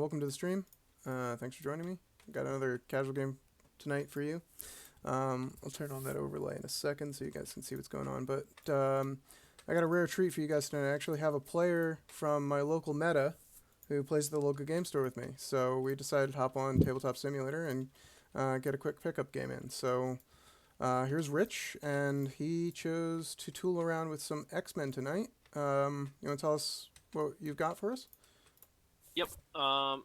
welcome to the stream. Thanks for joining me. Got another casual game tonight for you. I'll turn on that overlay in a second so you guys can see what's going on. But I got a rare treat for you guys tonight. I actually have a player from my local meta who plays at the local game store with me. So we decided to hop on Tabletop Simulator and get a quick pickup game in. So here's Rich, and he chose to tool around with some X-Men tonight. You want to tell us what you've got for us? Yep.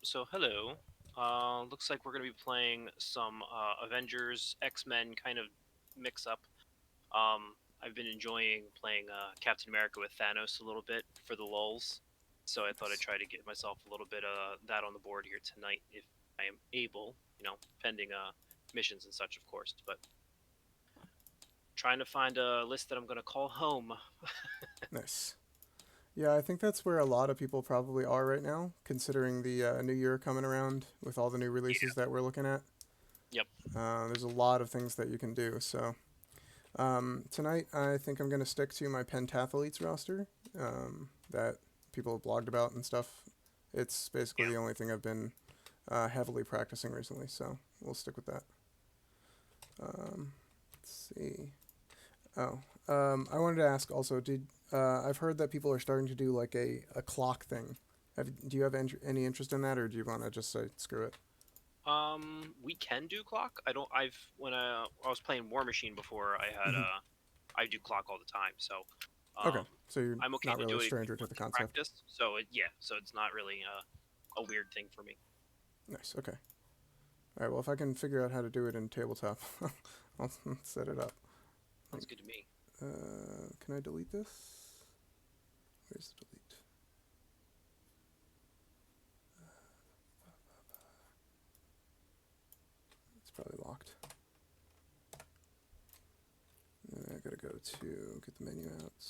So hello. Looks like we're gonna be playing some Avengers X-Men kind of mix-up. I've been enjoying playing Captain America with Thanos a little bit for the lulz, so I thought I'd try to get myself a little bit of that on the board here tonight if I am able, pending missions and such, of course. But trying to find a list that I'm gonna call home. Nice. Yeah, I think that's where a lot of people probably are right now, considering the new year coming around with all the new releases that we're looking at. Yep. There's a lot of things that you can do. So tonight, I think I'm going to stick to my Pentathletes roster that people have blogged about and stuff. It's basically the only thing I've been heavily practicing recently, so we'll stick with that. Let's see. Oh, I wanted to ask also, I've heard that people are starting to do like a clock thing. Do you have any interest in that, or do you want to just say screw it? We can do clock. When I was playing War Machine before, I do clock all the time. So Okay, so you're I'm okay not to really do a it stranger to the concept. practice. So it's not really a weird thing for me. Nice. Okay. All right. Well, if I can figure out how to do it in tabletop, I'll set it up. Sounds good to me. Can I delete this? Where's the delete? It's probably locked. And I gotta go to get the menu out.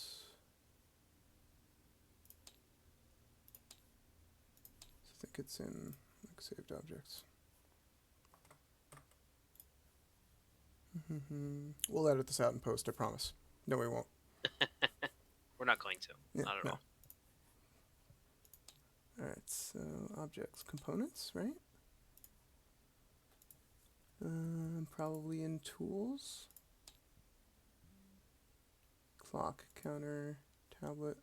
I think it's in like saved objects. We'll edit this out in post, I promise. No, we won't. We're not going to. Yeah, not at all. Alright, so objects, components, right? Probably in tools. Clock, counter, tablet.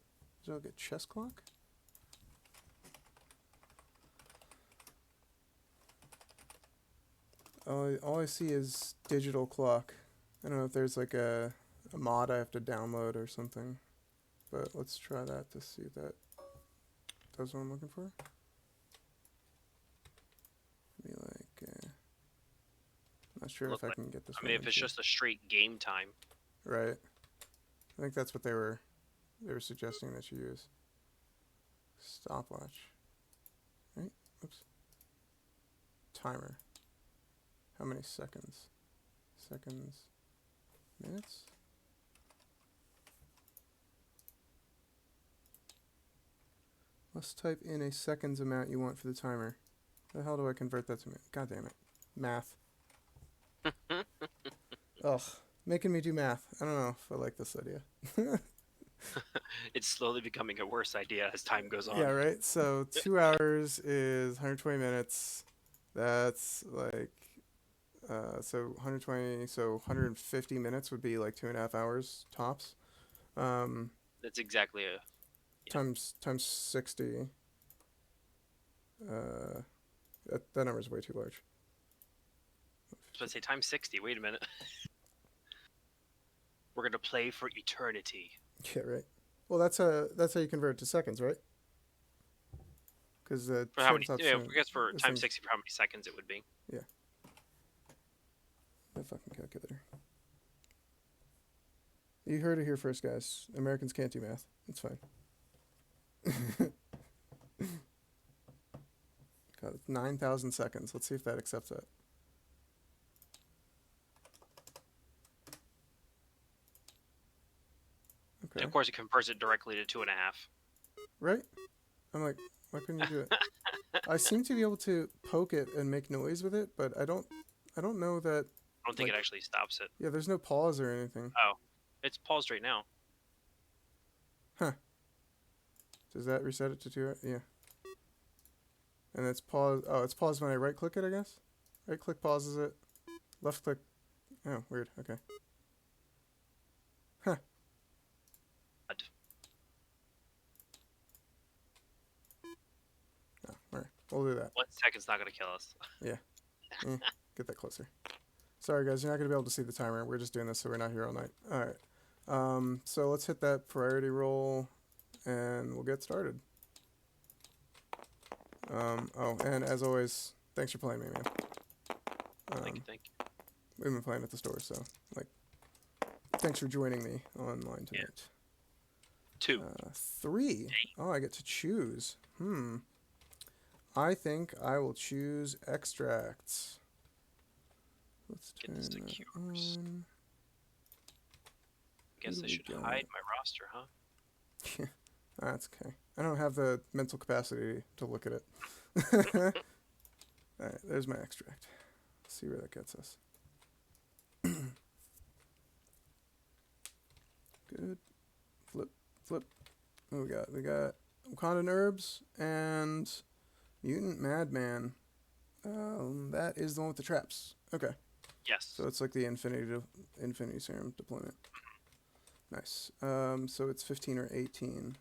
So I'll get chess clock. All I see is digital clock. I don't know if there's like a mod I have to download or something. But let's try that to see if that does what I'm looking for. Be like, not sure if I can get this. I mean, if it's just a straight game time. Right. I think that's what they were suggesting that you use. Stopwatch. Right? Oops. Timer. How many seconds? Seconds. Minutes? Let's type in a seconds amount you want for the timer. How the hell do I convert that to minutes? God damn it. Math. Ugh. Making me do math. I don't know if I like this idea. It's slowly becoming a worse idea as time goes on. Yeah, right? So 2 hours is 120 minutes. That's like, so 120, so 150 minutes would be like 2.5 hours tops. That's exactly a... Times 60. That number is way too large. I was going to say times 60. Wait a minute. We're going to play for eternity. Yeah, right. Well, that's how you convert it to seconds, right? Because I guess for times 60 for how many seconds it would be. Yeah. That fucking calculator. You heard it here first, guys. Americans can't do math. It's fine. God, it's 9,000 seconds. Let's see if that accepts that. Okay. And of course, it converts it directly to 2.5. Right? I'm like, why couldn't you do it? I seem to be able to poke it and make noise with it, but I don't know that. I don't think it actually stops it. Yeah, there's no pause or anything. Oh, it's paused right now. Huh. Does that reset it to 2? Yeah. And it's pause. Oh, it's paused when I right click it, I guess. Right click pauses it. Left click. Oh, weird. Okay. Huh. Odd. Oh, alright. We'll do that. 1 second's not gonna kill us. Yeah. Get that closer. Sorry, guys. You're not going to be able to see the timer. We're just doing this so we're not here all night. Alright. So let's hit that priority roll, and we'll get started. Oh, and as always, thanks for playing me, man. Thank you. We've been playing at the store, so, like, thanks for joining me online tonight. 2. 3. Oh, I get to choose. I think I will choose extracts. Let's turn Get the that cures. on. Guess I should hide my roster, huh? That's okay. I don't have the mental capacity to look at it. Alright, there's my extract. Let's see where that gets us. Good. Flip, flip. What we got? We got Wakandan herbs and Mutant Madman. That is the one with the traps. Okay. Yes. So it's like the infinity serum deployment. Nice. So it's 15 or 18.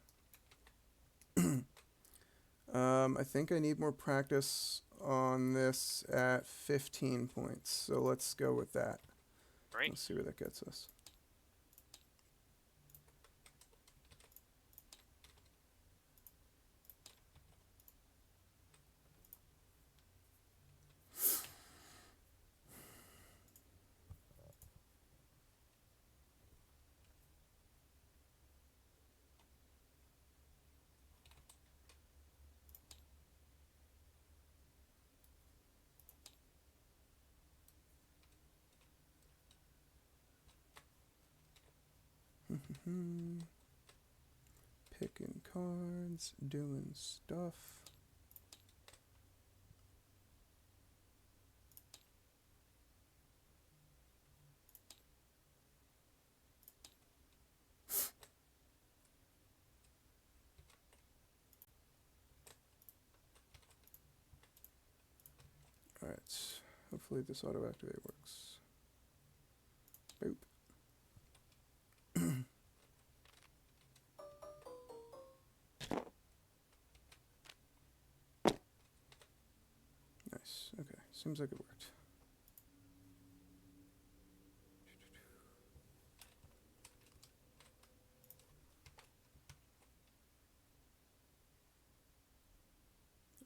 I think I need more practice on this at 15 points. So let's go with that. Right. Let's see where that gets us. Picking cards, doing stuff. Alright, hopefully this auto activate works. Boop. Nice. Okay. Seems like it worked.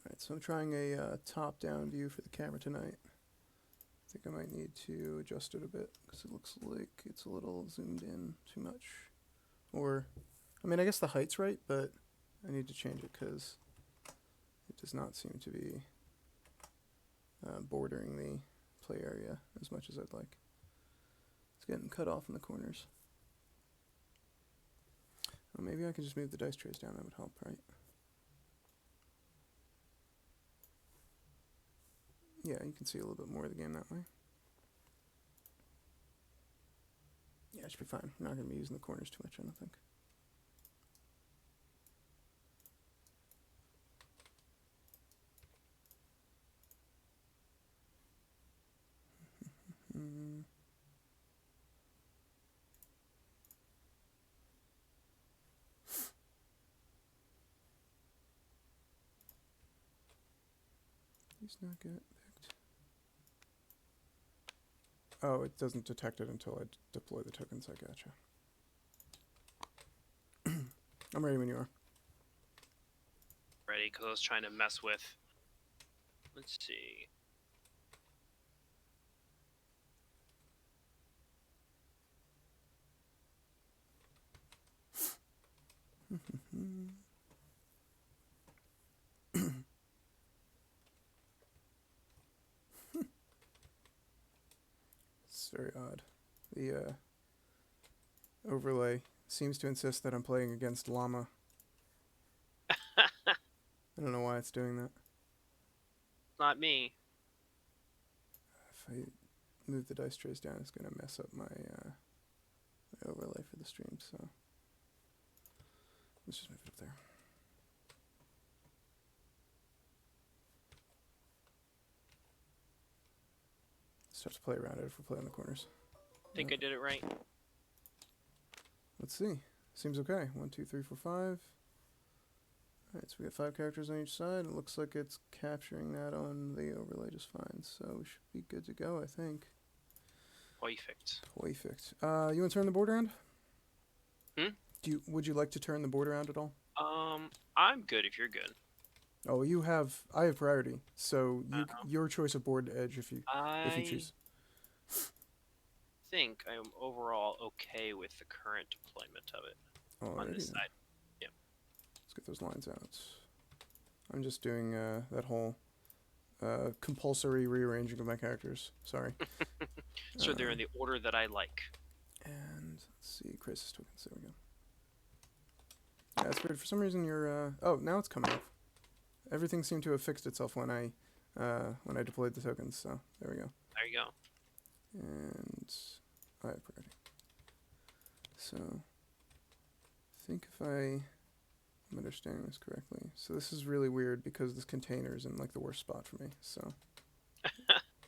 Alright, so I'm trying a top-down view for the camera tonight. I think I might need to adjust it a bit because it looks like it's a little zoomed in too much. Or, I mean, I guess the height's right, but I need to change it because it does not seem to be bordering the play area as much as I'd like. It's getting cut off in the corners. Well, maybe I can just move the dice trays down. That would help, right? Yeah, you can see a little bit more of the game that way. Yeah, it should be fine. I'm not going to be using the corners too much, I don't think. Please not get picked. Oh, it doesn't detect it until I deploy the tokens. I gotcha. I'm ready when you are. Ready, because I was trying to mess with. Let's see. It's very odd. The overlay seems to insist that I'm playing against llama. I don't know why it's doing that. Not me. If I move the dice trays down, it's going to mess up my, my overlay for the stream, so let's just move it up there. Just have to play around it if we play in the corners. Think I did it right. Let's see. Seems okay. 1, 2, 3, 4, 5. Alright, so we got 5 characters on each side. It looks like it's capturing that on the overlay just fine. So we should be good to go, I think. Perfect. Perfect. You want to turn the board around? Would you like to turn the board around at all? I'm good if you're good. Oh, I have priority. So your choice of board edge if you choose. I think I am overall okay with the current deployment of it on this side. Yep. Let's get those lines out. I'm just doing that whole compulsory rearranging of my characters. Sorry. So they're in the order that I like. And let's see, crisis tokens. There we go. Yeah, it's weird. For some reason, you're. Oh, now it's coming up. Everything seemed to have fixed itself when I deployed the tokens. So there we go. There you go. And I have priority. So I think if I'm understanding this correctly, so this is really weird because this container is in like the worst spot for me. So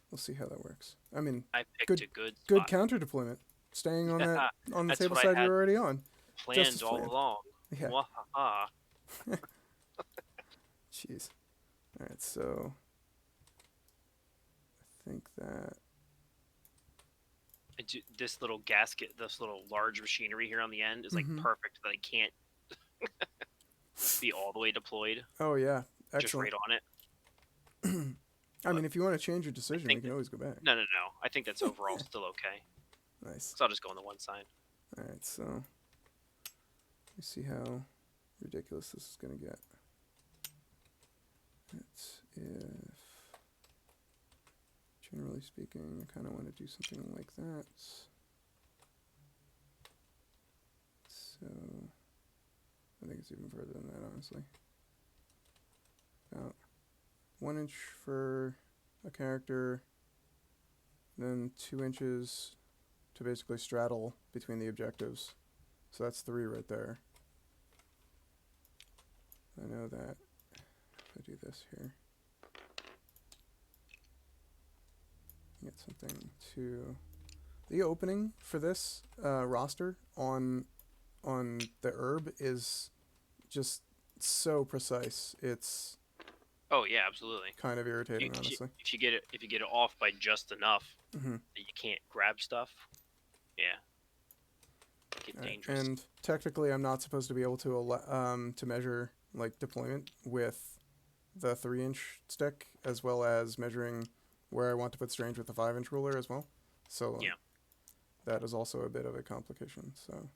we'll see how that works. I mean, I picked a good spot. Good counter deployment. Staying on that on the table side you're already on. Planned all along. Yeah. Wahaha. Jeez. All right, so I think that this little gasket, this little large machinery here on the end is like perfect. That I can't be all the way deployed. Oh yeah, excellent. Just right on it. I mean, if you want to change your decision, we can always go back. No. I think that's overall still okay. Nice. So I'll just go on the one side. All right, so let me see how ridiculous this is going to get. It's if, generally speaking, I kind of want to do something like that. So I think it's even further than that, honestly. About 1 inch for a character, then 2 inches to basically straddle between the objectives. So that's 3 right there. I know that if I do this here, get something to the opening for this roster on the herb is just so precise. It's oh yeah, absolutely. Kind of irritating, honestly. If you get it off by just enough that you can't grab stuff, yeah, get dangerous. And technically, I'm not supposed to be able to measure like deployment with the 3-inch stick, as well as measuring where I want to put strange with the 5-inch ruler as well. So yeah, that is also a bit of a complication. So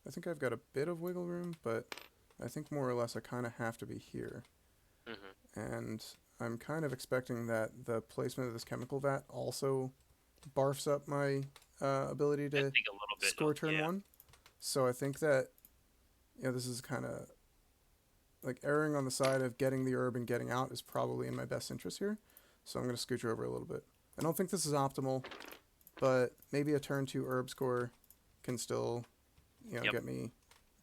I think I've got a bit of wiggle room, but I think more or less I kind of have to be here. And I'm kind of expecting that the placement of this chemical vat also barfs up my ability to score turn 1. So I think that this is kind of like erring on the side of getting the herb and getting out is probably in my best interest here. So I'm going to scooch over a little bit. I don't think this is optimal, but maybe a turn 2 herb score can still get me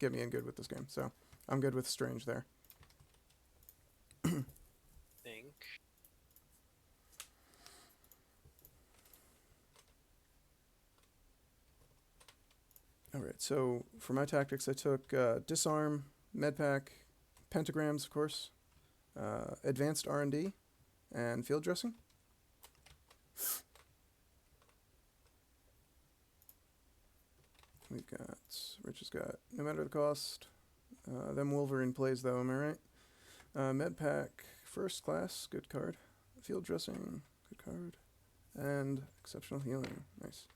in good with this game. So I'm good with strange there. Alright, so for my tactics I took Disarm, Medpack, Pentagrams, of course, Advanced R&D, and Field Dressing. We've got, Rich has got No Matter the Cost, them Wolverine plays though, am I right? Medpack, First Class, good card. Field Dressing, good card. And Exceptional Healing, nice.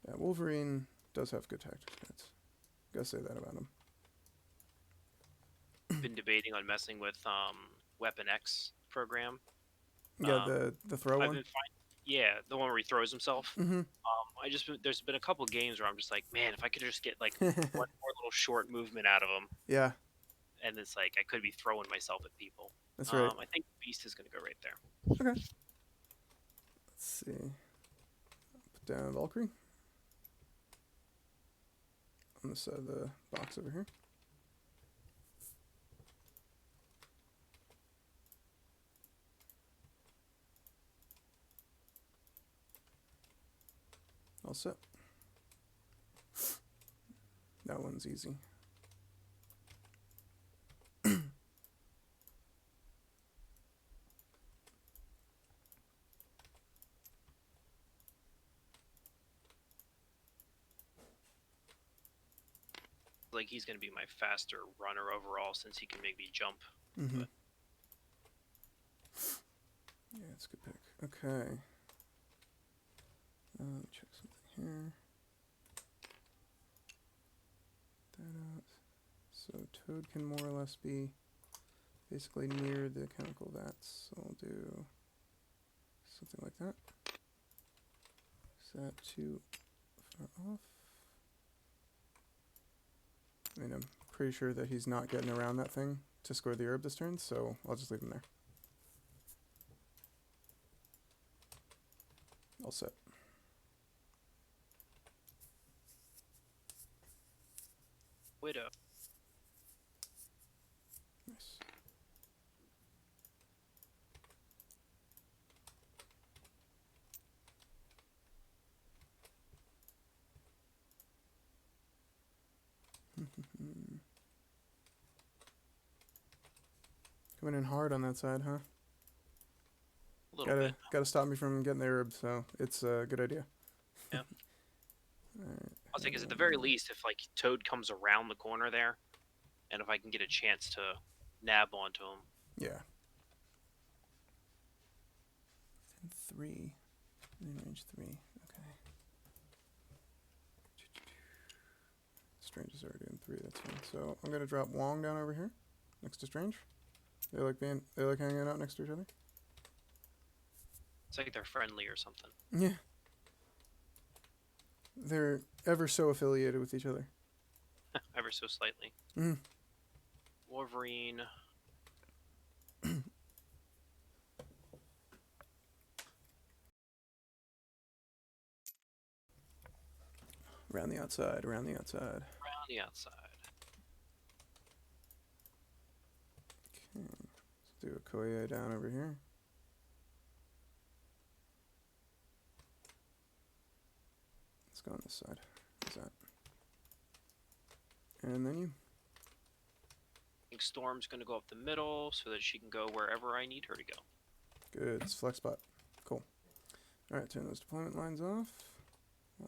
Yeah, Wolverine does have good tactics cards. Gotta say that about him. Been debating on messing with Weapon X program. Yeah, the throw one? Yeah, the one where he throws himself. There's been a couple games where I'm just like, man, if I could just get like one more little short movement out of him. Yeah. And it's like I could be throwing myself at people. That's right. I think Beast is going to go right there. Okay. Let's see. Put down Valkyrie. On the side of the box over here. All set. That one's easy. Like he's gonna be my faster runner overall since he can make me jump. Mm-hmm. But Yeah, it's a good pick. Okay. Let me check something here. That out. So Toad can more or less be basically near the chemical vats. So I'll do something like that. Is that too far off? I mean, I'm pretty sure that he's not getting around that thing to score the herb this turn, so I'll just leave him there. All set. Widow. Nice. Coming in hard on that side, huh? A little bit. Gotta stop me from getting the herb, so it's a good idea. Yeah. Alright. I'll take it at the very least if like Toad comes around the corner there, and if I can get a chance to nab onto him. Yeah. Within 3. Within range 3. Okay. Strange is already in 3, that's fine. So I'm gonna drop Wong down over here, next to Strange. They like hanging out next to each other. It's like they're friendly or something. Yeah. They're ever so affiliated with each other. Ever so slightly. Mm. Wolverine. Around the outside, around the outside. Around the outside. Okay. Let's do Okoye down over here. Let's go on this side. How's that? And then you. I think Storm's gonna go up the middle so that she can go wherever I need her to go. Good. It's flex spot. Cool. Alright, turn those deployment lines off.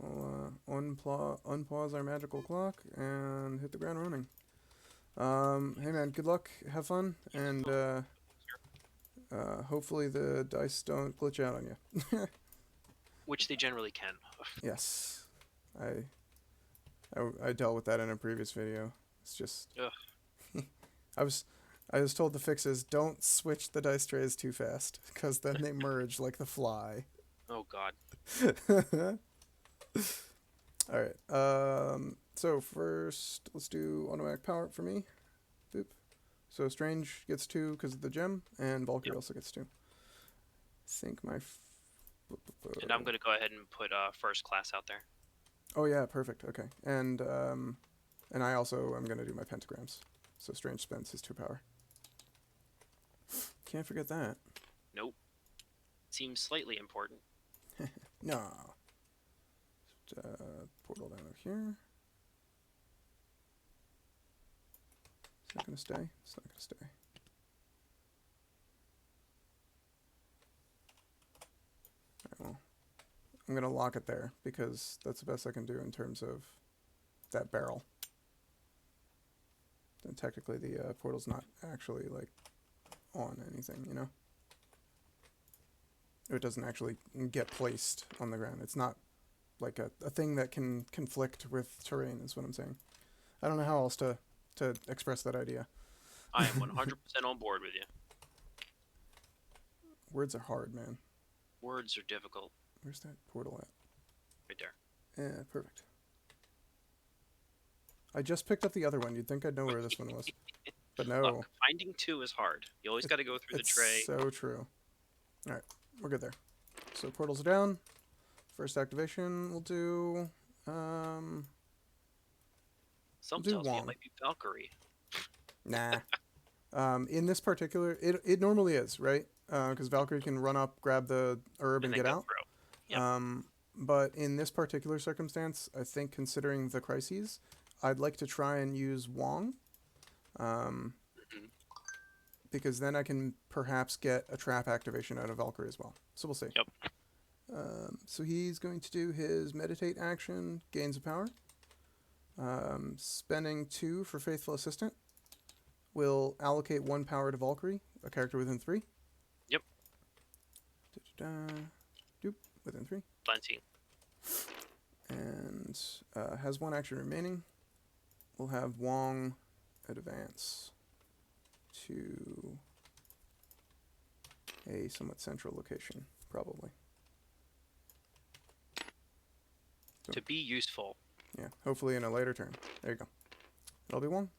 I'll unpause our magical clock and hit the ground running. Hey man, good luck, have fun, and hopefully the dice don't glitch out on you. Which they generally can. Yes. I dealt with that in a previous video. It's just I was told the fix is don't switch the dice trays too fast, because then they merge like the fly. Oh god. Alright, so first, let's do automatic power for me. Boop. So Strange gets 2 because of the gem, and Valkyrie also gets 2. I think my... And I'm going to go ahead and put first class out there. Oh yeah, perfect, okay. And I also am going to do my pentagrams. So Strange spends his 2 power. Can't forget that. Nope. Seems slightly important. No. Portal down over here. Is that going to stay? It's not going to stay. Alright, well, I'm going to lock it there because that's the best I can do in terms of that barrel. Then technically the portal's not actually, like, on anything, you know? It doesn't actually get placed on the ground. It's not like a thing that can conflict with terrain is what I'm saying. I don't know how else to express that idea. I am 100% on board with you. Words are hard, man. Words are difficult. Where's that portal at? Right there. Yeah, perfect. I just picked up the other one. You'd think I'd know where this one was. But no. Look, finding 2 is hard. You always got to go through the tray. So true. Alright, we're good there. So portals are down. First activation we'll do... Some do tells me Wong. it might be Valkyrie. Nah. In this particular... It normally is, right? Because Valkyrie can run up, grab the herb, and then get go out. through. Yep. but in this particular circumstance, I think considering the crises, I'd like to try and use Wong, because then I can perhaps get a trap activation out of Valkyrie as well. So we'll see. Yep. So he's going to do his meditate action, gains a power. Spending 2 for Faithful Assistant. Will allocate 1 power to Valkyrie, a character within 3. Yep. Doop, within 3. Plenty. And has 1 action remaining. We'll have Wong advance to a somewhat central location, probably. To be useful. Yeah, hopefully in a later turn. There you go. That'll be Wong.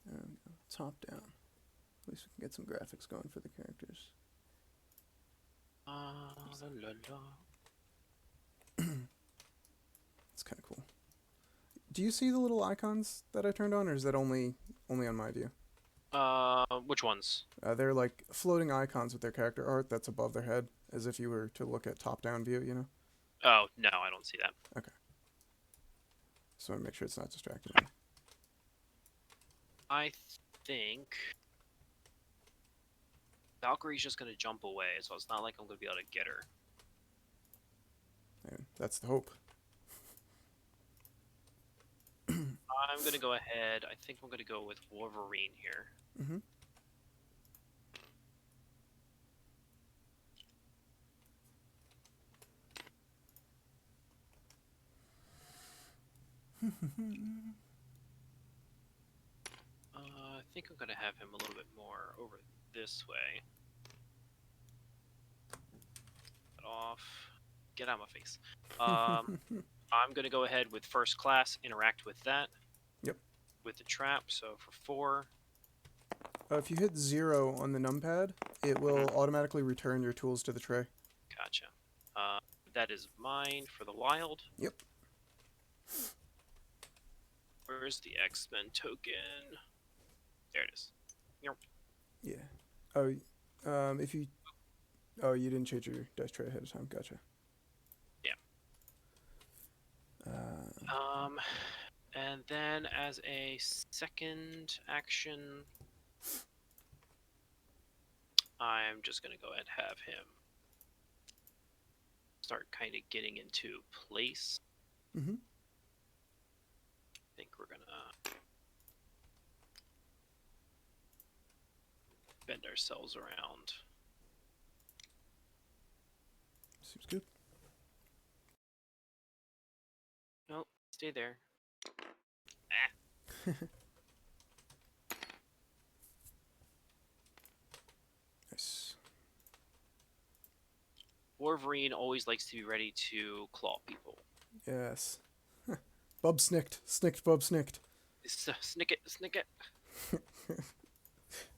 And top down. At least we can get some graphics going for the characters. La, la, la. It's kind of cool. Do you see the little icons that I turned on, or is that only on my view? Which ones? They're like floating icons with their character art that's above their head, as if you were to look at top-down view, you know? Oh, no, I don't see that. Okay. So I want to make sure it's not distracting me. I think Valkyrie's just gonna jump away, so it's not like I'm gonna be able to get her. And that's the hope. I'm gonna go ahead. I think I'm gonna go with Wolverine here. Mm-hmm. I think I'm gonna have him a little bit more over this way. Get off. Get out of my face. I'm gonna go ahead with first class. Interact with that. Yep. With the trap. So for 4. If you hit 0 on the numpad, it will automatically return your tools to the tray. Gotcha. That is mine for the wild. Yep. Where's the X-Men token? There it is. Yeah. Oh, if you... Oh, you didn't change your dice tray ahead of time. Gotcha. Yeah. And then as a second action, I'm just gonna go ahead and have him start kind of getting into place. Mm-hmm. I think we're gonna bend ourselves around. Seems good. Nope, stay there. Nice. Wolverine always likes to be ready to claw people. Yes. Bub snicked. Snicked, Bub snicked. Snick it, snick it.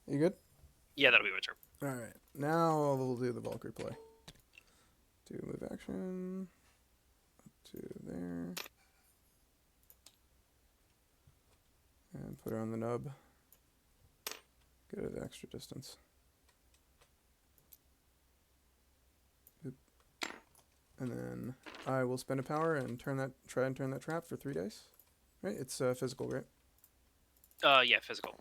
You good? Yeah, that'll be my turn. Alright. Now we'll do the Valkyrie play. Do move action. Up to there. And put her on the nub. Get her the extra distance. Oop. And then I will spend a power and try and turn that trap for 3 dice. Right? It's physical, right? Yeah, physical.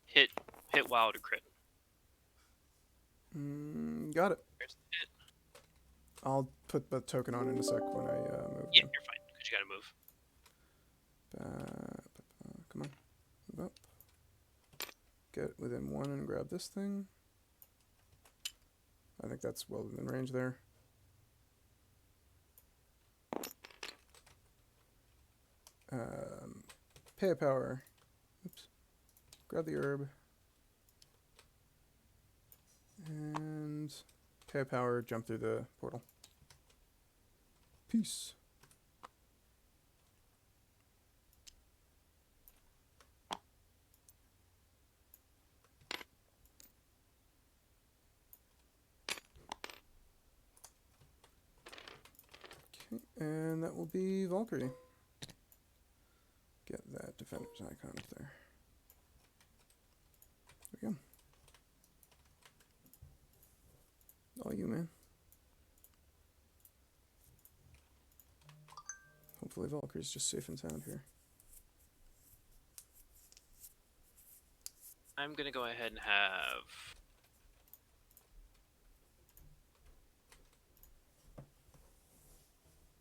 Hit wild or crit. Got it. There's the hit. I'll put the token on in a sec when I move. Yeah, down. you're fine, because you gotta move. Come on. Move up. Get within 1 and grab this thing. I think that's well within range there. Pay a power. Oops. Grab the herb. And pay a power, jump through the portal. Peace. Okay, and that will be Valkyrie. defender's icon up there. There we go. All you, man. Hopefully Valkyrie's just safe and sound here. I'm gonna go ahead and have...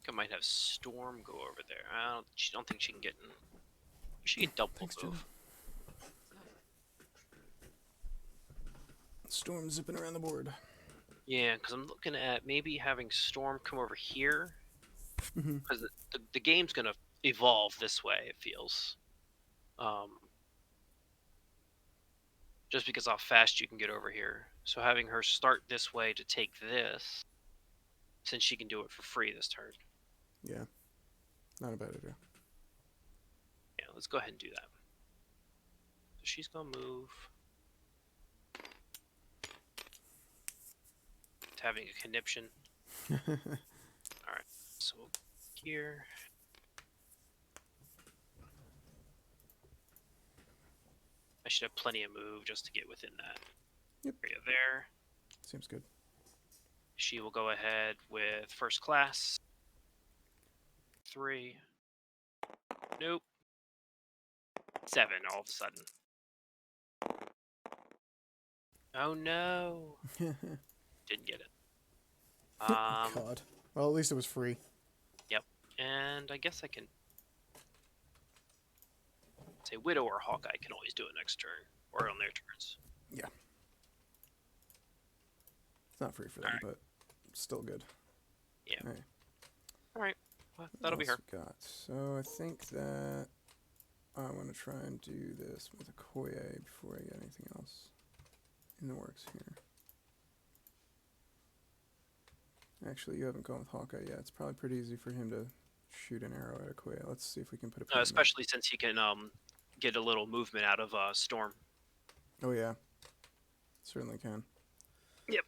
I might have Storm go over there. I don't think she can get in. She can double Thanks, move. Storm zipping around the board. Yeah, because I'm looking at maybe having Storm come over here. Because the game's gonna evolve this way, it feels. Just because how fast you can get over here. So having her start this way to take this, since she can do it for free this turn. Yeah, not a bad idea. Yeah, let's go ahead and do that. So she's gonna move. It's having a conniption. Alright, so here. I should have plenty of move just to get within that area there. Seems good. She will go ahead with first class. 3. Nope. 7 all of a sudden. Oh no. Didn't get it. God. Well, at least it was free. Yep. And I guess I can say Widow or Hawkeye can always do it next turn. Or on their turns. Yeah. It's not free for them, but still good. Yeah. All right. Alright. Well, that'll be her. Got? So I think that I want to try and do this with Okoye before I get anything else in the works here. Actually, you haven't gone with Hawkeye yet. It's probably pretty easy for him to shoot an arrow at Okoye. Let's see if we can put a especially since he can get a little movement out of Storm. Oh yeah, certainly can. Yep.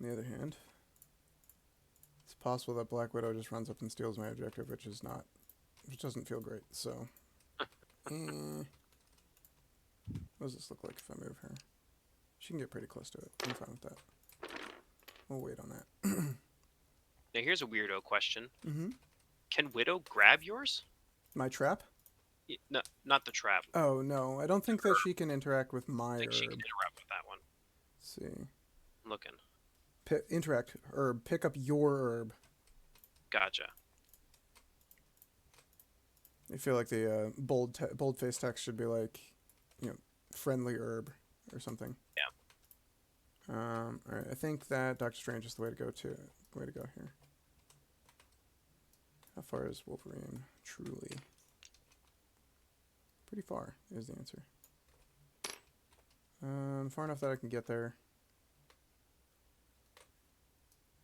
On the other hand, it's possible that Black Widow just runs up and steals my objective, which doesn't feel great. So, what does this look like if I move her? She can get pretty close to it. I'm fine with that. We'll wait on that. Now here's a weirdo question. Mm-hmm. Can Widow grab yours? My trap? No, not the trap. Oh, no. I don't think that she can interact with my I think she herb. can interact with that one. Let's see. I'm looking. Interact herb. Pick up your herb. Gotcha. I feel like the bold-faced text should be like, friendly herb or something. Yeah. All right. I think that Doctor Strange is the way to go here. How far is Wolverine? Truly. Pretty far is the answer. Far enough that I can get there.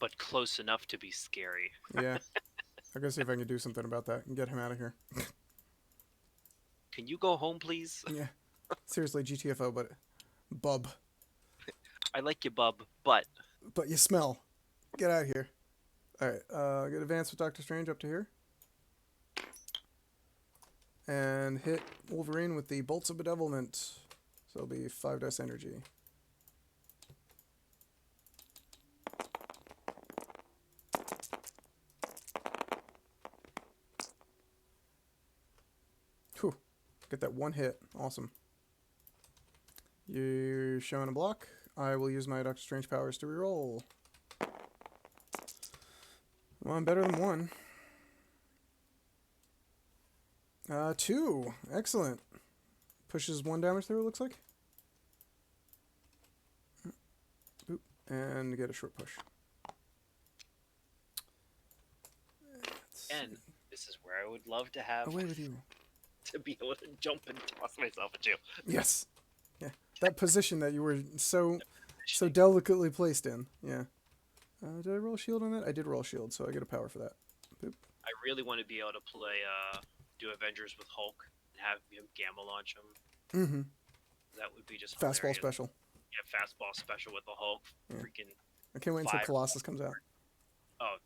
But close enough to be scary. Yeah. I gotta see if I can do something about that and get him out of here. Can you go home, please? Yeah. Seriously, GTFO, but bub. I like you, bub, but you smell. Get out of here. Alright, get advanced with Doctor Strange up to here. And hit Wolverine with the Bolts of Bedevilment. So it'll be 5 dice energy. Whew. Get that one hit. Awesome. You're showing a block. I will use my Doctor Strange powers to reroll. Well, I'm better than 1. 2. Excellent. Pushes 1 damage through, it looks like. Boop. And get a short push. and this is where I would love to have Away with you. to be able to jump and toss myself at you. Yes. Yeah. That position that you were so delicately placed in. Yeah. Did I roll shield on that? I did roll shield, so I get a power for that. Boop. I really want to be able to play, do Avengers with Hulk and have him gamma launch him. Mm-hmm. That would be just Fastball hilarious. special. Yeah, fastball special with the Hulk. Yeah. Freaking. I can't wait until 5. Colossus comes out. Oh,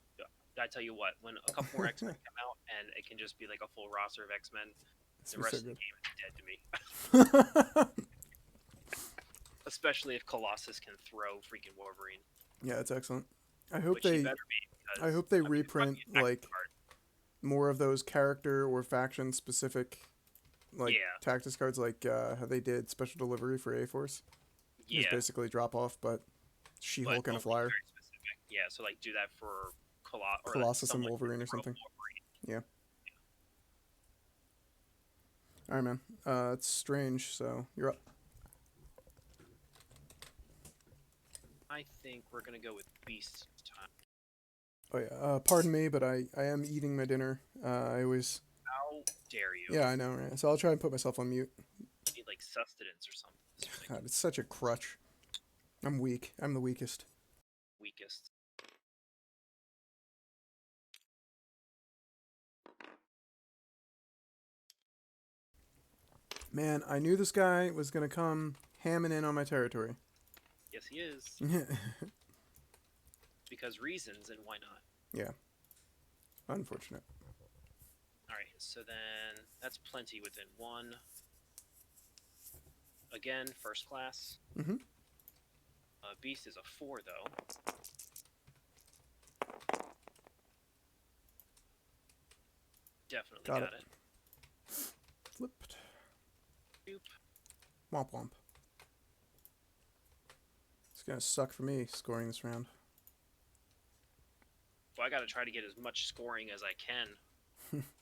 I tell you what, when a couple more X-Men come out and it can just be like a full roster of X-Men, the rest of the game is dead to me. Especially if Colossus can throw freaking Wolverine. Yeah, it's excellent. I hope Which he better be, I hope they reprint like more of those character or faction specific like tactics cards, like how they did special delivery for A-Force. Yeah. It's basically drop off, but She-Hulk and a flyer. Yeah, so like do that for Colossus and Wolverine or something. Yeah. Alright, man. It's strange, so you're up. I think we're gonna go with Beast time. Oh yeah. Pardon me, but I am eating my dinner. I always. How dare you? Yeah, I know, right? So I'll try and put myself on mute. You need like sustenance or something. God, it's such a crutch. I'm weak. I'm the weakest. Weakest. Man, I knew this guy was gonna come hamming in on my territory. Yes, he is. Because reasons, and why not? Yeah. Unfortunate. Alright, so then that's plenty within one. Again, first class. Mm-hmm. Beast is a 4, though. Definitely got it. Flipped. Boop. Womp womp. It's gonna suck for me scoring this round. Well, I gotta try to get as much scoring as I can.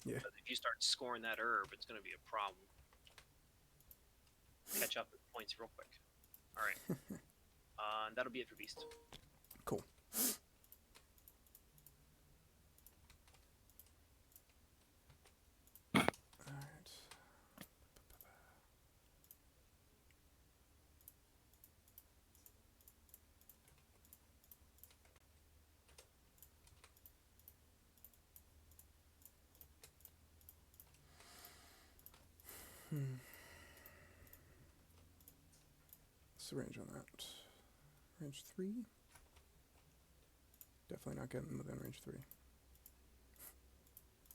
Yeah. Because if you start scoring that herb, it's gonna be a problem. Catch up with points real quick. Alright. That'll be it for Beast. Cool. Alright. What's the range on that? Range 3? Definitely not getting within range 3.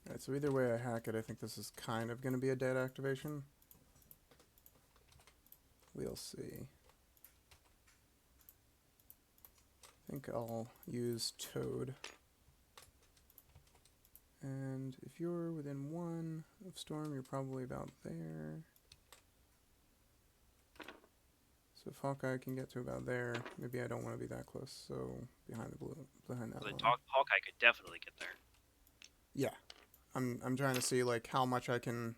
Alright, so either way I hack it, I think this is kind of going to be a dead activation. We'll see. I think I'll use Toad. And if you're within 1 of Storm, you're probably about there. So if Hawkeye can get to about there, maybe I don't want to be that close. So behind that line. Hawkeye could definitely get there. Yeah, I'm trying to see like how much I can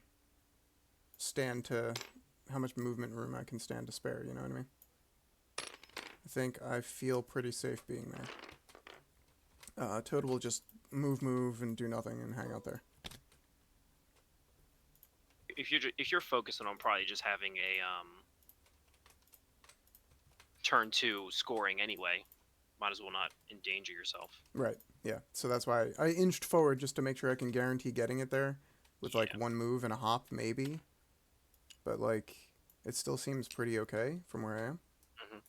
stand to, how much movement room I can stand to spare. You know what I mean? I think I feel pretty safe being there. Toad will just move, and do nothing and hang out there. If you're focusing on probably just having a turn 2 scoring anyway, might as well not endanger yourself. Right. Yeah. So that's why I inched forward just to make sure I can guarantee getting it there with like one move and a hop maybe. But like it still seems pretty okay from where I am. Mm-hmm.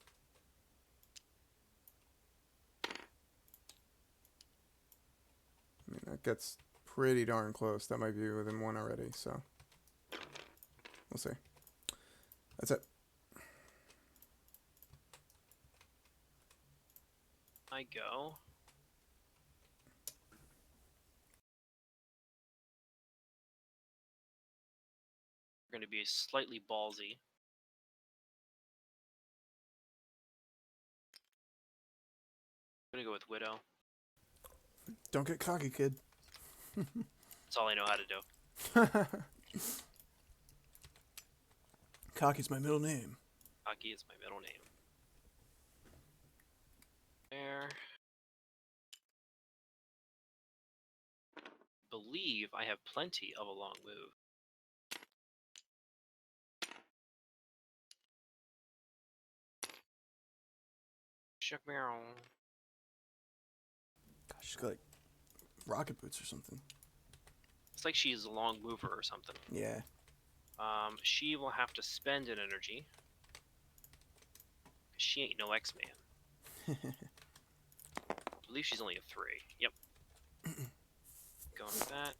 I mean, that gets pretty darn close. That might be within 1 already, so we'll see. That's it. I go. We're going to be slightly ballsy. I'm going to go with Widow. Don't get cocky, kid. That's all I know how to do. Cocky's my middle name. Cocky is my middle name. There. Believe I have plenty of a long move. Meow. Gosh, she's got like rocket boots or something. It's like she's a long mover or something. Yeah. She will have to spend an energy. She ain't no X-Man. I believe she's only a 3. Yep. going with that.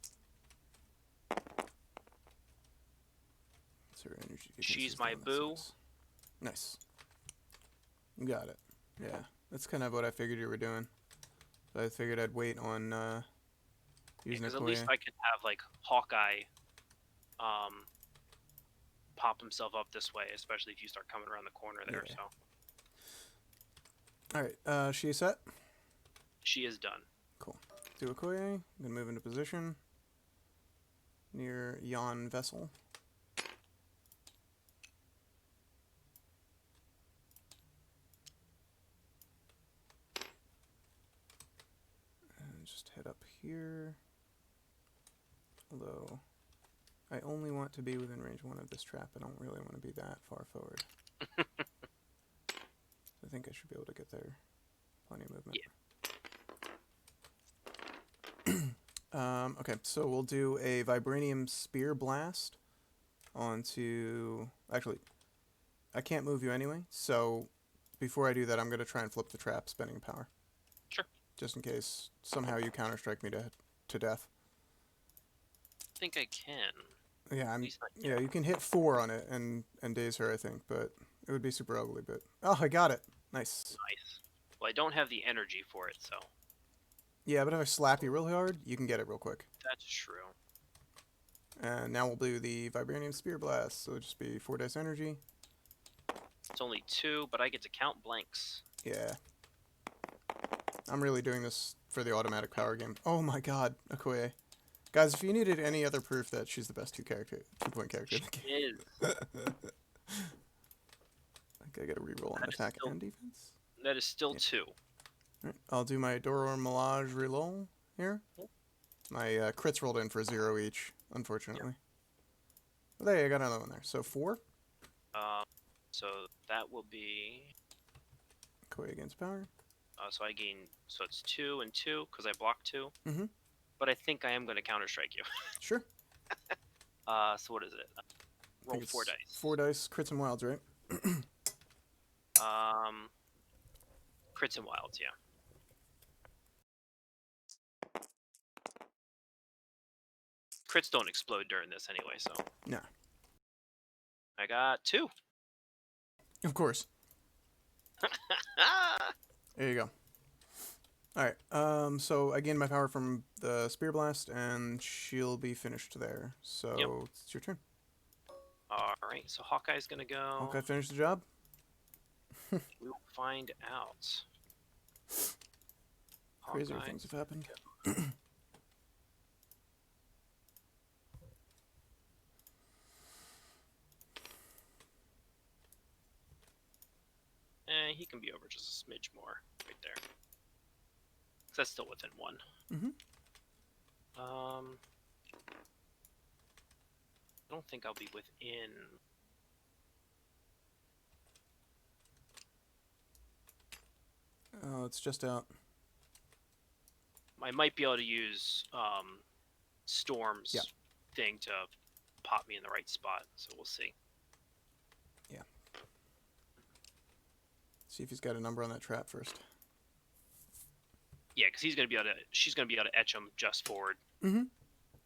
What's her energy? She's my boo. Nice. You got it. Yeah, that's kind of what I figured you were doing. So I figured I'd wait on using Because Okoye. at least I can have like Hawkeye pop himself up this way, especially if you start coming around the corner there. Yeah. So. All right, she set. She is done. Cool. Do Okoye, then move into position near yon vessel. And just head up here. Although I only want to be within range 1 of this trap. I don't really want to be that far forward. I think I should be able to get there. Plenty of movement. Yeah. Okay, so we'll do a Vibranium Spear Blast onto... Actually, I can't move you anyway, so before I do that, I'm going to try and flip the trap, spending power. Sure. Just in case somehow you counter-strike me to death. I think I can. Yeah, yeah, you can hit 4 on it and daze her, I think, but it would be super ugly, but... Oh, I got it! Nice. Nice. Well, I don't have the energy for it, so... Yeah, but if I slap you really hard, you can get it real quick. That's true. And now we'll do the Vibranium Spear Blast, so it'll just be 4 dice energy. It's only 2, but I get to count blanks. Yeah. I'm really doing this for the automatic power game. Oh my god, Okoye. Guys, if you needed any other proof that she's the best 2-point character in the game. She is. I gotta reroll on attack and defense. That is still 2. Alright, I'll do my Doror Melage reroll here. My crits rolled in for 0 each, unfortunately. Yep. Well, there, I got another one there. So 4. So that will be... Okoye against power. So I gain... So it's 2 and 2, because I blocked 2. Mm-hmm. But I think I am going to counter-strike you. Sure. So what is it? Roll 4 dice. 4 dice, crits and wilds, right? Crits and wilds, yeah. Crits don't explode during this anyway, so... No. I got 2. Of course. There you go. Alright, so I gained my power from the Spear Blast, and she'll be finished there. So, Yep. It's your turn. Alright, so Hawkeye's gonna go... Hawkeye finished the job? We will find out. Crazier Hawkeye. things have happened. He can be over just a smidge more right there. 'Cause that's still within 1. Mm-hmm. I don't think I'll be within... Oh, it's just out. I might be able to use Storm's thing to pop me in the right spot, so we'll see. Yeah. See if he's got a number on that trap first. Yeah, because she's gonna be able to etch him just forward. Mm-hmm.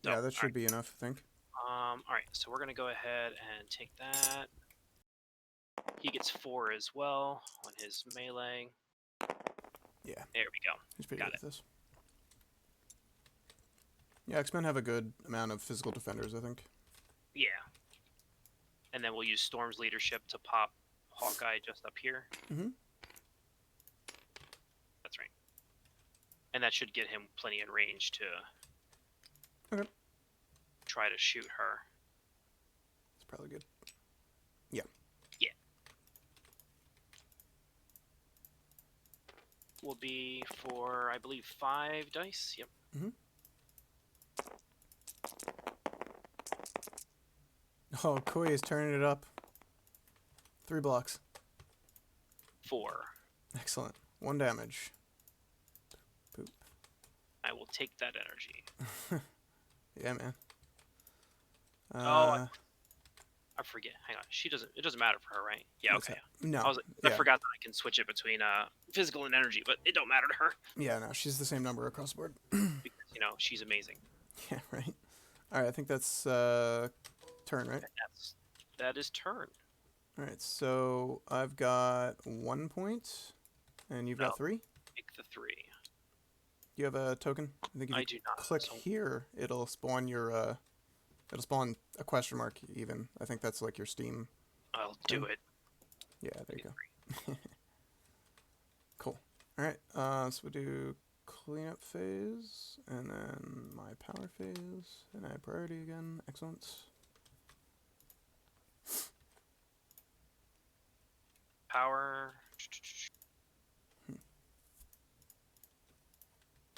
So, Yeah, that should be enough, I think. All right, so we're gonna go ahead and take that. He gets 4 as well on his melee. Yeah. There we go. He's pretty Got good at this. Yeah, X-Men have a good amount of physical defenders, I think. Yeah. And then we'll use Storm's leadership to pop Hawkeye just up here. Mm-hmm. That's right. And that should get him plenty in range to try to shoot her. It's probably good. Yeah. Yeah. Will be for, I believe, 5 dice. Yep. Mm-hmm. Oh, Okoye is turning it up. 3 blocks. 4. Excellent. 1 damage. Poop. I will take that energy. Yeah, man. I forget. Hang on. It doesn't matter for her, right? Yeah, okay. No. I forgot that I can switch it between physical and energy, but it don't matter to her. Yeah, no, she's the same number across the board. Because, she's amazing. Yeah, right. All right, I think that's turn, right? That is turn. All right, so I've got 1 point, and you've got 3. Take the 3. Do you have a token? I think if you I do not. click So here, it'll spawn your it'll spawn a question mark even. I think that's like your Steam. I'll do it. Yeah, there you go. Cool. All right, so we'll do cleanup phase, and then my power phase, and I have priority again. Excellent. Power.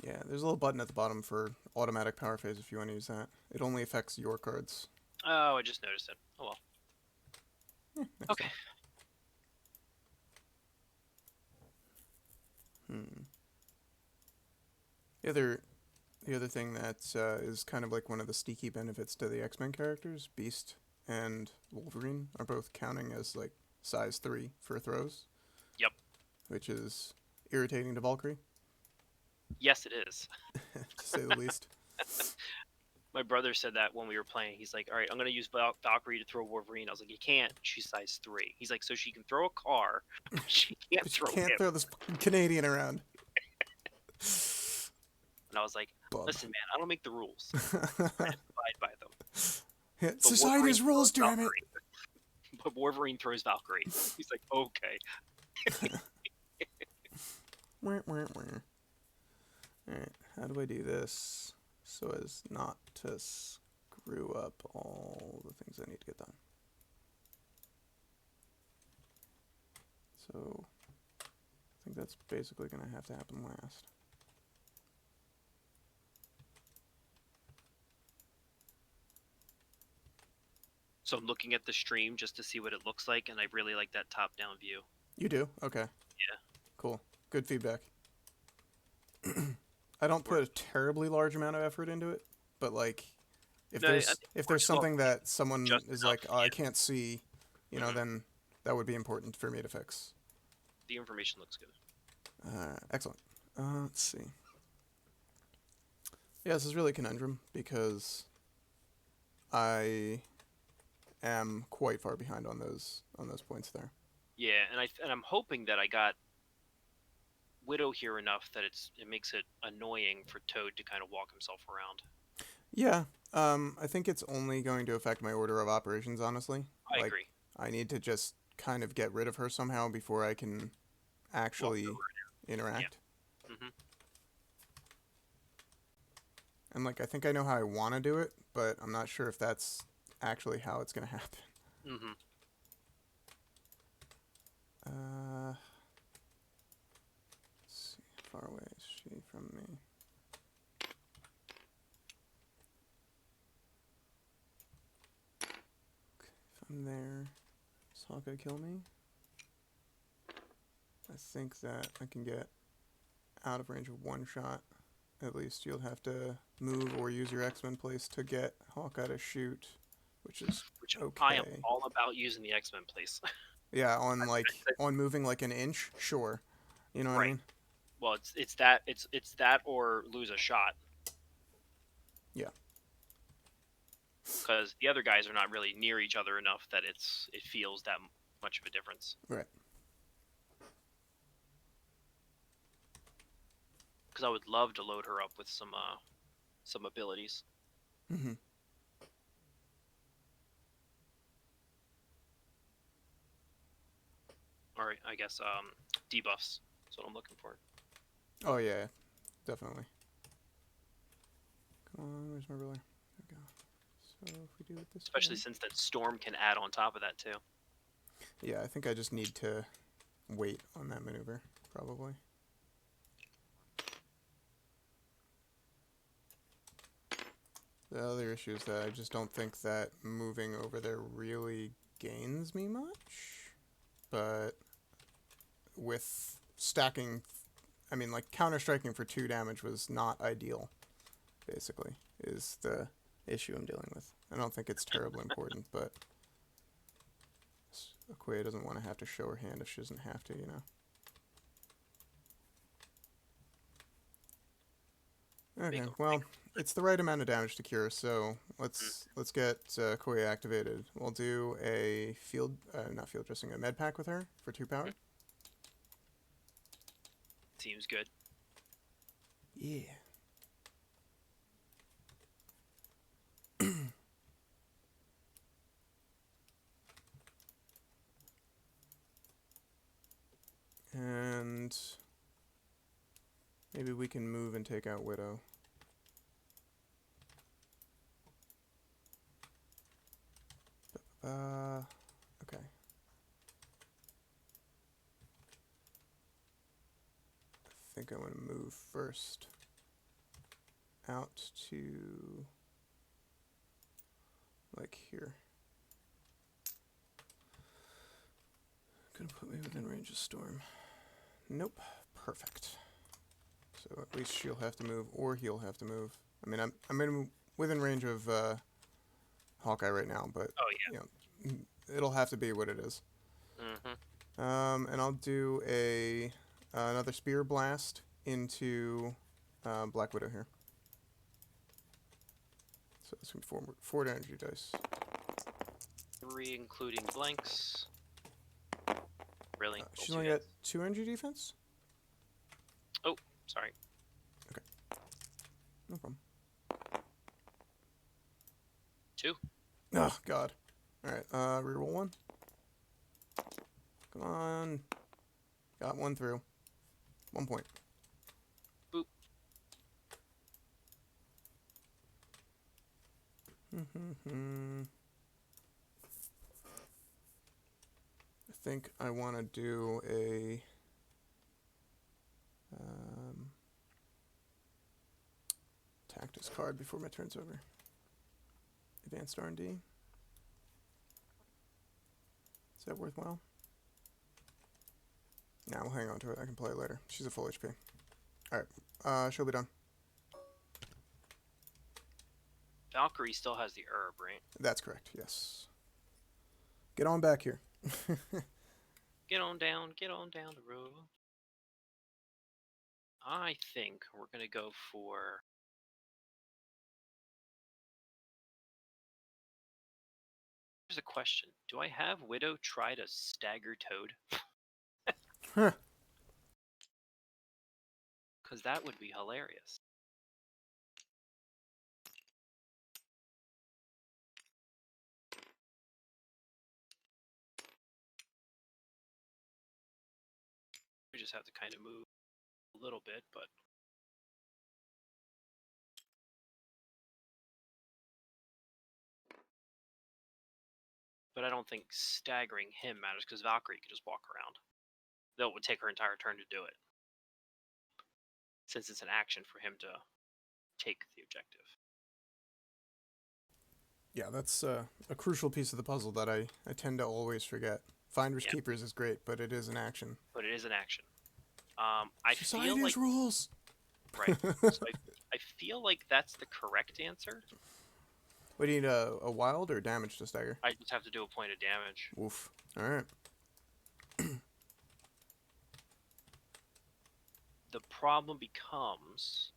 Yeah, there's a little button at the bottom for automatic power phase if you want to use that. It only affects your cards. Oh, I just noticed it. Oh well. Yeah, Okay. The other thing that is kind of like one of the sneaky benefits to the X-Men characters, Beast and Wolverine are both counting as like size 3 for throws. Yep. Which is irritating to Valkyrie. Yes, it is. To say the least. My brother said that when we were playing. He's like, all right, I'm going to use Valkyrie to throw Wolverine. I was like, you can't. She's size 3. He's like, so she can throw a car, but she can't But throw you can't him. throw this Canadian around. And I was like, listen, man, I don't make the rules. I abide by them. Yeah, society's rules, damn it. But Wolverine throws Valkyrie. He's like, okay. Alright, how do I do this so as not to screw up all the things I need to get done? So, I think that's basically going to have to happen last. So I'm looking at the stream just to see what it looks like, and I really like that top-down view. You do? Okay. Yeah. Cool. Good feedback. I don't put a terribly large amount of effort into it, but like, if there's something that someone is like, oh, I can't see, you know, then that would be important for me to fix. The information looks good. Excellent. Let's see. Yeah, this is really a conundrum because I am quite far behind on those points there. Yeah, and I'm hoping that I got Widow here enough that it makes it annoying for Toad to kind of walk himself around. Yeah, I think it's only going to affect my order of operations, honestly. I agree. I need to just kind of get rid of her somehow before I can actually interact. Yeah. Mm-hmm. And like, I think I know how I want to do it, but I'm not sure if that's actually how it's going to happen. Mm-hmm. Let's see, how far away is she from me? Okay, if I'm there, does Hawkeye kill me? I think that I can get out of range of 1 shot. At least you'll have to move or use your X-Men place to get Hawkeye to shoot, which is okay. I am all about using the X-Men place. Yeah, on moving like an inch, sure. You know what I mean? Well, it's that or lose a shot. Yeah. Because the other guys are not really near each other enough that it feels that much of a difference. Right. Because I would love to load her up with some abilities. Mm-hmm. Or I guess debuffs. That's what I'm looking for. Oh yeah, definitely. Come on, where's my ruler? There we go. So if we do it this Especially way. since that storm can add on top of that too. Yeah, I think I just need to wait on that maneuver, probably. The other issue is that I just don't think that moving over there really gains me much. But with stacking, I mean, like, counter-striking for 2 damage was not ideal, basically, is the issue I'm dealing with. I don't think it's terribly important, but Okoye doesn't want to have to show her hand if she doesn't have to, you know? Okay, well, it's the right amount of damage to cure, so let's get Okoye activated. We'll do a not field dressing, a Medpack with her for 2 power. Seems good. Yeah. And maybe we can move and take out Widow. Okay. I think I want to move first out to like here. Gonna put me within range of Storm. Nope. Perfect. So at least she'll have to move, or he'll have to move. I mean, I'm within range of Hawkeye right now, but you know, it'll have to be what it is. And I'll do another Spear Blast into Black Widow here. So it's going to be 4 energy dice. 3 including blanks. Really? She's only got 2 energy defense? Oh, sorry. Okay. No problem. 2. Oh, God. Alright, reroll 1. Come on. Got 1 through. 1 point. Boop. I think I want to do a tactics card before my turn's over. Advanced R&D. Is that worthwhile? Nah, we'll hang on to it. I can play it later. She's a full HP. Alright, she'll be done. Valkyrie still has the herb, right? That's correct, yes. Get on back here. Get on down the road. I think we're going to go for... Here's a question. Do I have Widow try to stagger Toad? Huh. Because that would be hilarious. We just have to kind of move a little bit, but... But I don't think staggering him matters, because Valkyrie could just walk around. Though it would take her entire turn to do it. Since it's an action for him to take the objective. Yeah, that's a crucial piece of the puzzle that I tend to always forget. Finders Keepers is great, but it is an action. But it is an action. I Society's feel like rules. right. So I feel like that's the correct answer. What do you need, a wild or damage to stagger? I just have to do a point of damage. Oof. Alright. The problem becomes...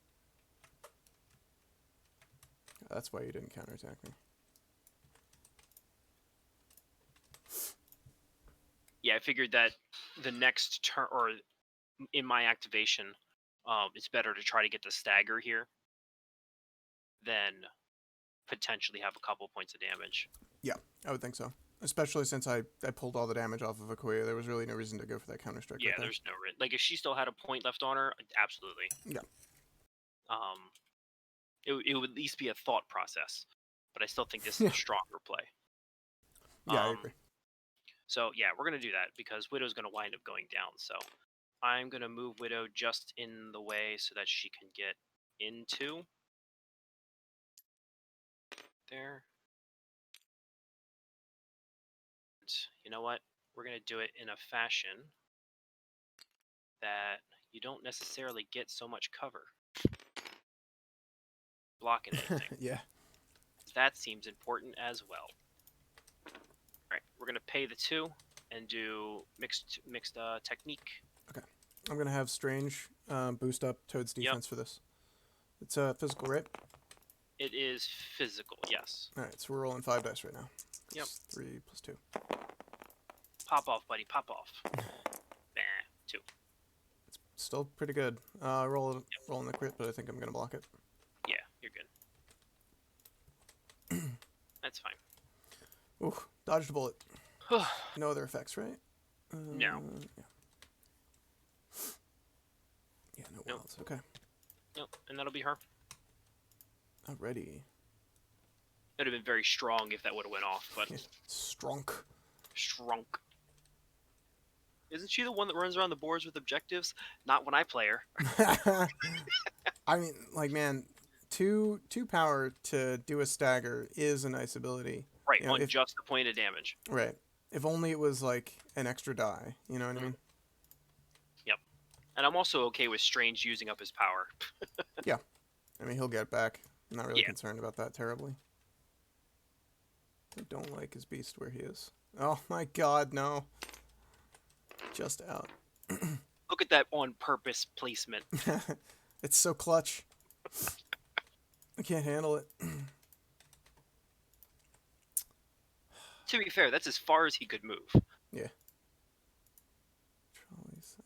That's why you didn't counterattack me. Yeah, I figured that the next turn, or in my activation, it's better to try to get the stagger here than potentially have a couple points of damage. Yeah, I would think so. Especially since I pulled all the damage off of Okoye, there was really no reason to go for that counter strike. Yeah, right there. there's no like if she still had a point left on her, absolutely. Yeah. It would at least be a thought process, but I still think this is a stronger play. Yeah, I agree. So yeah, we're gonna do that because Widow's gonna wind up going down. So I'm gonna move Widow just in the way so that she can get into there. You know what? We're going to do it in a fashion that you don't necessarily get so much cover. Blocking anything. Yeah. That seems important as well. Alright, we're going to pay the 2 and do mixed technique. Okay. I'm going to have Strange boost up Toad's defense for this. It's physical, right? It is physical, yes. Alright, so we're rolling 5 dice right now. Yep. 3 plus 2. Pop off, buddy, pop off. Nah, 2. Still pretty good. Rolling the crit, but I think I'm gonna block it. Yeah, you're good. That's fine. Ooh, dodged a bullet. No other effects, right? No. Yeah, no Nope. wilds. Okay. Nope, and that'll be her. Alrighty. It'd have been very strong if that would have went off, but Yeah. Strunk. shrunk. Isn't she the one that runs around the boards with objectives? Not when I play her. I mean, like, man, two power to do a stagger is a nice ability. Right, You know, on just the point of damage. Right. If only it was like an extra die. You know what I mean? Yep. And I'm also okay with Strange using up his power. I mean, he'll get back. I'm not really concerned about that terribly. I don't like his beast where he is. Oh my god, no. Just out. Look at that on purpose placement. It's so clutch. I can't handle it. To be fair, that's as far as he could move. Yeah. Trolley size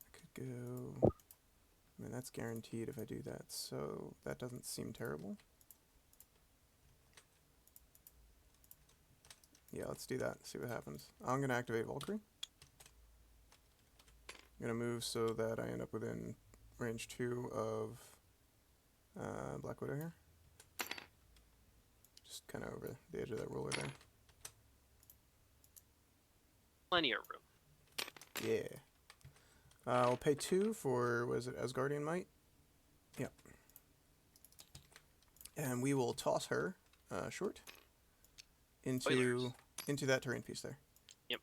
I could go. I mean, that's guaranteed if I do that, so that doesn't seem terrible. Yeah, let's do that. See what happens. I'm gonna activate Valkyrie. I'm gonna move so that I end up within range 2 of Black Widow here. Just kind of over the edge of that ruler there. Plenty of room. Yeah. I'll pay 2 for, was it Asgardian Might? Yep. And we will toss her short into that terrain piece there. Yep.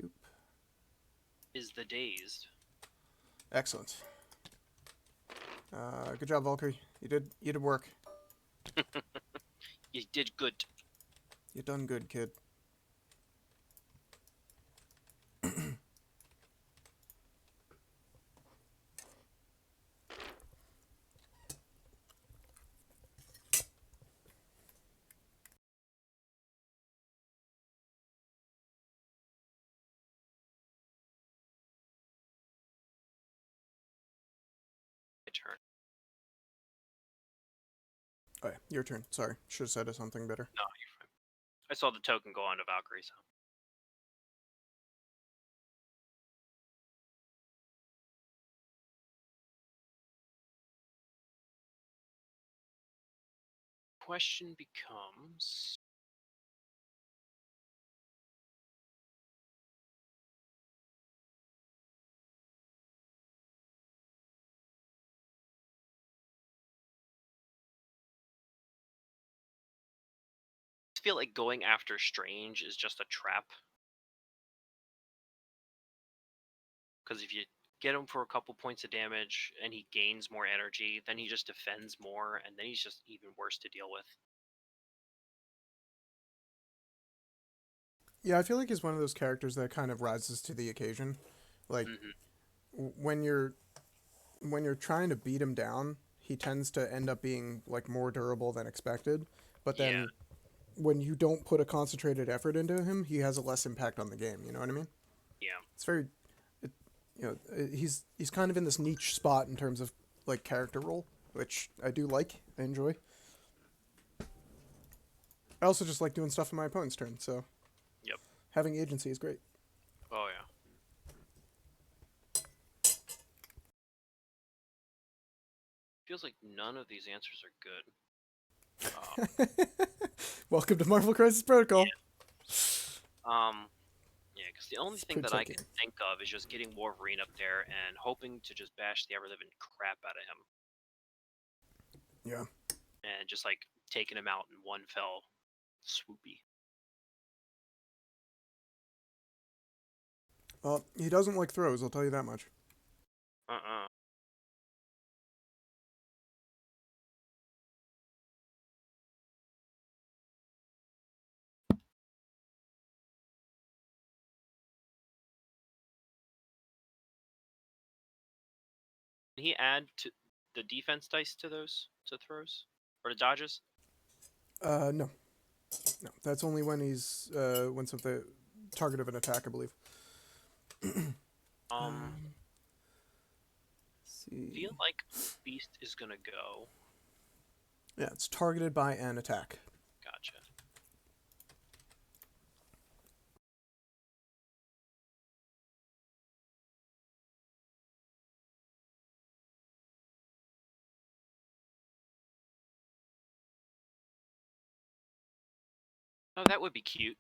Doop. Is the dazed. Excellent. Good job, Valkyrie. You did work. You did good. You done good, kid. My turn. Oh, yeah, your turn. Sorry, should have said something better. No, you're fine. I saw the token go on to Valkyrie, so. Question becomes... I feel like going after Strange is just a trap. Because if you get him for a couple points of damage and he gains more energy, then he just defends more, and then he's just even worse to deal with. Yeah, I feel like he's one of those characters that kind of rises to the occasion. Like when you're trying to beat him down, he tends to end up being like more durable than expected. But then when you don't put a concentrated effort into him, he has a less impact on the game. You know what I mean? Yeah. It's very, he's kind of in this niche spot in terms of like character role, which I do like. I enjoy. I also just like doing stuff in my opponent's turn, so Yep. having agency is great. Oh, yeah. Feels like none of these answers are good. Welcome to Marvel Crisis Protocol. Yeah, because the only thing that I can think of is just getting Wolverine up there and hoping to just bash the ever-living crap out of him. Yeah. And just, like, taking him out in one fell swoopy. Well, he doesn't like throws, I'll tell you that much. Uh-uh. Can he add to the defense dice to those to throws or to dodges? No. No. That's only when he's when something target of an attack, I believe. Um, Let's see. feel like Beast is gonna go. Yeah, it's targeted by an attack. Gotcha. Oh, that would be cute.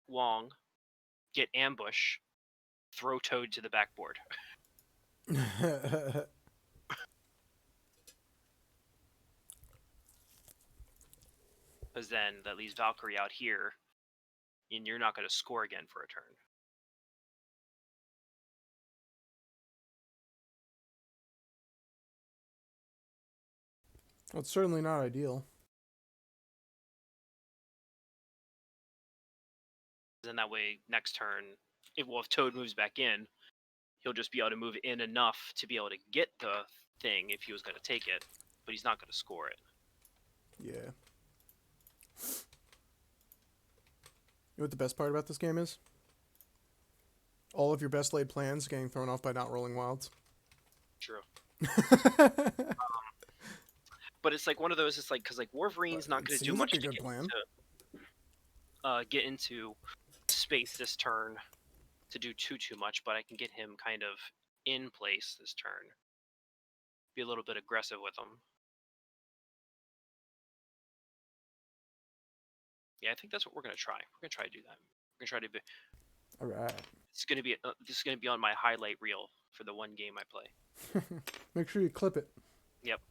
Wong, get ambush, throw Toad to the backboard. Because then that leaves Valkyrie out here, and you're not going to score again for a turn. Well, it's certainly not ideal. Then that way, next turn, if Toad moves back in, he'll just be able to move in enough to be able to get the thing if he was going to take it, but he's not going to score it. Yeah. You know what the best part about this game is? All of your best laid plans getting thrown off by not rolling wilds. True. But it's like one of those. It's like because like Wolverine's not going to do much to get into space this turn to do too much, but I can get him kind of in place this turn. Be a little bit aggressive with him. Yeah, I think that's what we're gonna try. We're gonna try to do that. We're gonna try to be. All right. It's gonna be. This is gonna be on my highlight reel for the one game I play. Make sure you clip it. Yep.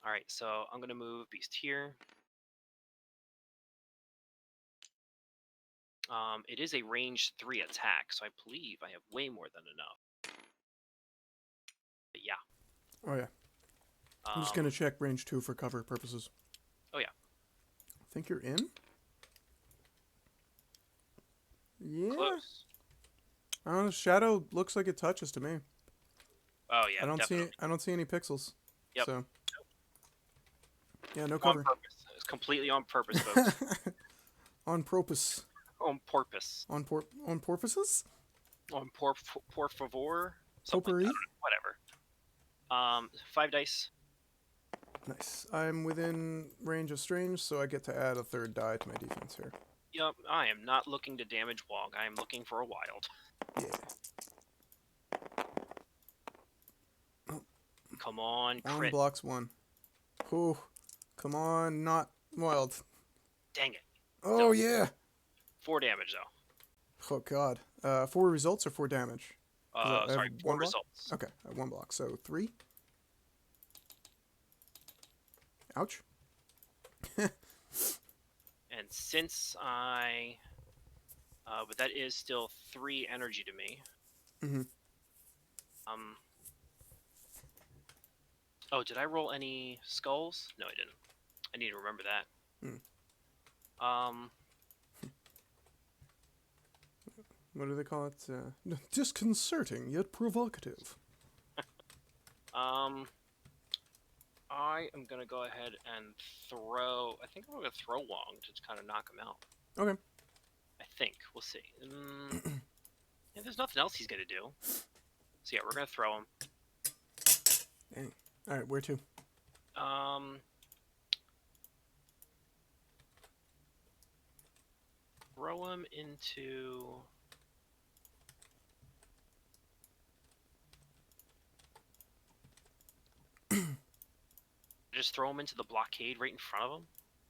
All right, so I'm gonna move Beast here. It is a range 3 attack, so I believe I have way more than enough. But yeah. Oh yeah. I'm just gonna check range 2 for cover purposes. Oh yeah. I think you're in. Yeah. Close. I don't know. Shadow looks like it touches to me. Oh yeah. I don't see any pixels. Yep. So. Yeah, no cover. On purpose. It's completely on purpose, folks. On purpose. On purpose. On porpoises? On por favor. Potpourri? Like whatever. 5 dice. Nice. I'm within range of strange, so I get to add a third die to my defense here. Yep, I am not looking to damage Wong. I am looking for a wild. Yeah. Oh. Come on, crit. Wong blocks 1. Oh, come on, not wild. Dang it. Oh, No. yeah. 4 damage, though. Oh, God. 4 results or 4 damage? Sorry, 4 results. Okay, 1 block. So 3. Ouch. And since I... but that is still 3 energy to me. Mm-hmm. Oh, did I roll any skulls? No, I didn't. I need to remember that. What do they call it? Disconcerting, yet provocative. I am going to go ahead and throw... I think I'm going to throw Wong to just kind of knock him out. Okay. I think. We'll see. Yeah, there's nothing else he's going to do. So yeah, we're going to throw him. Dang. Alright, where to? Throw him into... just throw him into the blockade right in front of him.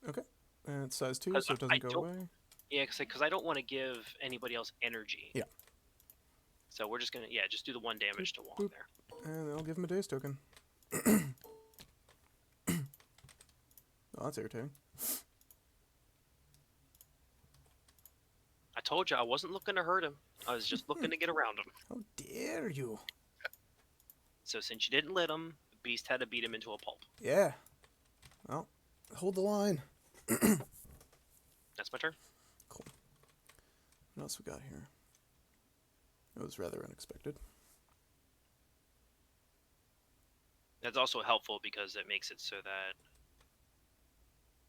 Okay. And it's size 2, 'Cause so it doesn't go away. Yeah, because I don't want to give anybody else energy. Yeah. So we're just gonna just do the 1 damage to Wong boop. there. And I'll give him a daze token. Oh, that's irritating. I told you I wasn't looking to hurt him. I was just looking to get around him. How dare you? So since you didn't let him, the beast had to beat him into a pulp. Yeah. Well, hold the line. That's my turn. Cool. What else we got here? It was rather unexpected. That's also helpful because it makes it so that,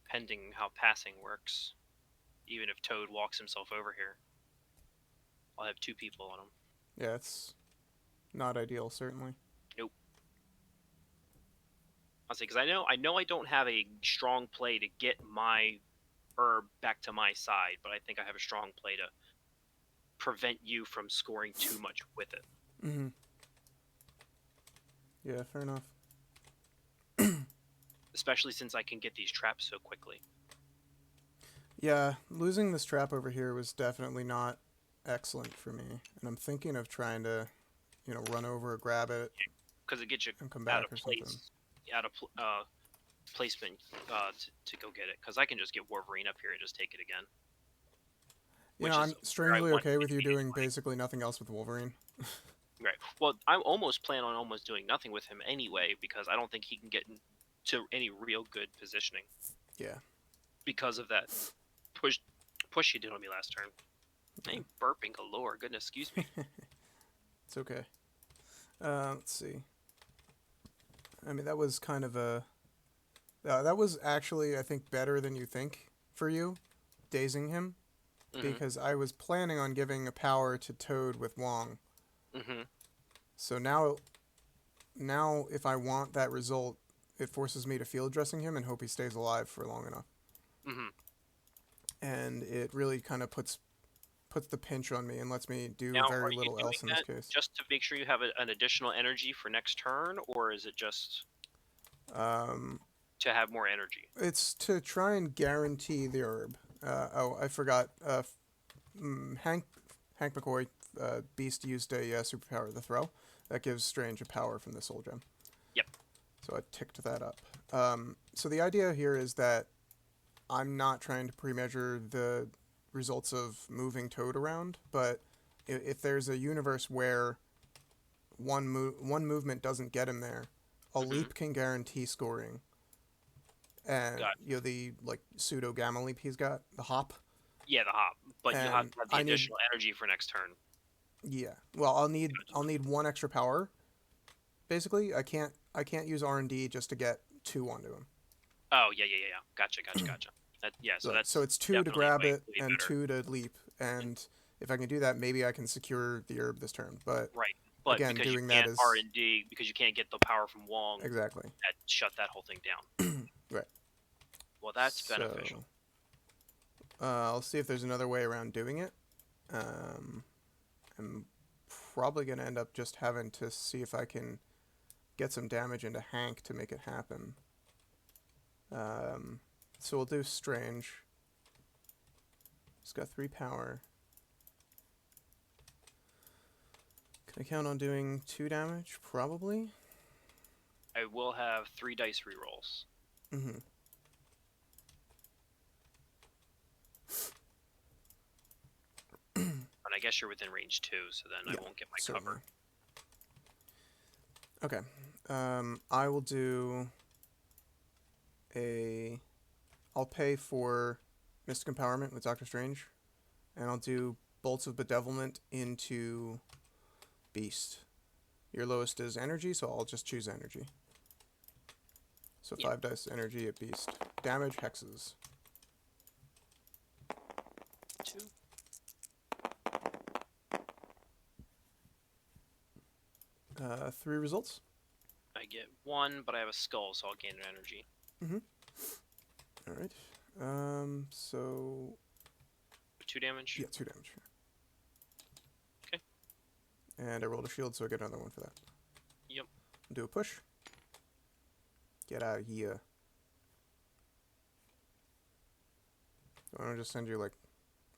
pending how passing works, even if Toad walks himself over here, I'll have 2 people on him. Yeah, it's not ideal, certainly. Nope. I'll say, because I know I don't have a strong play to get my herb back to my side, but I think I have a strong play to prevent you from scoring too much with it. Mm-hmm. Yeah, fair enough. Especially since I can get these traps so quickly. Yeah, losing this trap over here was definitely not excellent for me. And I'm thinking of trying to, run over, grab it, because it gets you and come out back of or place, something. out of placement to go get it. Because I can just get Wolverine up here and just take it again. I'm strangely okay with you doing basically nothing else with Wolverine. Right. Well, I almost plan on almost doing nothing with him anyway, because I don't think he can get to any real good positioning. Yeah. Because of that push you did on me last turn. I'm burping galore. Goodness, excuse me. It's okay. Let's see. I mean, that was kind of a... that was actually, I think, better than you think for you, dazing him. Mm-hmm. Because I was planning on giving a power to Toad with Wong. Mm-hmm. So now if I want that result, it forces me to field dressing him and hope he stays alive for long enough. Mm-hmm. And it really kind of puts the pinch on me and lets me do very little else in this case. Just to make sure you have an additional energy for next turn, or is it just to have more energy? It's to try and guarantee the herb. I forgot. Hank McCoy, Beast used a superpower, the throw. That gives Strange a power from the soul gem. Yep. So I ticked that up. So the idea here is that I'm not trying to pre-measure the results of moving Toad around, but if there's a universe where one movement doesn't get him there, a leap can guarantee scoring. And the pseudo gamma leap he's got, the hop. Yeah, the hop, but you have to have the additional energy for next turn. Yeah. Well, I'll need 1 extra power. Basically, I can't use R&D just to get 2 onto him. Oh, yeah. Gotcha. So it's 2 to grab it and better. 2 to leap, and if I can do that, maybe I can secure the herb this turn. But right. But again, because doing you that can't is R&D because you can't get the power from Wong. Exactly. That shut that whole thing down. Right. Well, that's beneficial. I'll see if there's another way around doing it. I'm probably going to end up just having to see if I can get some damage into Hank to make it happen. So we'll do Strange. He's got 3 power. Can I count on doing 2 damage? Probably. I will have 3 dice rerolls. Mm-hmm. And I guess you're within range 2, so then I won't get my cover. Okay. I will do I'll pay for Mystic Empowerment with Doctor Strange, and I'll do Bolts of Bedevilment into Beast. Your lowest is energy, so I'll just choose energy. So 5 dice energy at Beast. Damage, hexes. 2. Three results. I get 1, but I have a skull, so I'll gain an energy. Mm-hmm. All right. So 2 damage? Yeah, 2 damage. Okay. And I rolled a shield, so I get another 1 for that. Yep. Do a push. Get out of here. I want to just send you like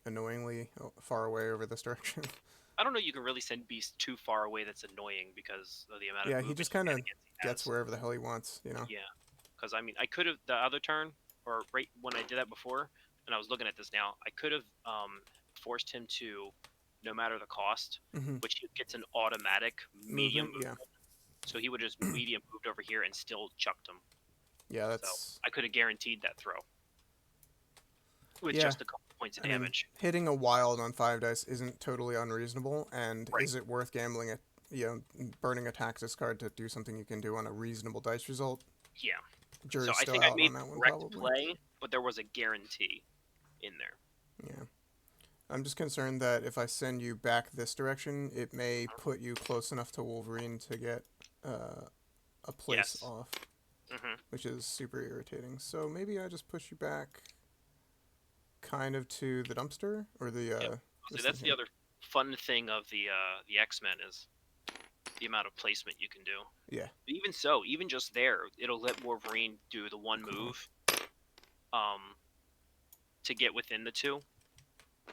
annoyingly far away over this direction. I don't know. You can really send Beast too far away. That's annoying because of the amount of Yeah, he movement just kind of shenanigans he gets has. wherever the hell he wants, you know. Yeah, because I mean, I could have the other turn, or right when I did that before, and I was looking at this now, I could have forced him to, no matter the cost, Mm-hmm. which he gets an automatic medium Movement, movement. So he would just medium moved over here and still chucked him. yeah, So that's I could have guaranteed that throw with yeah. just a couple points of I mean, damage. hitting a wild on 5 dice isn't totally unreasonable, and Right. is it worth gambling it? Burning a taxes card to do something you can do on a reasonable dice result? Yeah. Jury's So I still think I out made on the that one, correct probably. play, but there was a guarantee in there. Yeah. I'm just concerned that if I send you back this direction, it may put you close enough to Wolverine to get a place Yes. off, Mm-hmm. which is super irritating. So maybe I just push you back kind of to the dumpster, or the Yep. So that's the other fun thing of the X-Men is the amount of placement you can do. Yeah. But even so, even just there, it'll let Wolverine do the one move to get within the two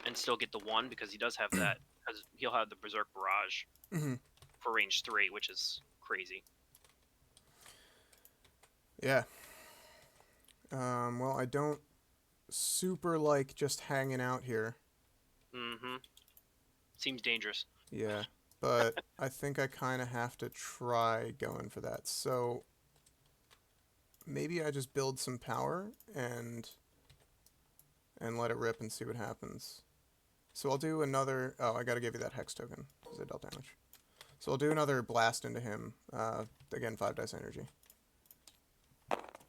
and still get the one because he does have that. Because he'll have the Berserk Barrage Mm-hmm. for range 3, which is crazy. Yeah. Well, I don't super like just hanging out here. Mm-hmm. Seems dangerous. Yeah. But I think I kind of have to try going for that. So maybe I just build some power and let it rip and see what happens. So I'll do another... Oh, I gotta give you that Hex token, because I dealt damage. So I'll do another blast into him. Again, 5 dice energy.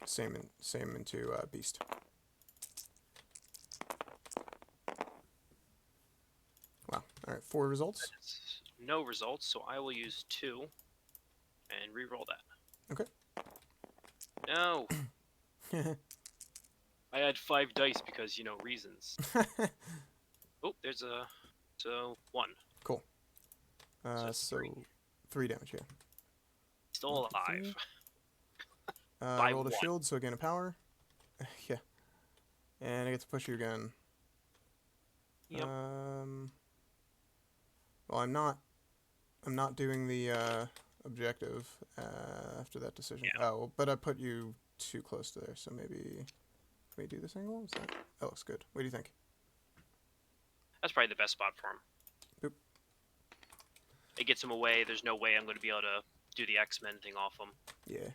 Same into Beast. Wow. Alright, 4 results. That's no results, so I will use 2 and re-roll that. Okay. No! I had 5 dice because, reasons. Oh, there's a... So, 1. Cool. So 3 damage, yeah. Still 1, 2, alive. 3. By Rolled a 1. shield, so again a power. Yeah. And I get to push you again. Yep. Well, I'm not doing the objective after that decision. Yeah. Oh, well, but I put you too close to there, so maybe... Can we do this angle? That looks good. What do you think? That's probably the best spot for him. Boop. It gets him away. There's no way I'm going to be able to do the X-Men thing off him. Yeah.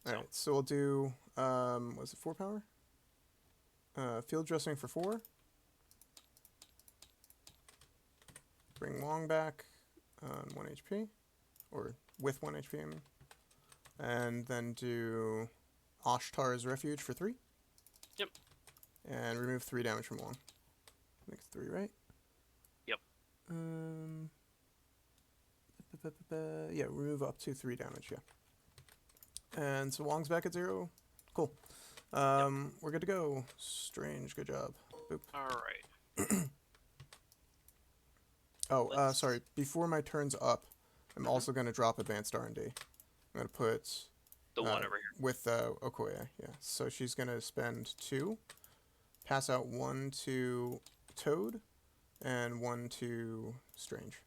Alright, so we'll do... was it 4 power? Field dressing for 4. Bring Wong back on 1 HP. Or with 1 HP, I mean. And then do Oshtar's Refuge for 3. Yep. And remove 3 damage from Wong. I think it's 3, right? Yep. Yeah, remove up to 3 damage, yeah. And so Wong's back at 0. Cool. We're good to go. Strange, good job. Boop. Alright. Oh, sorry. Before my turn's up, I'm also going to drop Advanced R&D. I'm going to put... The one over here. With Okoye, yeah. So she's going to spend 2. Pass out 1 to Toad, and 1 to Strange.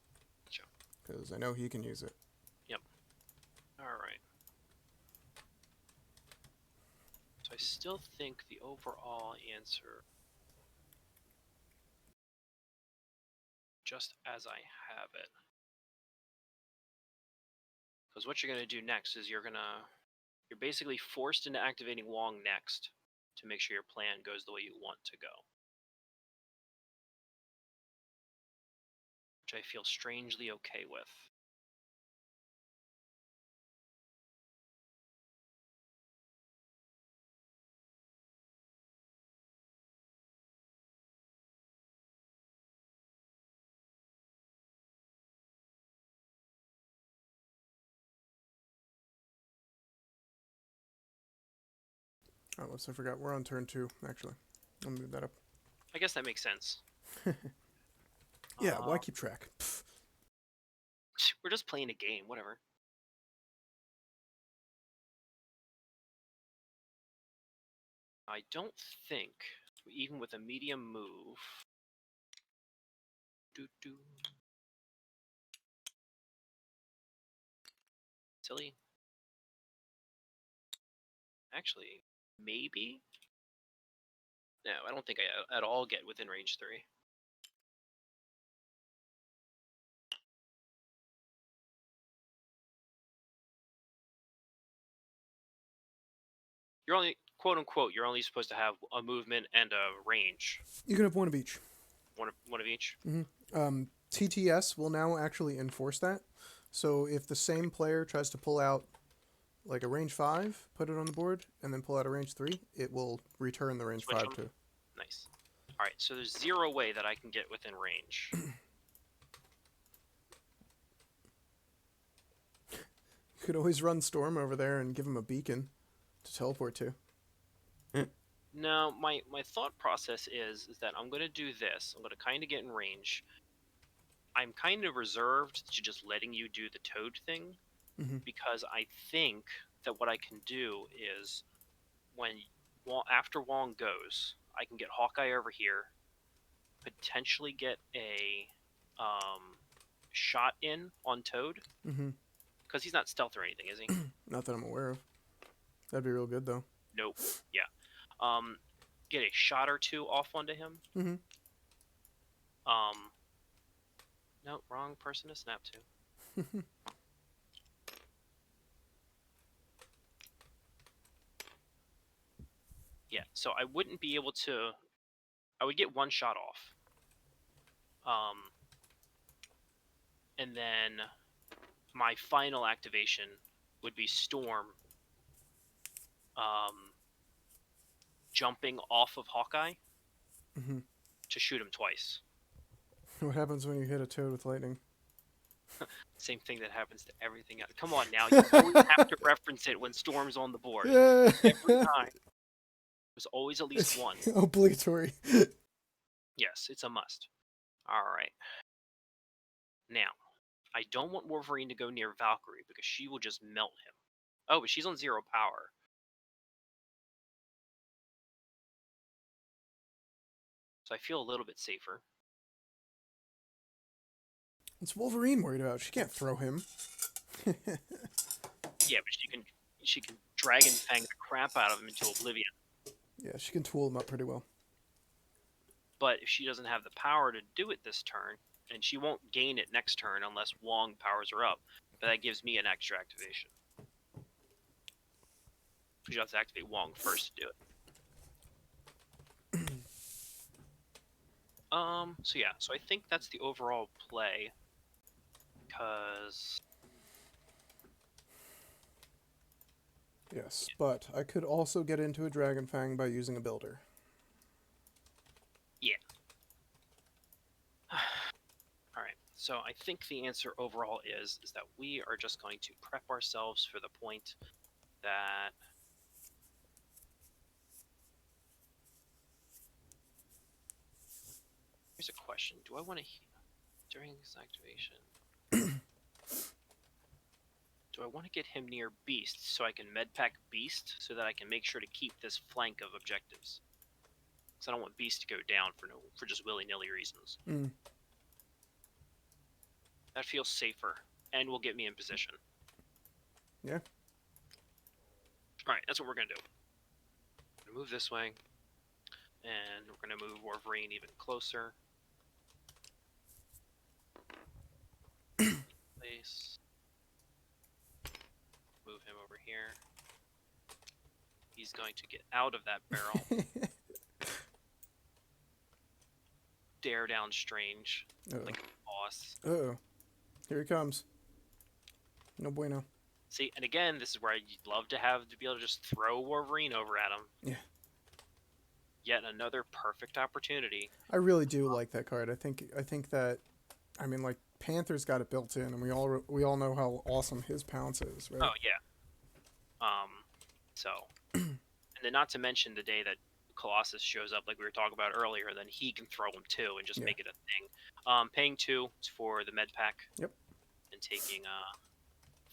Sure. Because I know he can use it. Yep. Alright. So I still think the overall answer, just as I have it. Because what you're going to do next is you're basically forced into activating Wong next to make sure your plan goes the way you want to go. Which I feel strangely okay with. Oh, whoops, I forgot. We're on turn 2, actually. I'll move that up. I guess that makes sense. Yeah, why keep track? Pfft. We're just playing a game, whatever. I don't think we even with a medium move. Silly. Actually, maybe? No, I don't think I at all get within range 3. You're only, quote unquote, you're only supposed to have a movement and a range. You can have one of each. One of each? Mm-hmm. TTS will now actually enforce that. So if the same player tries to pull out like a range 5, put it on the board, and then pull out a range 3, it will return the range 5 too. Nice. Alright, so there's 0 way that I can get within range. You could always run Storm over there and give him a beacon to teleport to. No, my thought process is that I'm going to do this. I'm going to kind of get in range. I'm kind of reserved to just letting you do the toad thing, because I think that what I can do is after Wong goes, I can get Hawkeye over here, potentially get a shot in on Toad, because he's not stealth or anything, is he? Not that I'm aware of. That'd be real good though. Nope. Yeah. Get a shot or 2 off onto him. No, wrong person to snap to. Yeah, so I wouldn't be able to. I would get 1 shot off. And then my final activation would be Storm. Jumping off of Hawkeye to shoot him twice. What happens when you hit a toad with lightning? Same thing that happens to everything else. Come on now, you always have to reference it when Storm's on the board. Yeah. Every time. There's always at least one. Obligatory. Yes, it's a must. Alright. Now, I don't want Wolverine to go near Valkyrie because she will just melt him. Oh, but she's on 0 power. So I feel a little bit safer. What's Wolverine worried about? She can't throw him. Yeah, but she can Dragon Fang the crap out of him into oblivion. Yeah, she can tool him up pretty well. But if she doesn't have the power to do it this turn, and she won't gain it next turn unless Wong powers her up, but that gives me an extra activation. Because you have to activate Wong first to do it. So yeah, so I think that's the overall play. Because... Yes, but I could also get into a Dragon Fang by using a builder. Yeah. Alright, so I think the answer overall is that we are just going to prep ourselves for the point that... Here's a question. Do I want to... During this activation... Do I want to get him near Beast so I can Medpack Beast so that I can make sure to keep this flank of objectives? Because I don't want Beast to go down for just willy-nilly reasons. That feels safer and will get me in position. Yeah. Alright, that's what we're going to do. We're going to move this way. And we're going to move Wolverine even closer. Place. Move him over here. He's going to get out of that barrel. Dare down Strange. Like a boss. Uh-oh. Here he comes. No bueno. See, and again, this is where I'd love to be able to just throw Wolverine over at him. Yeah. Yet another perfect opportunity. I really do like that card. I think that, I mean, like, Panther's got it built in, and we all know how awesome his pounce is, right? Oh yeah. So, and then not to mention the day that Colossus shows up, like we were talking about earlier, then he can throw him too and just make it a thing. Paying 2 is for the Medpack. Yep. And taking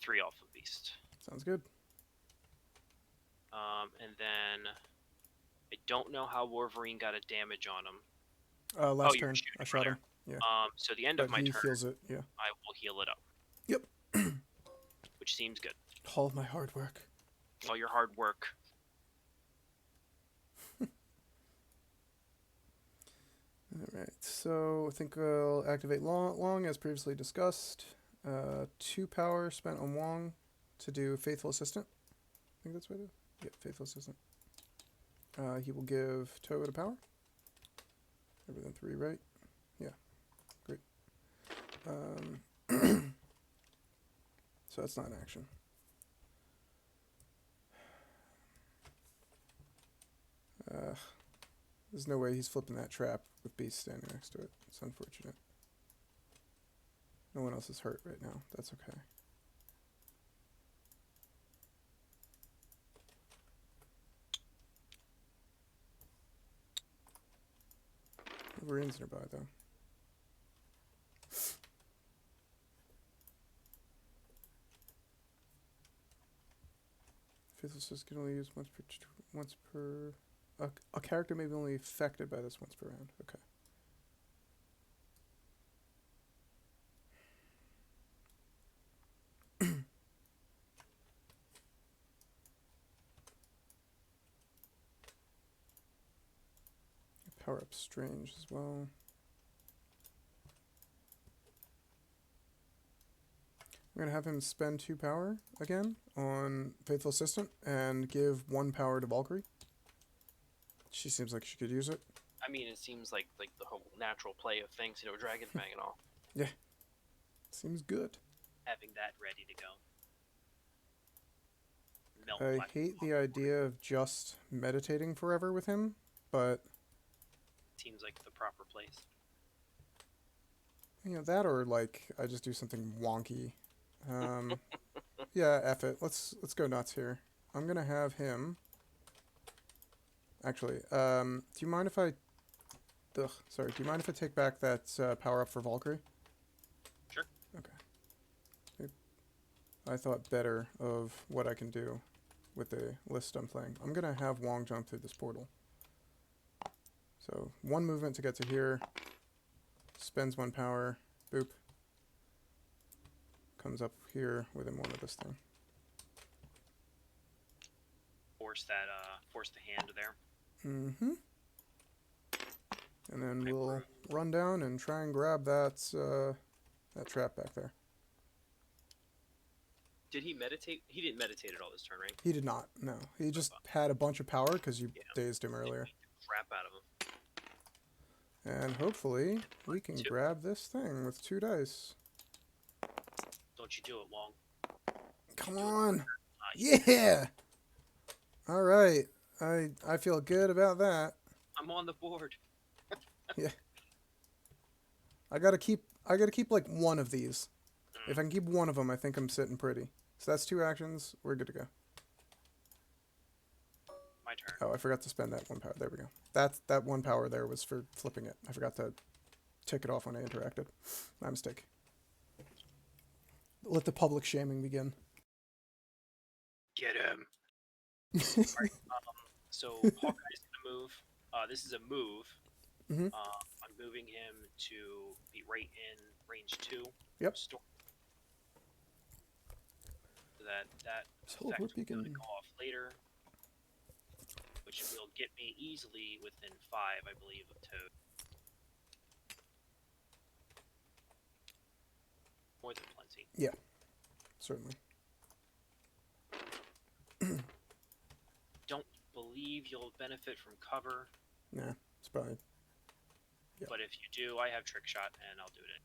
3 off of Beast. Sounds good. And then I don't know how Wolverine got a damage on him. Last You're turn, shooting I over shot there. him. Yeah, So the end of but my he turn, heals it. Yeah. I will heal it up. Yep. Which seems good. All of my hard work. All your hard work. Alright, so I think we'll activate Long as previously discussed. 2 power spent on Wong to do Faithful Assistant. I think that's what it is. Yeah, Faithful Assistant. He will give Toad a power. Everything 3, right? Yeah, great. So that's not an action. There's no way he's flipping that trap with Beast standing next to it. It's unfortunate. No one else is hurt right now. That's okay. Wolverine's nearby, though. Faithful Assist can only use once per... A character may be only affected by this once per round. Okay. Power up Strange as well. I'm going to have him spend 2 power again on Faithful Assistant and give 1 power to Valkyrie. She seems like she could use it. I mean, it seems like the whole natural play of things, Dragon Fang and all. Yeah. Seems good. Having that ready to go. Melt I black hate the idea of just meditating forever with him, but... Seems like the proper place. You know, that or, like, I just do something wonky. Yeah, F it. Let's go nuts here. I'm going to have him... Actually, do you mind if I... do you mind if I take back that power up for Valkyrie? Sure. Okay. I thought better of what I can do with the list I'm playing. I'm going to have Wong jump through this portal. So, 1 movement to get to here. Spends 1 power. Boop. Comes up here within 1 of this thing. Force the hand there. Mm-hmm. And then we'll run down and try and grab that trap back there. Did he meditate? He didn't meditate at all this turn, right? He did not, no. He just had a bunch of power because you dazed him earlier. Crap out of him. And hopefully we can grab this thing with 2 dice. Don't you do it, Wong. Come on! Yeah! Alright. I feel good about that. I'm on the board. Yeah. I gotta keep like 1 of these. If I can keep 1 of them, I think I'm sitting pretty. So that's 2 actions. We're good to go. My turn. Oh, I forgot to spend that 1 power. There we go. That 1 power there was for flipping it. I forgot to tick it off when I interacted. My mistake. Let the public shaming begin. Get him. Alright, so Hawkeye's gonna move. This is a move. Mm-hmm. I'm moving him to be right in range 2. Yep. Storm. So that So effect we're will go off later, which will get me easily within 5, I believe, of Toad. More than plenty. Yeah, certainly. Don't believe you'll benefit from cover. Nah, it's probably... Yeah. But if you do, I have trick shot and I'll do it.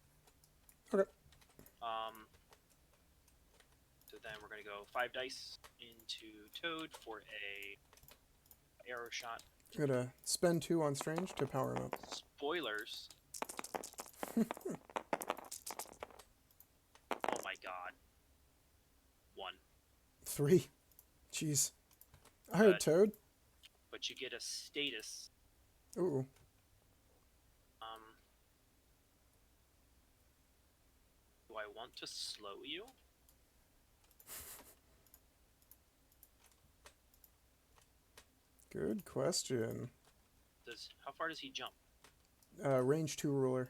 Okay. So then we're gonna go 5 dice into Toad for a arrow shot. I'm gonna spend 2 on Strange to power him up. Spoilers. Oh my god. 1. 3. Jeez. I heard Toad. But you get a status. Ooh. Do I want to slow you? Good question. How far does he jump? Range 2 ruler.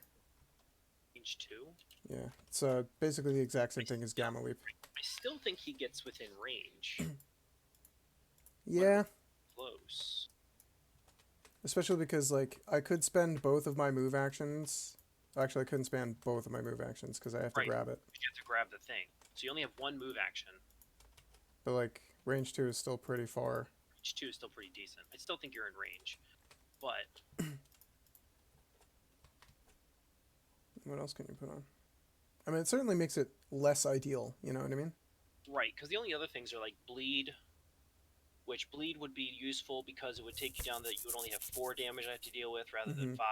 Range 2? Yeah, it's basically the exact same thing as Gamma Leap. I still think he gets within range. Yeah. Close. Especially because, like, I could spend both of my move actions. Actually, I couldn't spend both of my move actions because I have to grab it. You have to grab the thing. So you only have one move action. But, like, range 2 is still pretty far. Range 2 is still pretty decent. I still think you're in range. But... What else can you put on? I mean, it certainly makes it less ideal, you know what I mean? Right, because the only other things are, like, bleed. Which bleed would be useful because it would take you down that you would only have 4 damage I have to deal with rather than 5.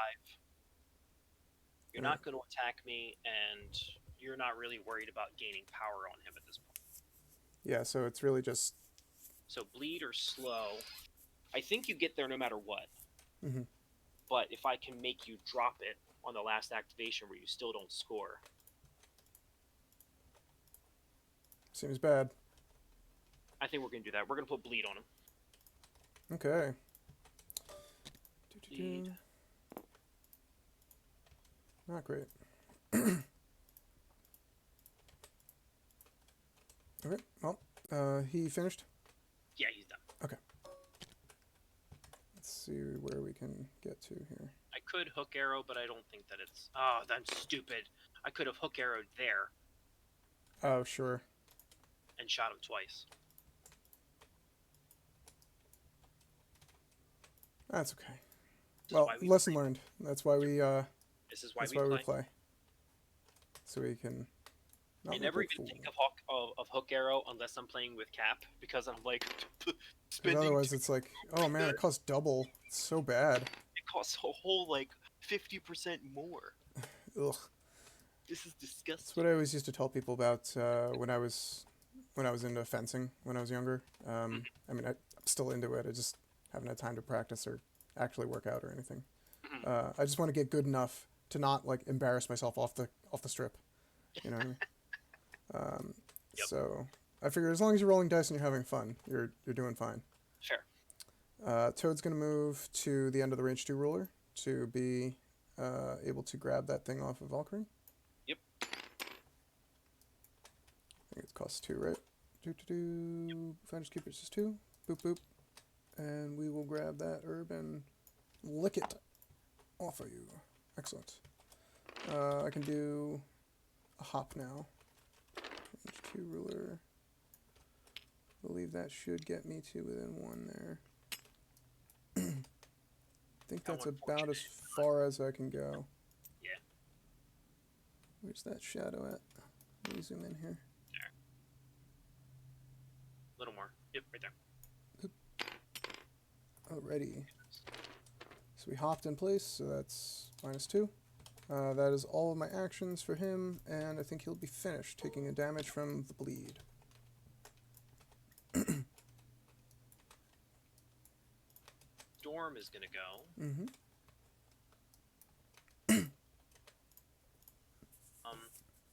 You're not going to attack me, and you're not really worried about gaining power on him at this point. Yeah, so it's really just... So bleed or slow, I think you get there no matter what. Mm-hmm. But if I can make you drop it on the last activation where you still don't score... Seems bad. I think we're going to do that. We're going to put bleed on him. Okay. Bleed. Not great. Okay, well, he finished? Yeah, he's done. Okay. Let's see where we can get to here. I could hook arrow, but I don't think that it's... Oh, that's stupid. I could have hook arrowed there. Oh, sure. And shot him twice. That's okay. Well, lesson learned. That's why we This is why we play. So we can I never even think of hook arrow unless I'm playing with Cap because I'm like spending otherwise it's like, oh man, it costs double. It's so bad. It costs a whole like 50% more. Ugh. This is disgusting. That's what I always used to tell people about when I was into fencing when I was younger. I mean, I'm still into it. I just haven't had time to practice or actually work out or anything. I just want to get good enough to not like embarrass myself off the strip. You know what I mean? Yep. So I figure as long as you're rolling dice and you're having fun, you're doing fine. Fair. Toad's gonna move to the end of the range 2 ruler to be able to grab that thing off of Valkyrie. Yep. I think it costs 2, right? Finders Keepers is 2. Boop boop. And we will grab that herb and lick it off of you. Excellent. I can do a hop now. Range 2 ruler. I believe that should get me to within 1 there. I think that's about as far as I can go. Yeah. Where's that shadow at? Let me zoom in here. There. A little more. Yep, right there. Alrighty. So we hopped in place, so that's -2. That is all of my actions for him, and I think he'll be finished, taking a damage from the bleed. Storm is gonna go.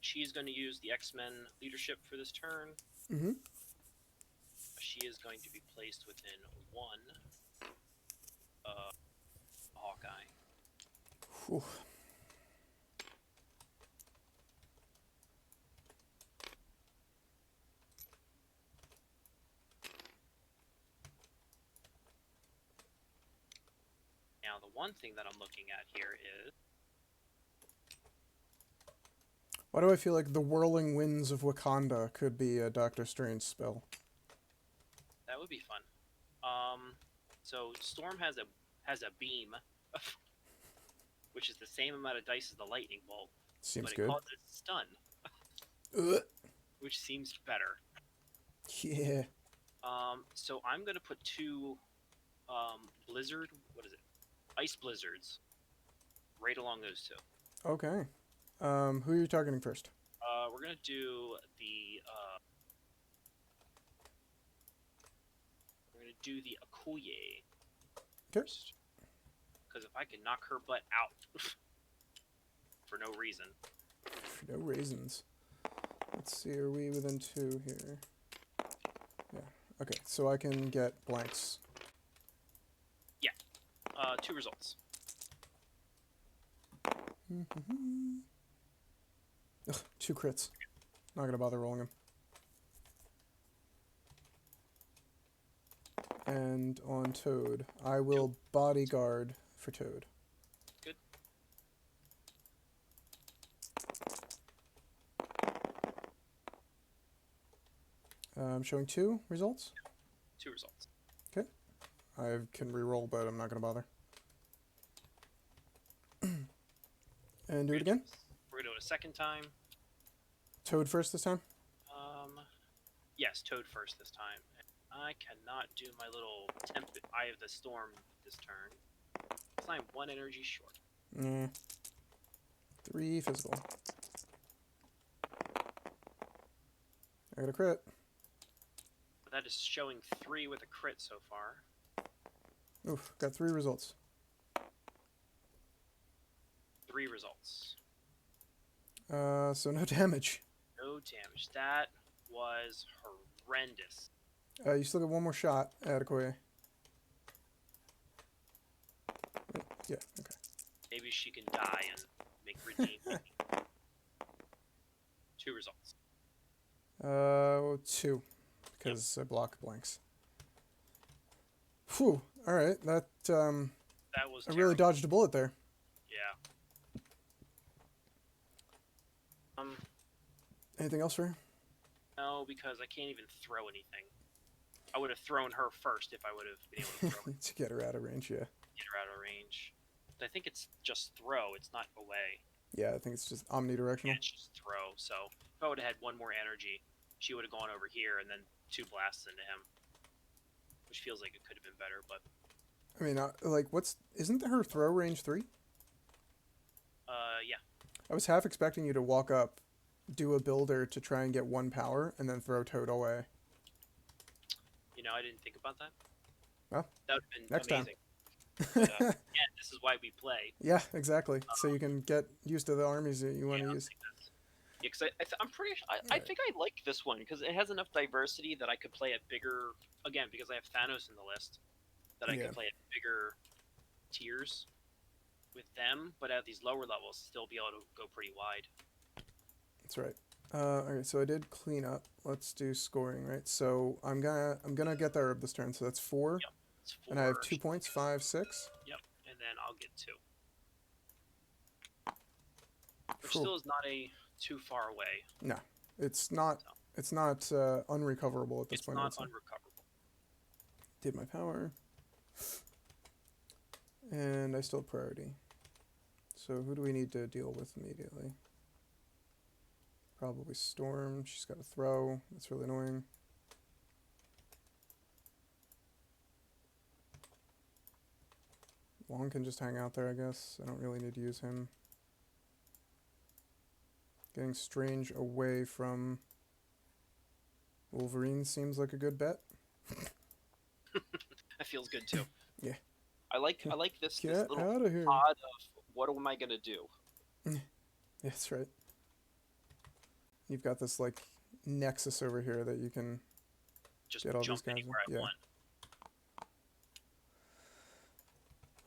She's gonna use the X-Men leadership for this turn. She is going to be placed within 1 Hawkeye. Whew. Now, the one thing that I'm looking at here is... Why do I feel like the whirling winds of Wakanda could be a Doctor Strange spell? That would be fun. So Storm has a beam, which is the same amount of dice as the lightning bolt. Seems but good. It causes stun, which seems better. Yeah. So I'm gonna put 2 blizzard. What is it? Ice blizzards. Right along those 2. Okay. Who are you targeting first? We're gonna do the Okoye first, because if I can knock her butt out for no reason. For no reasons. Let's see. Are we within 2 here? Yeah. Okay. So I can get blanks. 2 results. Ugh, 2 crits. Not gonna bother rolling them. And on Toad, I will bodyguard for Toad. Good. I'm showing 2 results. 2 results. Okay. I can re-roll, but I'm not gonna bother. And do it again. We're gonna do it a second time. Toad first this time. Yes, Toad first this time. I cannot do my little Eye of the Storm this turn. Because I'm 1 energy short. 3 physical. I got a crit. But that is showing 3 with a crit so far. Oof, got 3 results. 3 results. So no damage. No damage. That was horrendous. You still get 1 more shot at Okoye. Yeah, okay. Maybe she can die and make redeem. 2 results. 2. Because I block blanks. Whew. Alright, that was I terrible. really dodged a bullet there. Yeah. Anything else for her? No, because I can't even throw anything. I would have thrown her first if I would have been able to throw her. To get her out of range, yeah. Get her out of range. But I think it's just throw, it's not away. Yeah, I think it's just omnidirectional. Yeah, it's just throw. So if I would have had 1 more energy, she would have gone over here and then 2 blasts into him. Which feels like it could have been better, but... I mean, like, isn't her throw range 3? Yeah. I was half expecting you to walk up, do a builder to try and get 1 power, and then throw Toad away. You know, I didn't think about that. Well, that would have been next amazing. time. But, yeah, this is why we play. Yeah, exactly. So you can get used to the armies that you want to use. Yeah, because I'm pretty. I think I like this one because it has enough diversity that I could play at bigger. Again, because I have Thanos in the list, that I could play at bigger tiers with them, but at these lower levels, still be able to go pretty wide. That's right. Okay, so I did clean up. Let's do scoring, right? So I'm gonna get the herb this turn. So that's 4. Yep, it's 4. And I have 2 points, 5, 6. Yep, and then I'll get 2. Which still is not too far away. No, it's not. So. It's not unrecoverable at this point. It's not unrecoverable. Did my power, and I still have priority. So who do we need to deal with immediately? Probably Storm. She's got a throw. That's really annoying. Wong can just hang out there, I guess. I don't really need to use him. Getting Strange away from Wolverine seems like a good bet. That feels good too. Yeah. I like this little out of here. pod of what am I gonna do? Yeah, that's right. You've got this like nexus over here that you can just get all jump these guys. anywhere I want.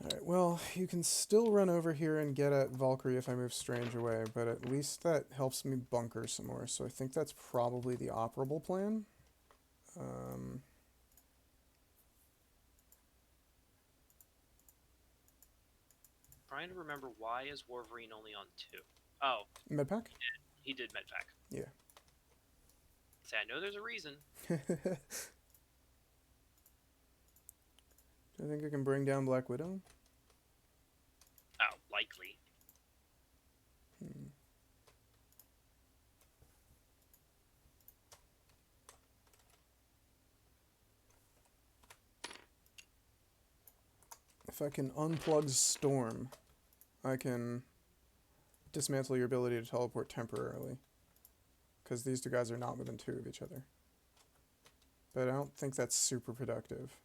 Alright, well, you can still run over here and get at Valkyrie if I move Strange away, but at least that helps me bunker some more, so I think that's probably the operable plan. Trying to remember why is Wolverine only on 2? Oh. Medpack? He did Medpack. Yeah. See, I know there's a reason. Do I think I can bring down Black Widow? Oh, likely. If I can unplug Storm, I can dismantle your ability to teleport temporarily. Because these 2 guys are not within 2 of each other. But I don't think that's super productive.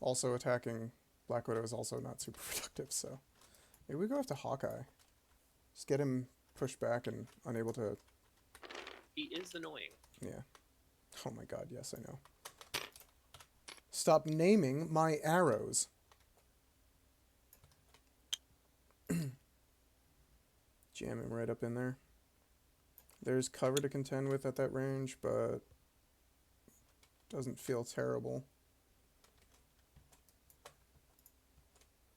Also, attacking Black Widow is also not super productive, so... Maybe we go after Hawkeye. Just get him pushed back and unable to... He is annoying. Yeah. Oh my god, yes, I know. Stop naming my arrows. Jam him right up in there. There's cover to contend with at that range, but doesn't feel terrible.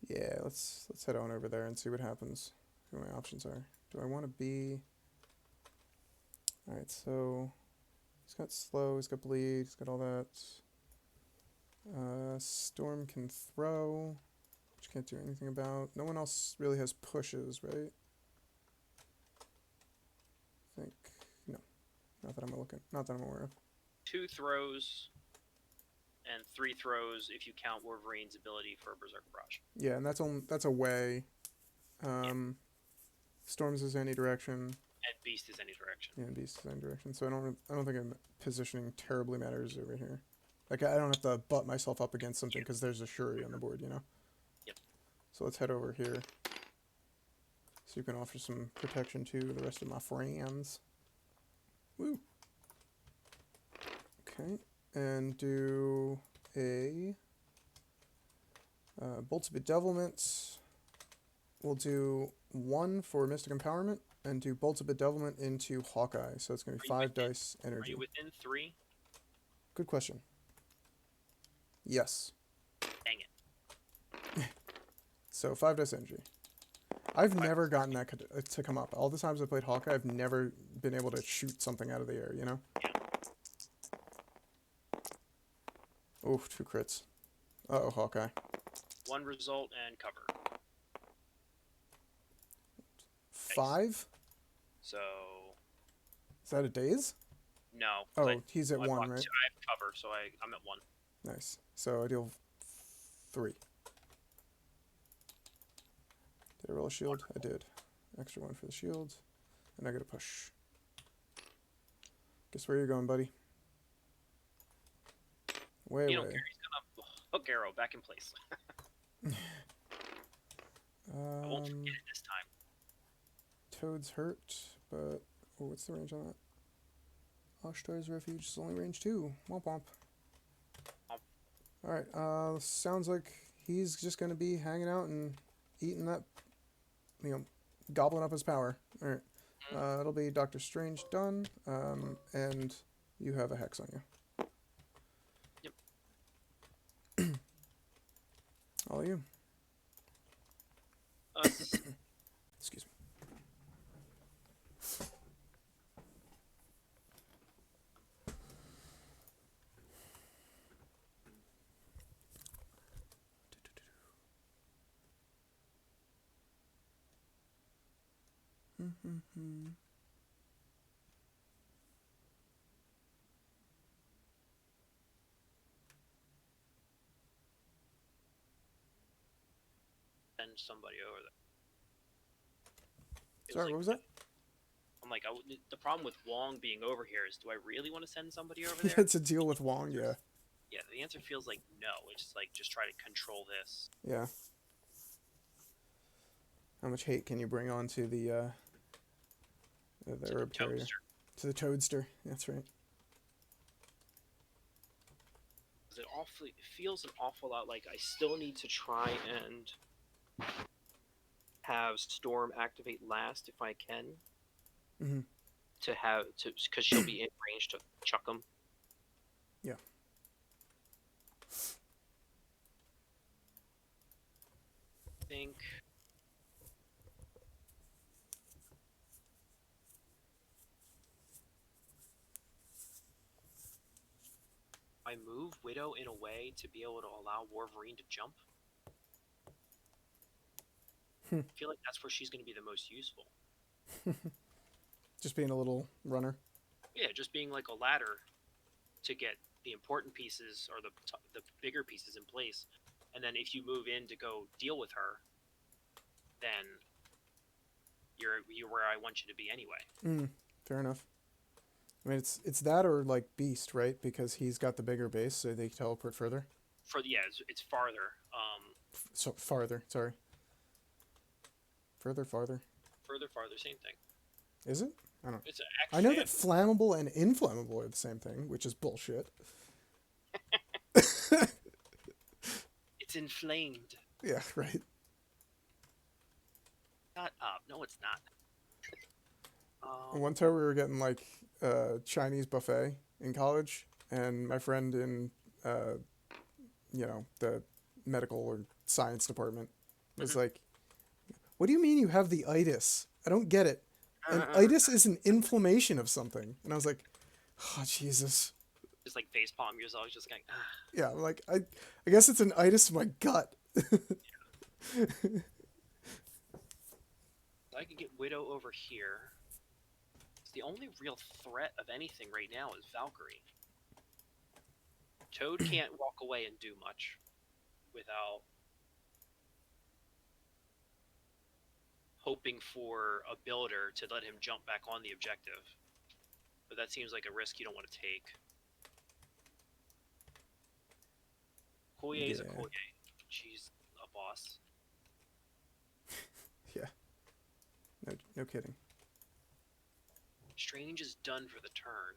Yeah, let's head on over there and see what happens. See what my options are. Do I want to be... Alright, so... He's got slow, he's got bleed, he's got all that. Storm can throw, which can't do anything about. No one else really has pushes, right? I think... No. Not that I'm looking. Not that I'm aware of. 2 throws and 3 throws if you count Wolverine's ability for Berserk Barrage. Yeah, and that's away. Yeah. Storms is any direction. And Beast is any direction. Yeah, and Beast is any direction. So I don't think positioning terribly matters over here. Like I don't have to butt myself up against something because there's a Shuri on the board, you know. Yep. So let's head over here. So you can offer some protection to the rest of my friends. Woo. Okay, and do a Bolts of Bedevilment. We'll do 1 for Mystic Empowerment, and do Bolts of Bedevilment into Hawkeye. So it's going to be 5 dice energy. Are you within 3? Good question. Yes. Dang it. So 5 dice energy. I've never gotten that to come up. All the times I played Hawkeye, I've never been able to shoot something out of the air, you know? Yeah. Oof, 2 crits. Uh-oh, Hawkeye. 1 result and cover. 5? So... Is that a daze? No. Oh, he's at 1, right? I have cover, so I'm at 1. Nice. So I deal 3. Did I roll a shield? I did. Extra 1 for the shield. And I get a push. Guess where you're going, buddy? Way You away. don't care. He's gonna hook arrow back in place. I won't forget it this time. Toad's hurt, but what's the range on that? Oshtar's Refuge is only range 2. Womp womp. Alright, sounds like he's just gonna be hanging out and eating that, you know, gobbling up his power. Alright, it'll be Doctor Strange done, and you have a hex on you. Yep. All you. Us. Excuse me. Send somebody over there. Sorry, like, what was that? I'm like, the problem with Wong being over here is, do I really want to send somebody over there? It's a deal with Wong, yeah. Yeah, the answer feels like no. It's just like, just try to control this. Yeah. How much hate can you bring on to the herb carrier? To the toadster. That's right. It feels an awful lot like I still need to try and have Storm activate last if I can. Mm-hmm. Because she'll be in range to chuck him. Yeah. I think. I move Widow in a way to be able to allow Wolverine to jump. I feel like that's where she's going to be the most useful. Just being a little runner. Yeah, just being like a ladder to get the important pieces or the bigger pieces in place, and then if you move in to go deal with her, then you're where I want you to be anyway. Fair enough. I mean, it's that or like Beast, right? Because he's got the bigger base, so they teleport further. It's farther. So farther. Sorry. Further, farther. Farther, same thing. Is it? I don't. It's I know that flammable and inflammable are the same thing, which is bullshit. It's inflamed. Yeah, right. Shut up. No, it's not. One time we were getting like Chinese buffet in college, and my friend in the medical or science department was like, "What do you mean you have the itis? I don't get it." And itis is an inflammation of something, and I was like, "Oh Jesus." Just like facepalm yourself, just going. Yeah, I'm like I guess it's an itis of my gut. I could get Widow over here. The only real threat of anything right now is Valkyrie. Toad can't walk away and do much without hoping for a builder to let him jump back on the objective. But that seems like a risk you don't want to take. Okoye is Okoye. She's a boss. Yeah. No kidding. Strange is done for the turn.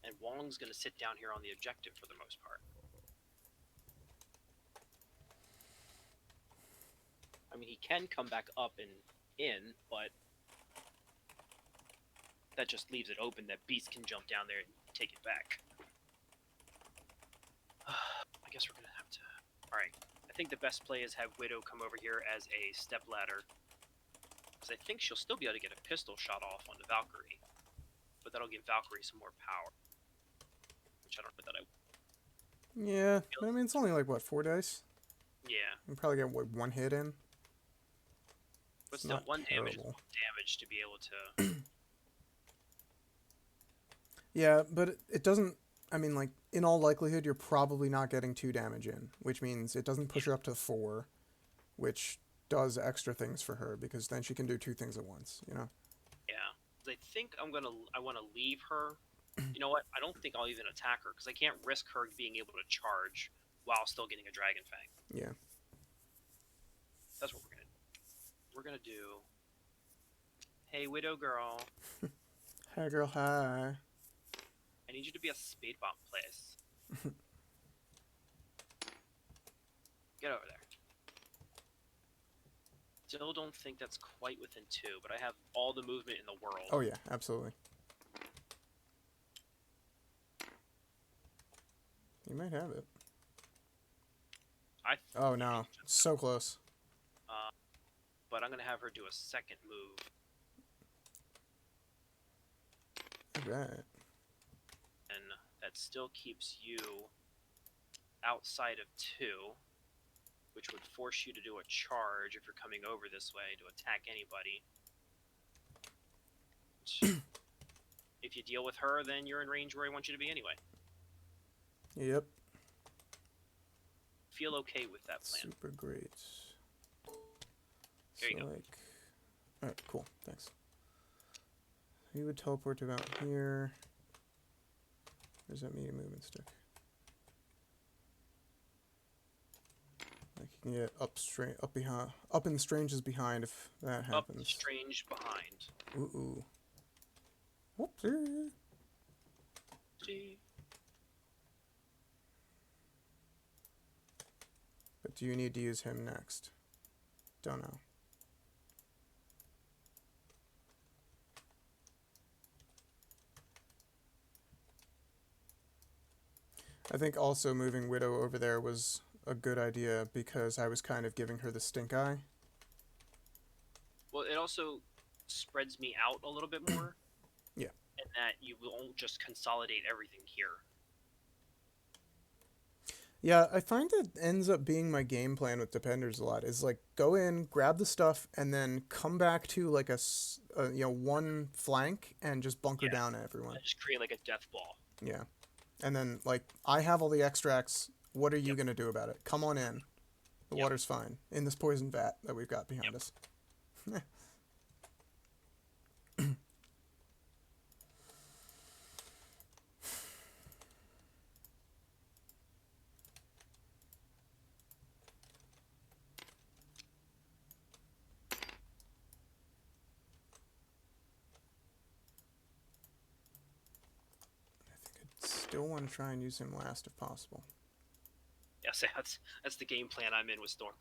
And Wong's going to sit down here on the objective for the most part. I mean, he can come back up and in, but that just leaves it open that Beast can jump down there and take it back. I guess we're going to have to... Alright, I think the best play is have Widow come over here as a step ladder. Because I think she'll still be able to get a pistol shot off on the Valkyrie. But that'll give Valkyrie some more power. Which I don't know that I... Yeah, I mean, it's only like, what, 4 dice? Yeah. You can probably get, what, 1 hit in? But still, 1 damage is 1 damage to be able to... Yeah, but it doesn't... I mean, like, in all likelihood, you're probably not getting 2 damage in. Which means it doesn't push her up to 4. Which does extra things for her, because then she can do 2 things at once, you know? Yeah. I think I want to leave her. You know what? I don't think I'll even attack her, because I can't risk her being able to charge while still getting a Dragon Fang. Yeah. That's what we're going to do. We're going to do... Hey, Widow Girl. Hi, girl, hi. I need you to be a speed bump, please. Get over there. Still don't think that's quite within 2, but I have all the movement in the world. Oh, yeah, absolutely. You might have it. Oh, no. So close. But I'm going to have her do a second move. Alright. And that still keeps you outside of 2, which would force you to do a charge if you're coming over this way to attack anybody. If you deal with her, then you're in range where I want you to be anyway. Yep. Feel okay with that plan. Super great. There you go. Alright, cool. Thanks. He would teleport to about here. Where's that medium movement stick? Like you can get up in Strange's behind if that happens. Up Strange behind. Ooh. Whoopsie. See? But do you need to use him next? Don't know. I think also moving Widow over there was a good idea because I was kind of giving her the stink eye. Well, it also spreads me out a little bit more. Yeah. And that you won't just consolidate everything here. Yeah, I find it ends up being my game plan with Dependers a lot. Is like go in, grab the stuff, and then come back to like one flank and just bunker down everyone. Just create like a death ball. Yeah. And then, like, I have all the extracts. What are you going to do about it? Come on in. The water's fine. In this poison vat that we've got behind us. Still want to try and use him last if possible. Yeah, say that's the game plan I'm in with Storm.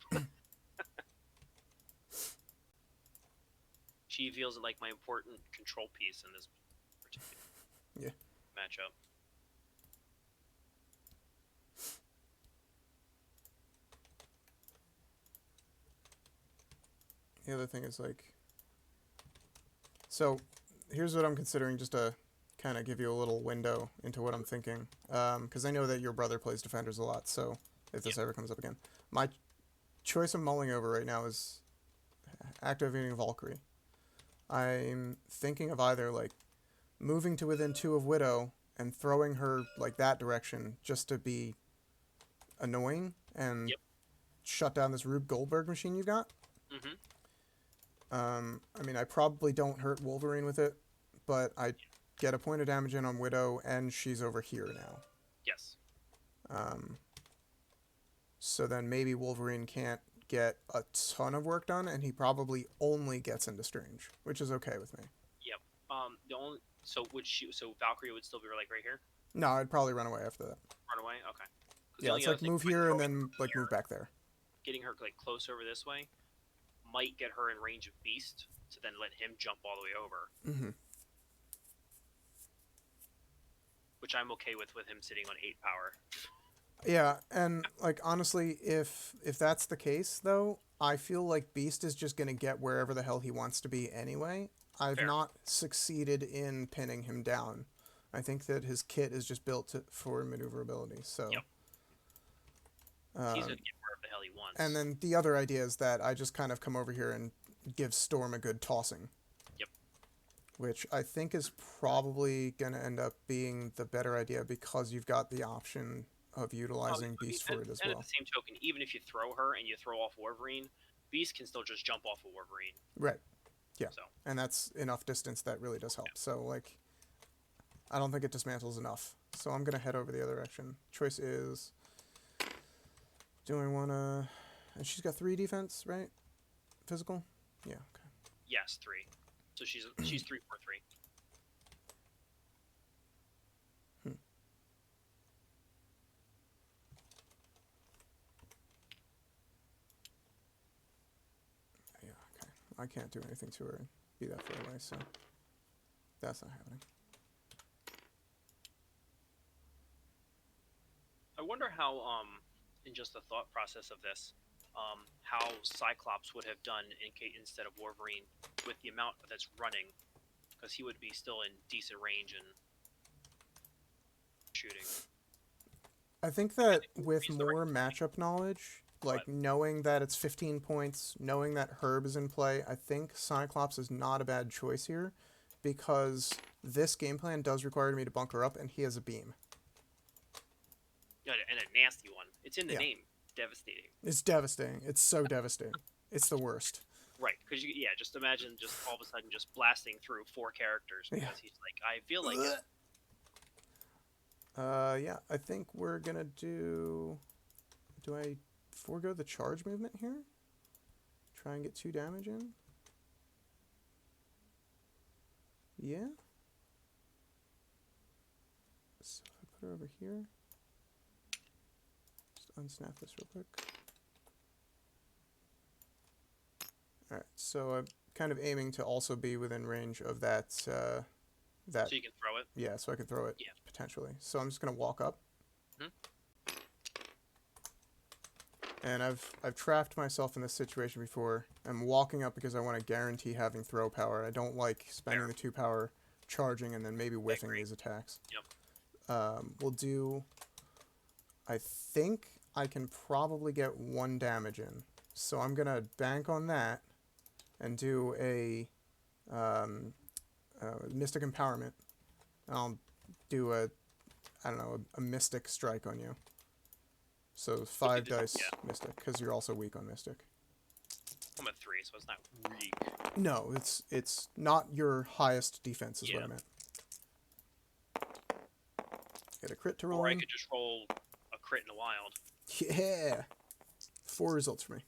She feels like my important control piece in this particular matchup. The other thing is, like, so here's what I'm considering, just to kind of give you a little window into what I'm thinking, because I know that your brother plays defenders a lot, so if this ever comes up again, my choice I'm mulling over right now is activating Valkyrie. I'm thinking of either, like, moving to within 2 of Widow and throwing her, like, that direction just to be annoying and shut down this Rube Goldberg machine you've got. Mm-hmm. I mean, I probably don't hurt Wolverine with it, but I get a point of damage in on Widow, and she's over here now. Yes. So then maybe Wolverine can't get a ton of work done, and he probably only gets into Strange, which is okay with me. Yep. So Valkyrie would still be like right here? No, I'd probably run away after that. Run away? Okay. Yeah, it's like move here and then like move back there. Getting her like close over this way might get her in range of Beast to then let him jump all the way over. Mm-hmm. Which I'm okay with him sitting on 8 power. Yeah, and like honestly, if that's the case though, I feel like Beast is just gonna get wherever the hell he wants to be anyway. I've not succeeded in pinning him down. I think that his kit is just built for maneuverability, so... Yep. He's going to get wherever the hell he wants. And then the other idea is that I just kind of come over here and give Storm a good tossing. Yep. Which I think is probably going to end up being the better idea because you've got the option of utilizing Beast for it as well. And at the same token, even if you throw her and you throw off Wolverine, Beast can still just jump off of Wolverine. Right. Yeah. So. And that's enough distance that really does help. Yeah. So, like, I don't think it dismantles enough. So I'm going to head over the other direction. Choice is... Do I want to... And she's got 3 defense, right? Physical? Yeah, okay. Yes, 3. So she's 3-4-3. Yeah, okay. I can't do anything to her and be that far away, so... That's not happening. I wonder how, in just the thought process of this, how Cyclops would have done instead of Wolverine with the amount that's running, because he would be still in decent range and shooting. I think that with more matchup knowledge, like knowing that it's 15 points, knowing that Herb is in play, I think Cyclops is not a bad choice here, because this game plan does require me to bunker up, and he has a beam. And a nasty one. It's in the name. Devastating. It's devastating. It's so devastating. It's the worst. Right, because just imagine just all of a sudden just blasting through 4 characters because he's like, I feel like it. Yeah, I think we're gonna do... Do I forego the charge movement here? Try and get 2 damage in? Yeah? So if I put her over here... Unsnap this real quick. Alright, so I'm kind of aiming to also be within range of that, So you can throw it? Yeah, so I can throw it, potentially. So I'm just going to walk up. Mm-hmm. And I've trapped myself in this situation before. I'm walking up because I want to guarantee having throw power. I don't like spending the 2 power charging and then maybe whiffing these attacks. Yep. We'll do... I think I can probably get 1 damage in. So I'm going to bank on that and do a Mystic Empowerment. I'll do a Mystic Strike on you. So 5 dice Mystic, because you're also weak on Mystic. I'm at 3, so it's not weak. No, it's not your highest defense is what I meant. Get a crit to roll. Or I could just roll a crit in the wild. Yeah! 4 results for me.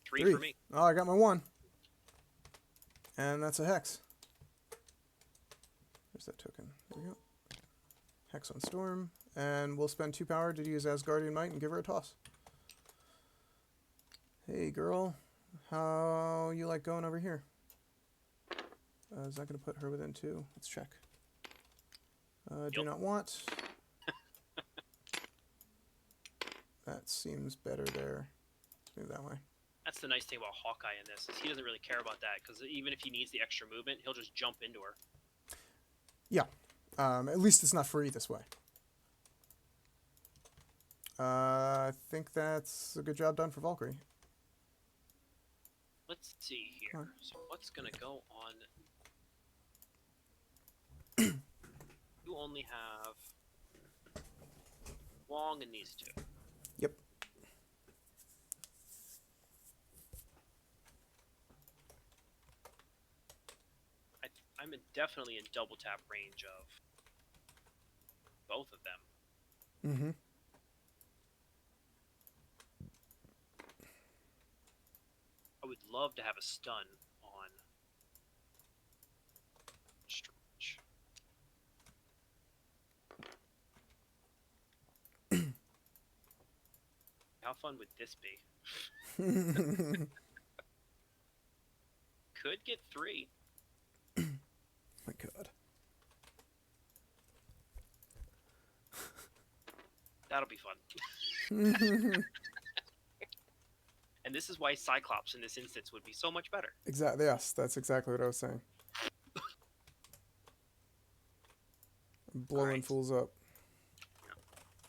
3 for me. Oh, I got my 1. And that's a hex. Where's that token? There we go. Hex on Storm. And we'll spend 2 power to use Asgardian Might and give her a toss. Hey, girl. How you like going over here? Is that going to put her within 2? Let's check. Do not want. That seems better there. Let's move that way. That's the nice thing about Hawkeye in this, is he doesn't really care about that, because even if he needs the extra movement, he'll just jump into her. Yeah. At least it's not free this way. I think that's a good job done for Valkyrie. Let's see here. So what's going to go on? You only have Wong and these 2. Yep. I'm definitely in double tap range of both of them. Mm-hmm. I would love to have a stun on Strange. How fun would this be? Could get 3. My God. That'll be fun. And this is why Cyclops in this instance would be so much better. Exactly. Yes, that's exactly what I was saying. Blowing fools up.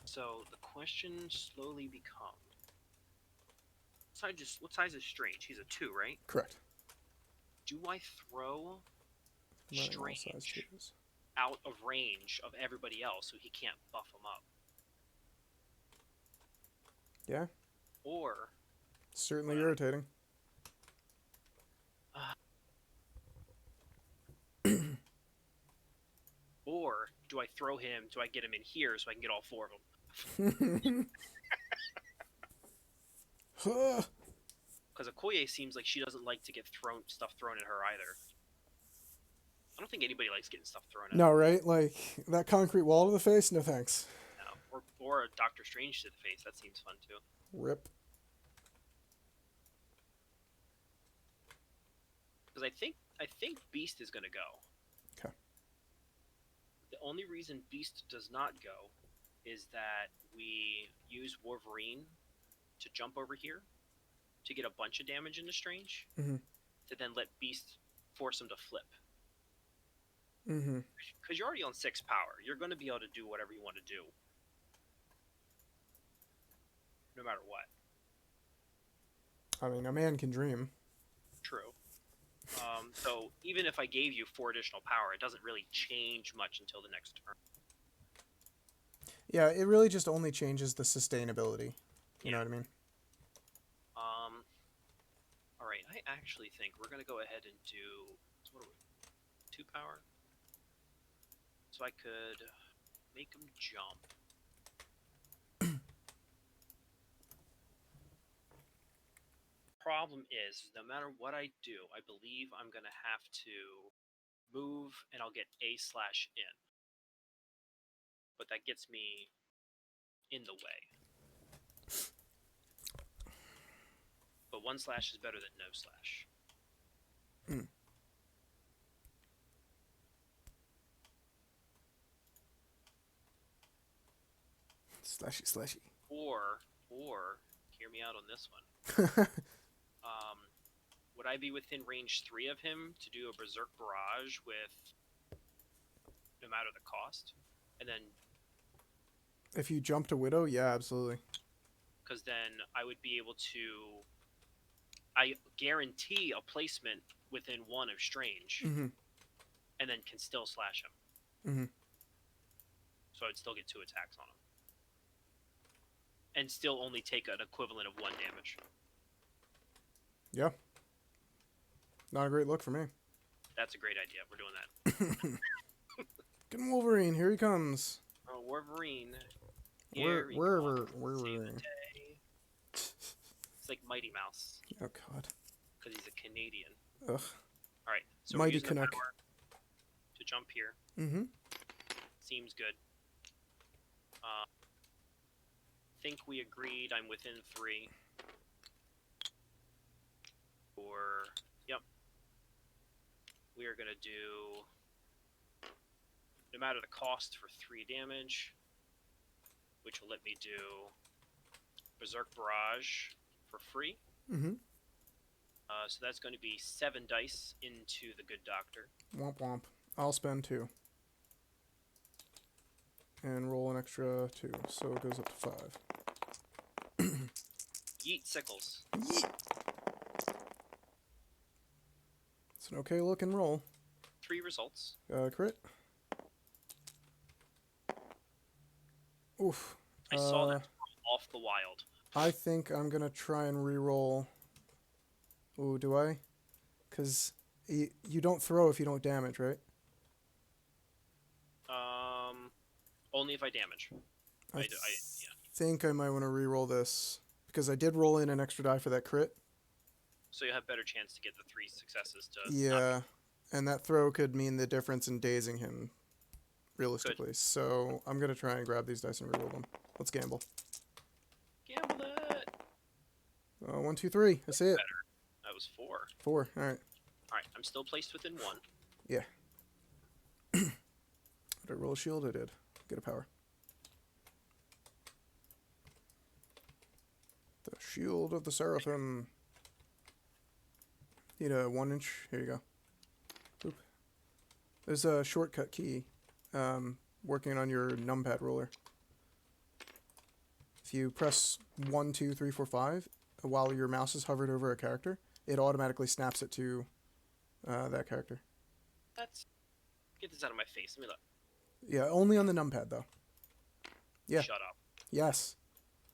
So the question slowly becomes: what size is Strange? He's a 2, right? Correct. Do I throw Strange out of range of everybody else so he can't buff him up? Yeah. Or certainly irritating. Or do I throw him? Do I get him in here so I can get all 4 of them? Because Okoye seems like she doesn't like to get stuff thrown at her either. I don't think anybody likes getting stuff thrown at No, right? Like, that concrete wall to the face? No thanks. No. Or a Doctor Strange to the face. That seems fun, too. Rip. Because I think Beast is going to go. Okay. The only reason Beast does not go is that we use Wolverine to jump over here to get a bunch of damage into Strange, to then let Beast force him to flip. Because you're already on 6 power. You're going to be able to do whatever you want to do. No matter what. I mean, a man can dream. True. So even if I gave you 4 additional power, it doesn't really change much until the next turn. Yeah, it really just only changes the sustainability. You know what I mean? Alright, I actually think we're going to go ahead and do... What are we? 2 power? So I could make him jump. Problem is, no matter what I do, I believe I'm going to have to move and I'll get A/in. But that gets me in the way. But 1 slash is better than no slash. Slashy. Or, hear me out on this one. Would I be within range 3 of him to do a Berserk Barrage with no matter the cost? And then... If you jump to Widow, yeah, absolutely. Because then I would be able to... I guarantee a placement within 1 of Strange. And then can still slash him. So I'd still get 2 attacks on him. And still only take an equivalent of 1 damage. Yeah. Not a great look for me. That's a great idea. We're doing that. Good Wolverine, here he comes. Oh, Wolverine. Wolverine. It's like Mighty Mouse. Oh, God. Because he's a Canadian. Ugh. Alright, so Mighty we're using Canuck. to jump here. Seems good. think we agreed I'm within 3. Or, yep. We are going to do, no matter the cost, for 3 damage, which will let me do Berserk Barrage for free. Mm-hmm. So that's going to be 7 dice into the Good Doctor. Womp womp. I'll spend 2. And roll an extra 2, so it goes up to 5. Yeet Sickles. Yeet! It's an okay looking roll. 3 results. Crit. Oof. I saw that off the wild. I think I'm gonna try and re-roll. Ooh, do I? Because you don't throw if you don't damage, right? Only if I damage. I Yeah. think I might want to re-roll this because I did roll in an extra die for that crit. So you have better chance to get the 3 successes to. Yeah, and that throw could mean the difference in dazing him, realistically. Good. So I'm gonna try and grab these dice and re-roll them. Let's gamble. Gamble it. 1, 2, 3. I see it. Better. That was 4. 4. All right. All right. I'm still placed within 1. Yeah. Did I roll a shield? I did. Get a power. The shield of the Seraphim. Need a 1-inch. Here you go. Oop. There's a shortcut key. Working on your numpad roller. If you press 1, 2, 3, 4, 5 while your mouse is hovered over a character, it automatically snaps it to that character. Get this out of my face. Let me look. Yeah, only on the numpad though. Yeah. Shut up. Yes.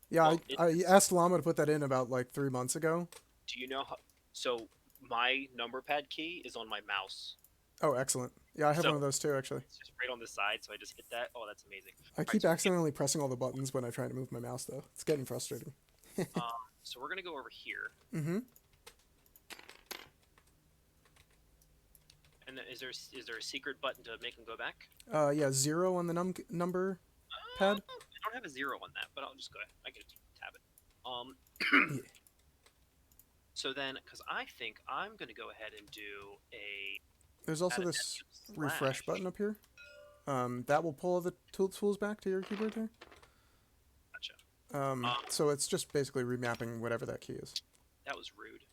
Yeah, Well, I asked Llama to put that in about like 3 months ago. Do you know how? So my number pad key is on my mouse. Oh, excellent. Yeah, I have one of those too, actually. It's just right on the side, so I just hit that. Oh, that's amazing. I keep accidentally pressing all the buttons when I try to move my mouse, though. It's getting frustrating. So we're gonna go over here. Mm-hmm. And then is there a secret button to make him go back? Yeah, 0 on the number pad. I don't have a 0 on that, but I'll just go ahead. I can tab it. Yeah. So then, because I think I'm gonna go ahead and do a. There's also this refresh button up here. That will pull the tools back to your keyboard there. Gotcha. So it's just basically remapping whatever that key is. That was rude.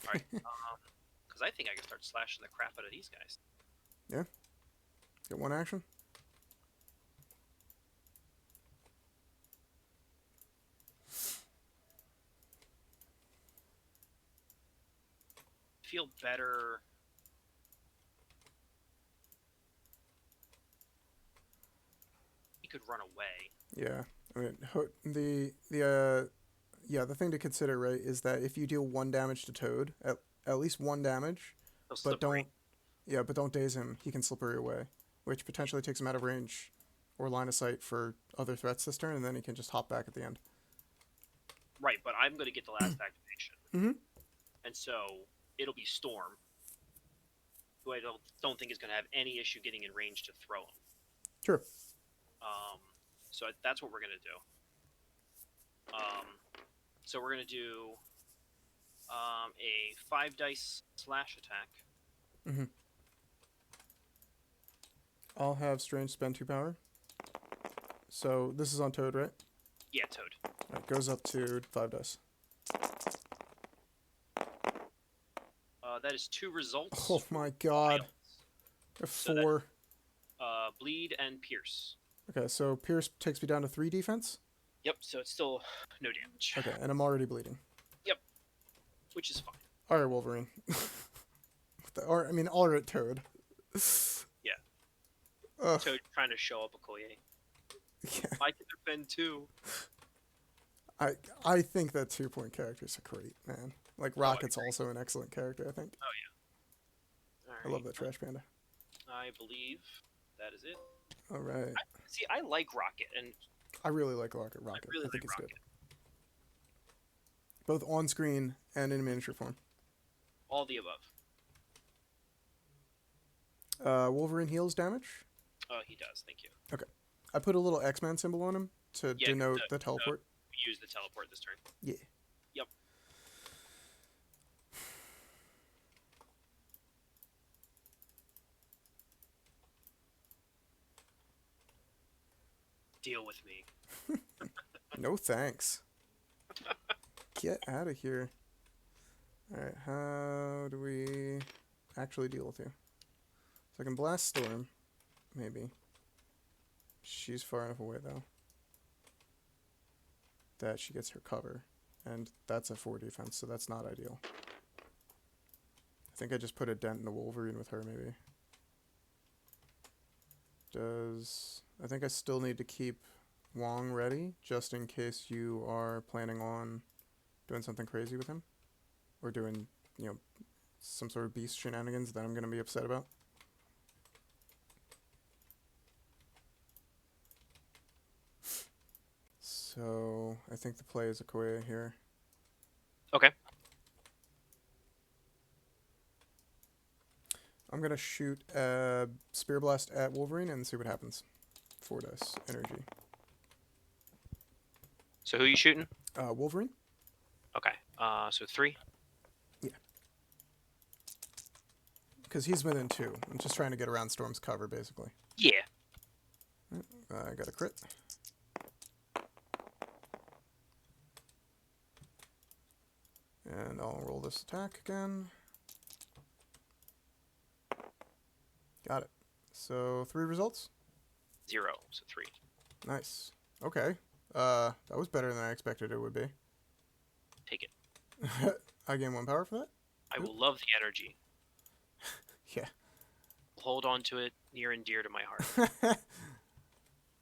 All right. Because I think I can start slashing the crap out of these guys. Yeah. Get 1 action. Feel better. He could run away. Yeah. I mean, the thing to consider, right, is that if you deal 1 damage to Toad, at least 1 damage, but don't daze him, he can slippery away, which potentially takes him out of range or line of sight for other threats this turn, and then he can just hop back at the end. Right, but I'm going to get the last activation. Mm-hmm. And so it'll be Storm, who I don't think is going to have any issue getting in range to throw him. Sure. So that's what we're going to do. So we're going to do a 5 dice slash attack. Mm-hmm. I'll have Strange spend 2 power. So this is on Toad, right? Yeah, Toad. It goes up to 5 dice. That is 2 results. Oh my god. So 4. Bleed and Pierce. Okay, so Pierce takes me down to 3 defense. Yep, so it's still no damage. Okay, and I'm already bleeding. Yep, which is fine. Alright, Wolverine. Alright, Toad. Yeah. Ugh. Toad trying to show up Okoye. Yeah. I can defend too. I think that 2-point characters are great, man. Like, Rocket's also an excellent character, I think. Oh, yeah. All right. I love that Trash Panda. I believe that is it. Alright. I like Rocket, and I really like Rocket. I think it's good. Both on screen and in miniature form. All the above. Wolverine heals damage. Oh, he does. Thank you. Okay. I put a little X-Man symbol on him to denote the teleport. use the teleport this turn. Yeah. Yep. Deal with me. No thanks. Get out of here. Alright, how do we actually deal with you? So I can blast Storm, maybe. She's far enough away, though, that she gets her cover. And that's a 4 defense, so that's not ideal. I think I just put a dent in a Wolverine with her, maybe. I think I still need to keep Wong ready, just in case you are planning on doing something crazy with him. Or doing, some sort of beast shenanigans that I'm going to be upset about. So, I think the play is Okoye here. Okay. I'm going to shoot a Spear Blast at Wolverine and see what happens. 4 dice. Energy. So who are you shooting? Wolverine? Okay. So 3. Yeah. Because he's within 2. I'm just trying to get around Storm's cover, basically. Yeah. I got a crit. And I'll roll this attack again. Got it. So 3 results? 0. So 3. Nice. Okay. That was better than I expected it would be. Take it. I gain 1 power for that? I will love the energy. Yeah. Hold on to it near and dear to my heart.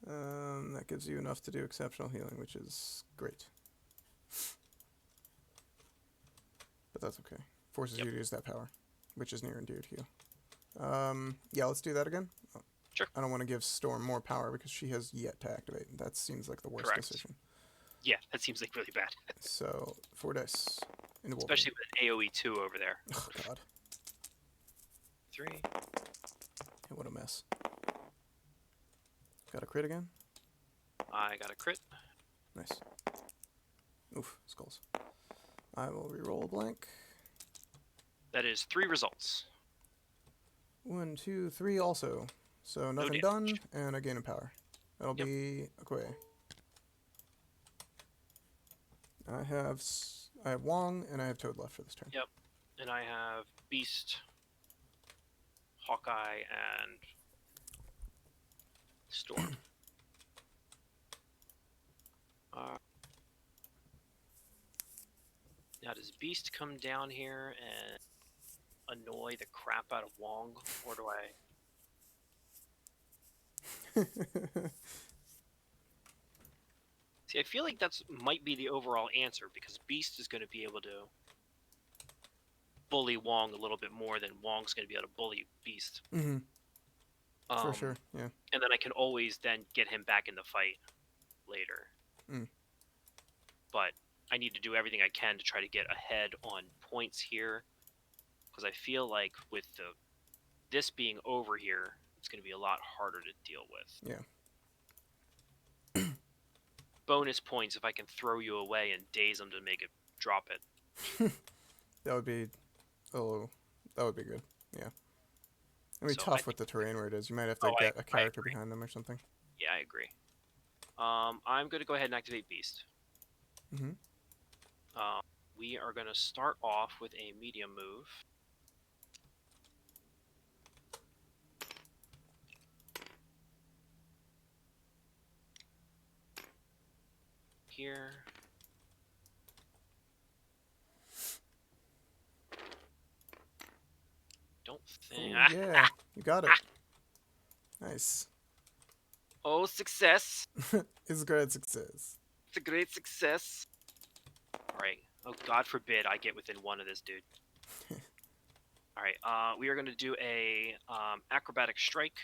That gives you enough to do exceptional healing, which is great. But that's okay. Forces you to use that power, which is near and dear to you. Yeah, let's do that again. Sure. I don't want to give Storm more power because she has yet to activate. That seems like the worst decision. Yeah, that seems like really bad. So, 4 dice. Into Wolverine. Especially with an AoE 2 over there. Oh, God. 3. Hey, what a mess. Got a crit again? I got a crit. Nice. Oof, skulls. I will re-roll a blank. That is 3 results. 1, 2, 3 also. So nothing done, and I gain a power. That'll be Okoye. I have Wong, and I have Toad left for this turn. Yep. And I have Beast, Hawkeye, and Storm. Now does Beast come down here and annoy the crap out of Wong, or do I... See, I feel like that's might be the overall answer, because Beast is going to be able to bully Wong a little bit more than Wong's going to be able to bully Beast. Mm-hmm. For sure, yeah. And then I can always then get him back in the fight later. Mm. But I need to do everything I can to try to get ahead on points here, because I feel like with this being over here, it's going to be a lot harder to deal with. Yeah. Bonus points if I can throw you away and daze them to make it drop it. That would be good. Yeah. It'd be tough with the terrain where it is. You might have to get a character behind them or something. Yeah, I agree. I'm going to go ahead and activate Beast. Mm-hmm. We are going to start off with a medium move. Here. Don't think. Ooh, yeah, you got it. Nice. Oh, success! It's a great success. It's a great success. Alright. Oh, God forbid I get within 1 of this dude. Alright, we are going to do a acrobatic strike.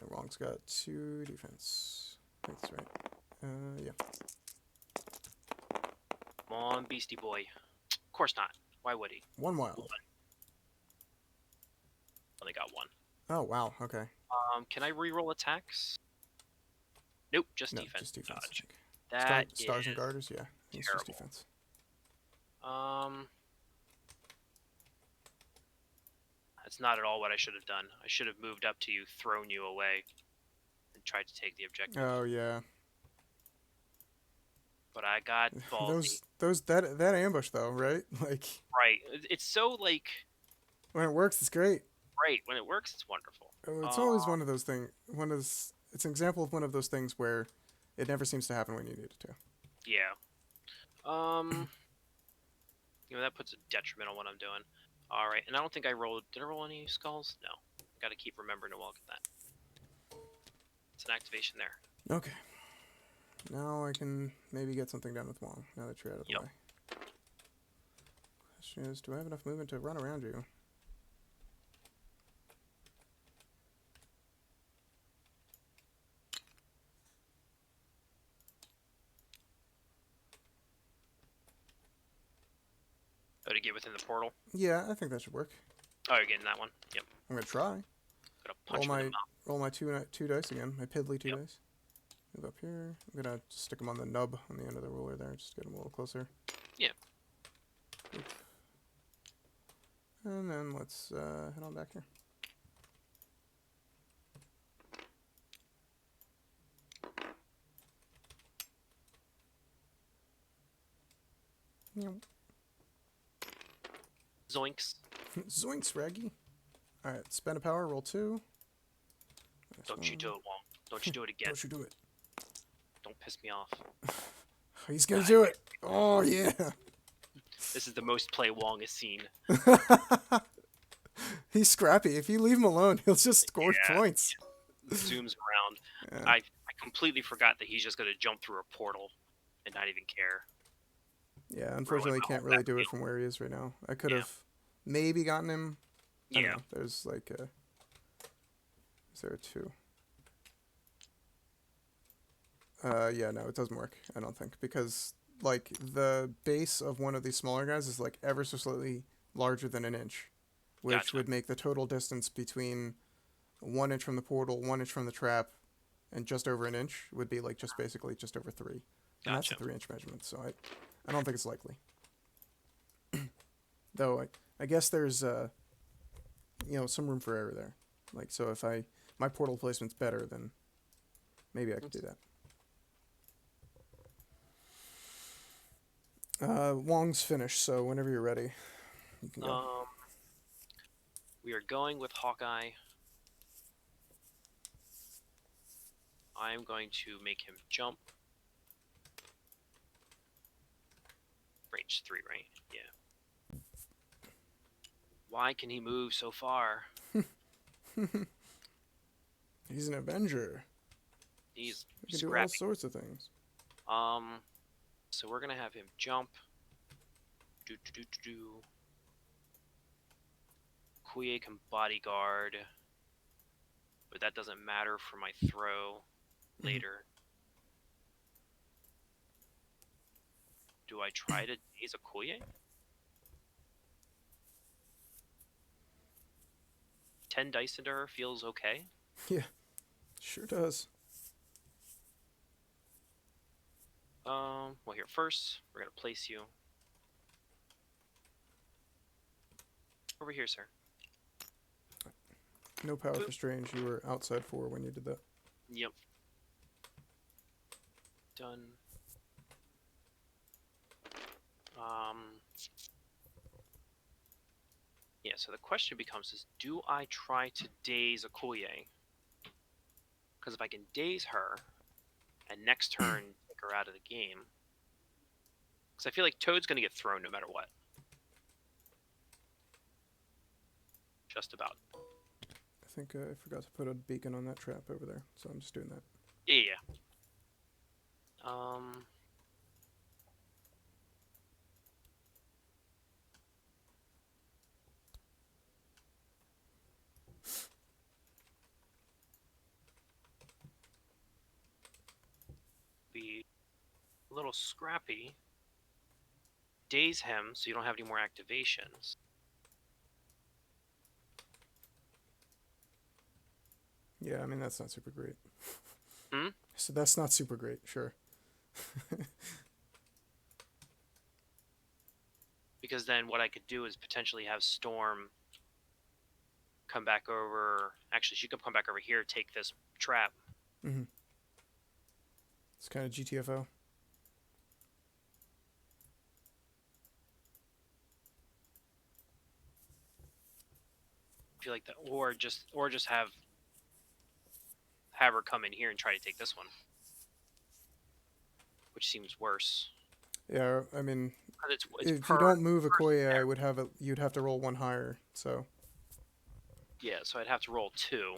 And Wong's got 2 defense. I think that's right. Yeah. Come on, Beastie Boy. Of course not. Why would he? 1 wild. Only got 1. Oh, wow, okay. Can I reroll attacks? Nope, just No, defense. just defense. Dodge. That Stars and is Garters, yeah. It's just terrible. defense. That's not at all what I should have done. I should have moved up to you, thrown you away, and tried to take the objective. Oh yeah. But I got ballsy. That ambush though, right? Like Right. It's so like when it works, it's great. great. When it works, it's wonderful. It's always one of those things. It's an example of one of those things where it never seems to happen when you need it to. Yeah. That puts a detriment on what I'm doing. All right, and I don't think I rolled. Did I roll any skulls? No. Got to keep remembering to walk at that. It's an activation there. Okay. Now I can maybe get something done with Wong. Now that you're out of the way. Question is, do I have enough movement to run around you? Oh, to get within the portal? Yeah, I think that should work. Oh, you're getting that one? Yep. I'm gonna try. Gotta punch him in the mouth. Roll my two dice again. My piddly two dice. Move up here. I'm gonna stick them on the nub on the end of the ruler there. Just get them a little closer. Yeah. Oop. And then let's head on back here. Zoinks. Zoinks, Raggy. Alright, spend a power, roll 2. Don't you do it, Wong. Don't you do it again. Don't you do it. Don't piss me off. He's gonna do it. Oh, yeah. This is the most play Wong has seen. He's scrappy. If you leave him alone, he'll just score points. Zooms around. Yeah. I completely forgot that he's just going to jump through a portal and not even care. Yeah, unfortunately, can't really do it from where he is right now. I could have maybe gotten him. I don't know. There's like a... Is there a 2? Yeah, no, it doesn't work, I don't think. Because, like, the base of one of these smaller guys is, like, ever so slightly larger than an inch. Which would make the total distance between 1 inch from the portal, 1 inch from the trap, and just over an inch would be, like, just basically just over 3. And that's a 3-inch measurement, so I don't think it's likely. Though, I guess there's, some room for error there. Like, so if my portal placement's better, then maybe I could do that. Wong's finished, so whenever you're ready, you can go. We are going with Hawkeye. I'm going to make him jump. Range 3, right? Yeah. Why can he move so far? He's an Avenger. He's He can do all sorts of things. So we're gonna have him jump. Okoye can bodyguard, but that doesn't matter for my throw later. Do I try to daze Okoye? 10 dice into her feels okay. Yeah, sure does. Well, here first, we're gonna place you over here, sir. No power for strange. You were outside 4 when you did that. Yep. Done. Yeah, so the question becomes is, do I try to daze Okoye? Because if I can daze her, and next turn take her out of the game, because I feel like Toad's going to get thrown no matter what. Just about. I think I forgot to put a beacon on that trap over there, so I'm just doing that. Yeah. Be a little scrappy. Daze him so you don't have any more activations. Yeah, I mean, that's not super great. Hmm? So that's not super great, sure. Because then what I could do is potentially have Storm come back over. Actually, she could come back over here, take this trap. Mm-hmm. It's kind of GTFO. I feel like that, or just have her come in here and try to take this one, which seems worse. Yeah, I mean, It's if you don't move Okoye, I would have you'd have to roll one higher. So. Yeah, so I'd have to roll 2.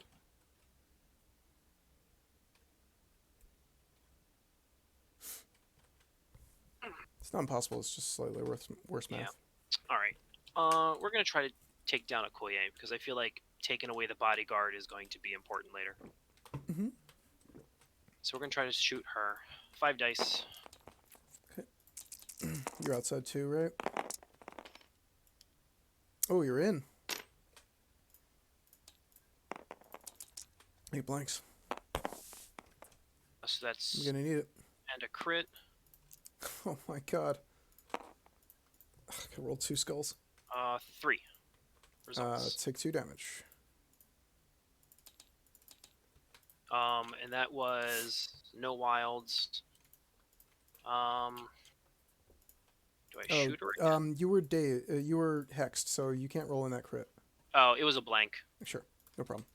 It's not impossible. It's just slightly worse math. Yeah. All right. We're gonna try to take down Okoye because I feel like taking away the bodyguard is going to be important later. Mm-hmm. So we're gonna try to shoot her. 5 dice. Okay. You're outside too, right? Oh, you're in. 8 blanks. So that's. I'm gonna need it. And a crit. Oh my god. I rolled 2 skulls. 3. Results. Take 2 damage. And that was no wilds. Do I shoot her again? You were hexed, so you can't roll in that crit. Oh, it was a blank. Sure, no problem.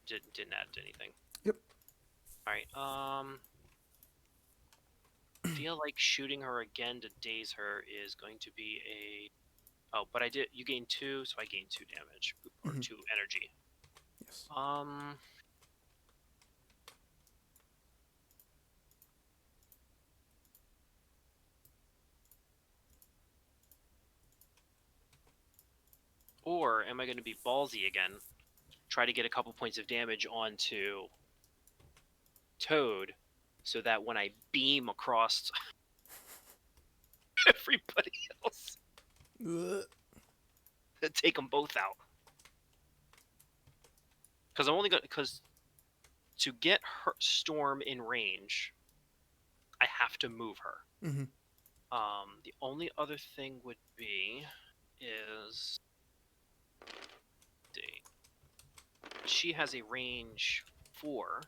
Didn't add anything. Yep. All right. Feel like shooting her again to daze her is going to be a. Oh, but I did. You gain 2, so I gain 2 damage or 2 energy. Yes. Or am I going to be ballsy again? Try to get a couple points of damage onto Toad, so that when I beam across everybody else, take them both out. Because to get her Storm in range, I have to move her. Mm-hmm. The only other thing would be is she has a range 4.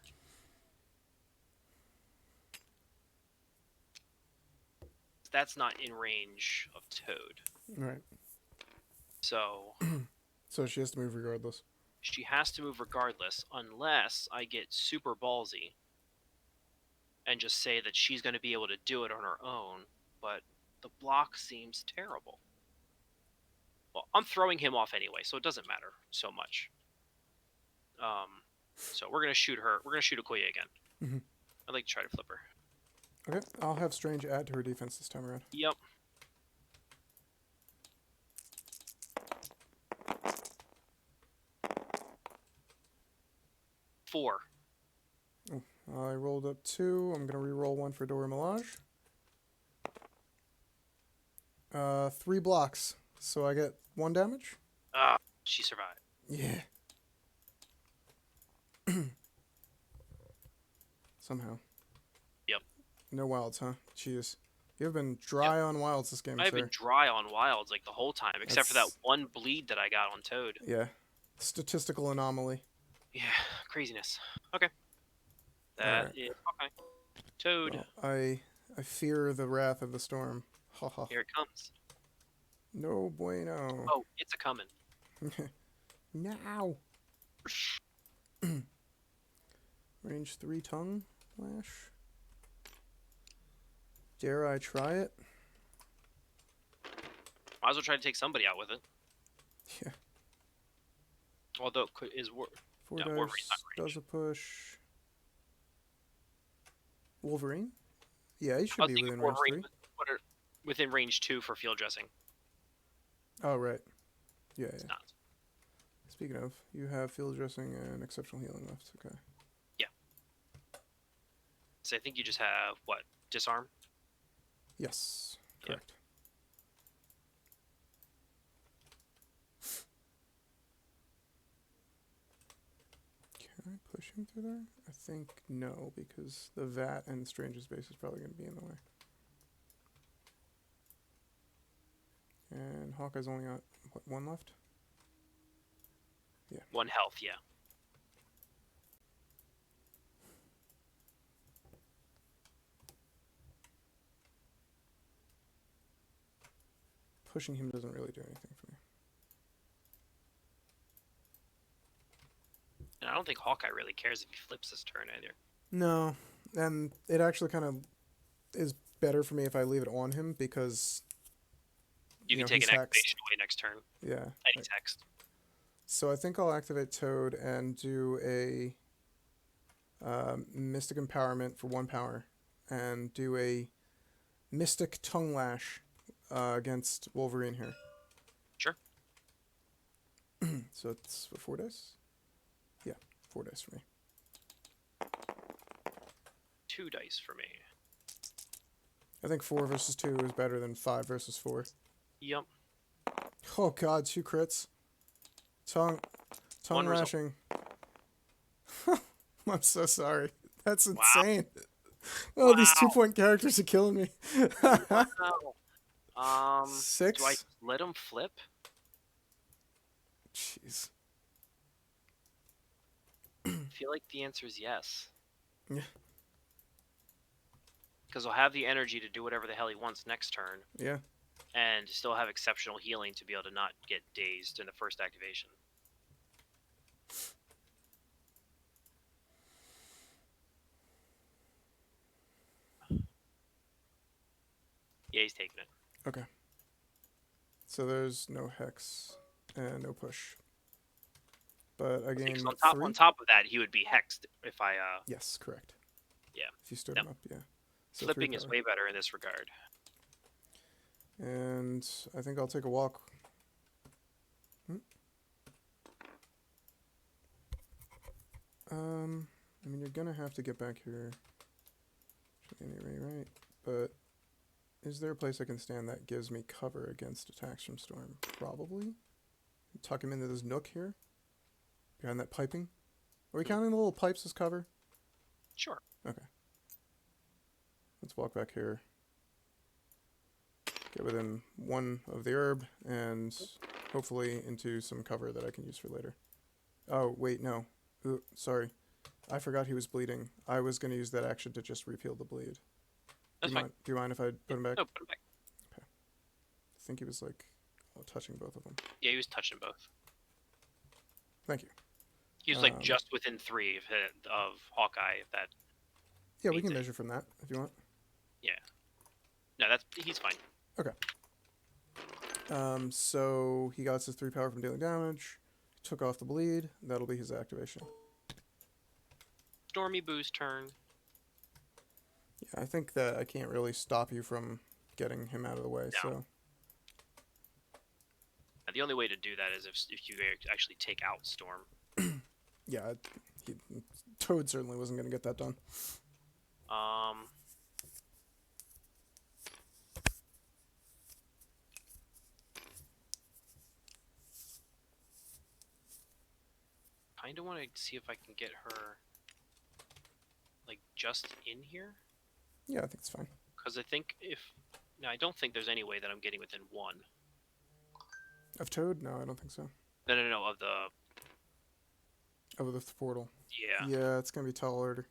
That's not in range of Toad. Right. So. So she has to move regardless. She has to move regardless, unless I get super ballsy and just say that she's going to be able to do it on her own. But the block seems terrible. Well, I'm throwing him off anyway, so it doesn't matter so much. So we're gonna shoot her. We're gonna shoot Okoye again. Mm-hmm. I'd like to try to flip her. Okay, I'll have Strange add to her defense this time around. Yep. Four. Oh, I rolled up 2. I'm gonna re-roll 1 for Dora Milaje. 3 blocks, so I get 1 damage. Ah, she survived. Yeah. Somehow. Yep. No wilds, huh? Jeez. You've been dry on wilds this game, I've been dry on wilds like the whole time, except for that one bleed that I got on Toad. Yeah. Statistical anomaly. Yeah, craziness. Okay. That is okay. Toad. Well, I fear the wrath of the storm. Ha ha. Here it comes. No bueno. Oh, it's a coming. Now. Range 3 tongue lash. Dare I try it? Might as well try to take somebody out with it. Yeah. Although is 4 dice does a push. Wolverine? Yeah, he should be within range 3. Within range 2 for field dressing. Oh, right. Yeah, it's yeah. Not. Speaking of, you have field dressing and exceptional healing left. Okay. Yeah. So I think you just have, what, disarm? Yes, correct. Okay. I push him through there? I think no, because the Vat and Stranger's base is probably going to be in the way. And Hawkeye's only got, what, one left? Yeah. 1 health, yeah. Pushing him doesn't really do anything for me. And I don't think Hawkeye really cares if he flips this turn either. No, and it actually kind of is better for me if I leave it on him because You can take an activation away next turn. Yeah. And he's hexed. So I think I'll activate Toad and do a Mystic Empowerment for 1 power, and do a Mystic Tongue Lash against Wolverine here. Sure. So it's what, 4 dice? Yeah, 4 dice for me. 2 dice for me. I think 4 versus 2 is better than 5 versus 4. Yep. Oh god, 2 crits. Tongue lashing. I'm so sorry. That's insane. Wow. Oh, these 2-point characters are killing me. Wow. 6? Do I let him flip? Jeez. I feel like the answer is yes. Yeah. Because he'll have the energy to do whatever the hell he wants next turn. Yeah. And still have exceptional healing to be able to not get dazed in the first activation. Yeah, he's taking it. Okay. So there's no hex and no push. But again, on top of that, he would be hexed if I. Yes, correct. Yeah. If you stood him up, yeah. So flipping is way better in this regard. And I think I'll take a walk. I mean, you're gonna have to get back here anyway, right? But is there a place I can stand that gives me cover against attacks from Storm? Probably. Tuck him into this nook here, behind that piping. Are we counting the little pipes as cover? Sure. Okay. Let's walk back here. Get within 1 of the herb, and hopefully into some cover that I can use for later. Oh, wait, no. Ooh, sorry. I forgot he was bleeding. I was going to use that action to just repeal the bleed. That's fine. Do you mind if I put him back? No, put him back. Okay. I think he was, like, touching both of them. Yeah, he was touching both. Thank you. He was, like, just within 3 of Hawkeye, if that... Yeah, we can measure from that, if you want. Yeah. No, he's fine. Okay. So he got his 3 power from dealing damage. Took off the bleed. That'll be his activation. Stormy Boo's turn. Yeah, I think that I can't really stop you from getting him out of the way, No. so... And the only way to do that is if you actually take out Storm. Yeah, Toad certainly wasn't going to get that done. Kind of want to see if I can get her, like, just in here. Yeah, I think it's fine. Because I think no, I don't think there's any way that I'm getting within 1. Of Toad? No, I don't think so. No, of the... Of the portal. Yeah. Yeah, it's going to be tall order.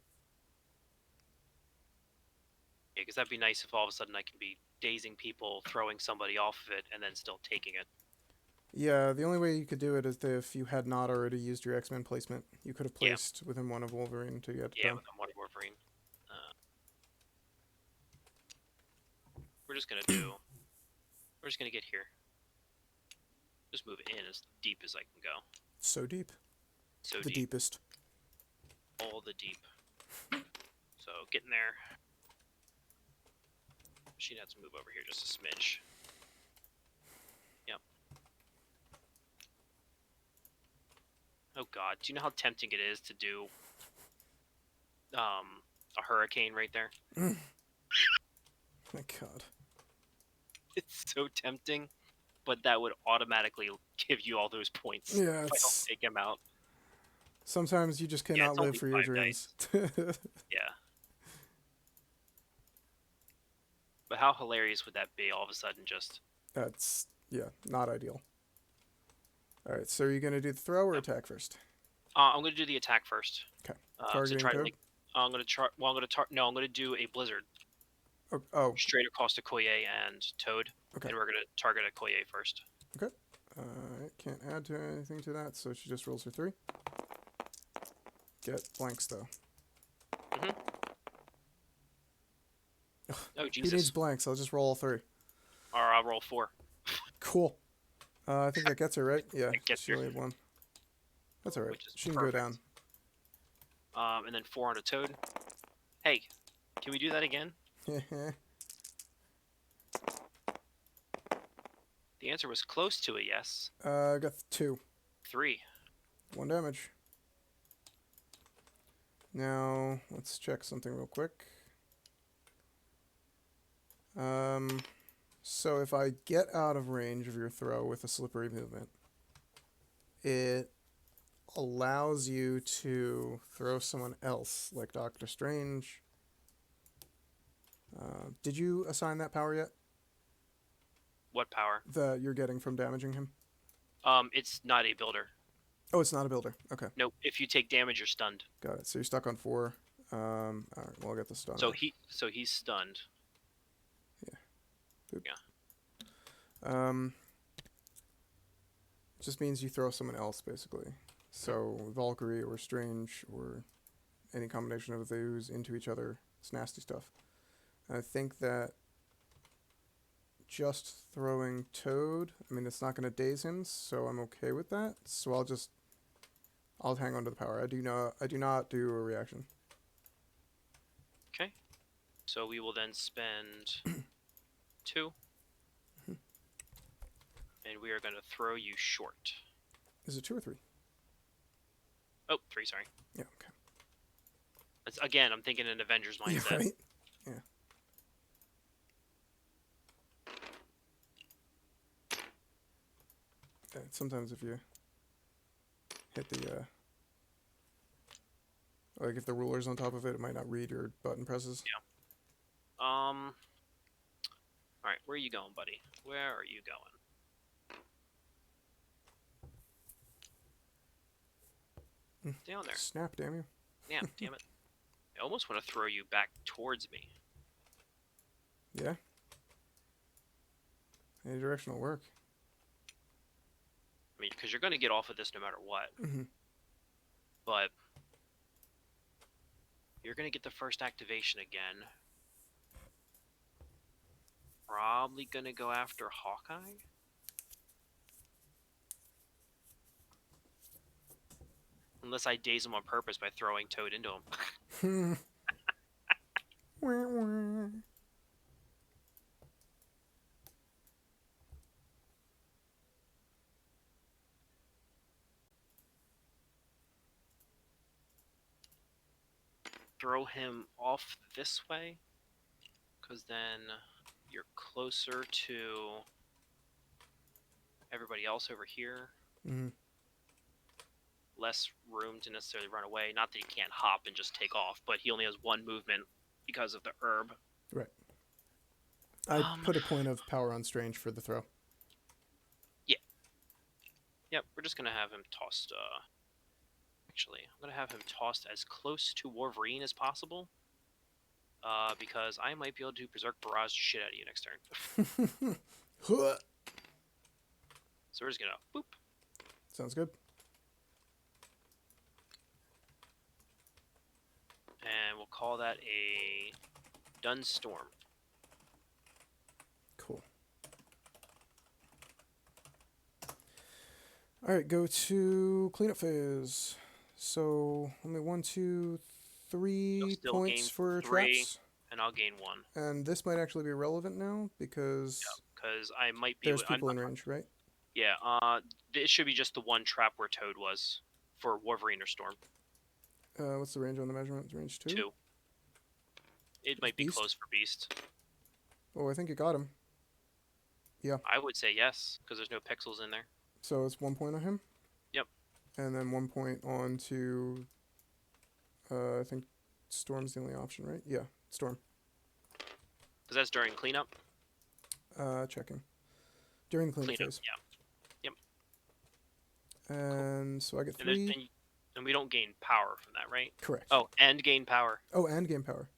Yeah, because that'd be nice if all of a sudden I can be dazing people, throwing somebody off of it, and then still taking it. Yeah, the only way you could do it is if you had not already used your X-Men placement. You could have placed within 1 of Wolverine to get Yeah, within 1 of Wolverine. We're just gonna get here. Just move it in as deep as I can go. So deep. So the deep. Deepest. All the deep. So get in there. She'd have to move over here just a smidge. Yep. Oh god, do you know how tempting it is to do a hurricane right there? My god. It's so tempting, but that would automatically give you all those points Yeah, if I don't take him out. Sometimes you just Yeah, cannot it's live only for your 5 dreams. Yeah. But how hilarious would that be? All of a sudden, just That's, yeah, not ideal. All right, so are you going to do the throw or attack first? I'm gonna do the attack first. Okay. To Targeting try to Toad? I'm gonna try. Well, no, I'm gonna do a blizzard Oh, straight across to Okoye and Toad, okay. and we're gonna target Okoye first. Okay. I can't add to anything to that, so she just rolls her 3. Get blanks, though. Mm-hmm. Oh He needs Jesus! blanks. I'll just roll all 3. Or I'll roll 4. Cool. I think that gets her, right? Yeah, That gets she her. only had 1. That's all right. Which is She can go down. And then 4 on a Toad. Hey, can we do that again? The answer was close to a yes. I got 2. 3. 1 damage. Now, let's check something real quick. So if I get out of range of your throw with a slippery movement, it allows you to throw someone else, like Doctor Strange. Did you assign that power yet? What power? That you're getting from damaging him? It's not a builder. Oh, it's not a builder. Okay. Nope. If you take damage, you're stunned. Got it. So you're stuck on 4. All right. Well, I'll get the stun. So he's stunned. Boop. Yeah. It just means you throw someone else, basically. So Valkyrie or Strange or any combination of those into each other. It's nasty stuff. I think that just throwing Toad, I mean, it's not going to daze him, so I'm okay with that. So I'll hang on to the power. I do not do a reaction. Okay. So we will then spend 2. And we are going to throw you short. Is it 2 or 3? Oh, 3, sorry. Yeah, okay. Again, I'm thinking in Avengers mindset. Yeah, right? Yeah. Yeah, sometimes if you hit the, like if the ruler's on top of it, it might not read your button presses. Yeah. Alright, where are you going, buddy? Where are you going? Down there. Snap, damn you. Yeah, damn it. I almost want to throw you back towards me. Yeah. Any direction will work. I mean, because you're going to get off of this no matter what. Mm-hmm. But you're going to get the first activation again. Probably going to go after Hawkeye. Unless I daze him on purpose by throwing Toad into him. Throw him off this way, because then you're closer to everybody else over here. Mm-hmm. Less room to necessarily run away. Not that he can't hop and just take off, but he only has 1 movement because of the herb. Right. I put a point of power on Strange for the throw. Yeah. Yep, we're just going to have him tossed. Actually, I'm going to have him tossed as close to Wolverine as possible. Because I might be able to Berserk Barrage the shit out of you next turn. So we're just going to boop. Sounds good. And we'll call that a Dun Storm. Cool. Alright, go to cleanup phase. So, only 1, 2, 3 points for 3, traps. And I'll gain 1. And this might actually be relevant now, because because I might be... there's people in range, right? Yeah, it should be just the 1 trap where Toad was, for Wolverine or Storm. What's the range on the measurement? Range 2? 2. It might be Beast? close for Beast. Oh, I think it got him. Yeah. I would say yes, because there's no pixels in there. So it's 1 point on him? Yep. and then 1 point on to, I think Storm's the only option, right? Yeah, Storm. Because that's during cleanup. Checking. During the cleanup phase. Yeah. Yep. And so I get And, there's- 3. and we don't gain power from that, right? Correct. Oh, and gain power. Oh, and gain power.